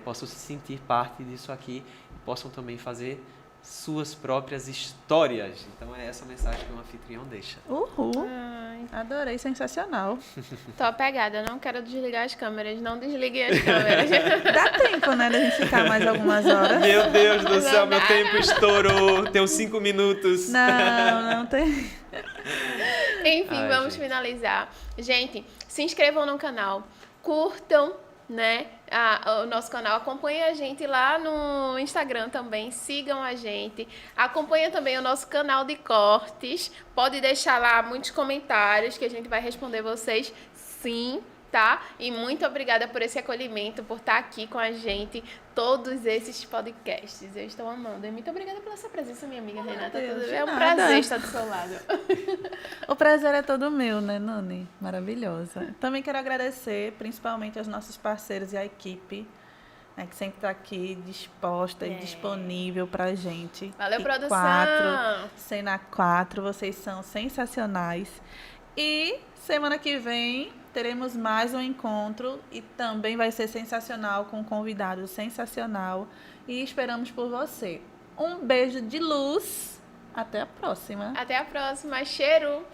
possam se sentir parte disso aqui e possam também fazer suas próprias histórias. Então é essa mensagem que o anfitrião deixa. Uhul! Adorei, sensacional. Tô apegada, não quero desligar as câmeras, não desliguem as câmeras. Dá tempo, né, da gente ficar mais algumas horas. Meu Deus do céu, meu tempo estourou. Tenho 5 minutos. Não tem. Enfim, vamos finalizar. Gente, se inscrevam no canal, curtam, né, o nosso canal, acompanhem a gente lá no Instagram também, sigam a gente, acompanhem também o nosso canal de cortes, pode deixar lá muitos comentários que a gente vai responder vocês, sim, tá? E muito obrigada por esse acolhimento, por estar aqui com a gente, todos esses podcasts, eu estou amando. E muito obrigada pela sua presença, minha amiga Renata. É um prazer estar do seu lado. O prazer é todo meu, né, Nani? Maravilhosa. Também quero agradecer, principalmente aos nossos parceiros e à equipe, né, que sempre está aqui disposta e disponível pra gente. Valeu, produção! 4, Cena 4, vocês são sensacionais. E semana que vem teremos mais um encontro e também vai ser sensacional, com um convidado sensacional. E esperamos por você. Um beijo de luz. Até a próxima. Até a próxima. Cheiro!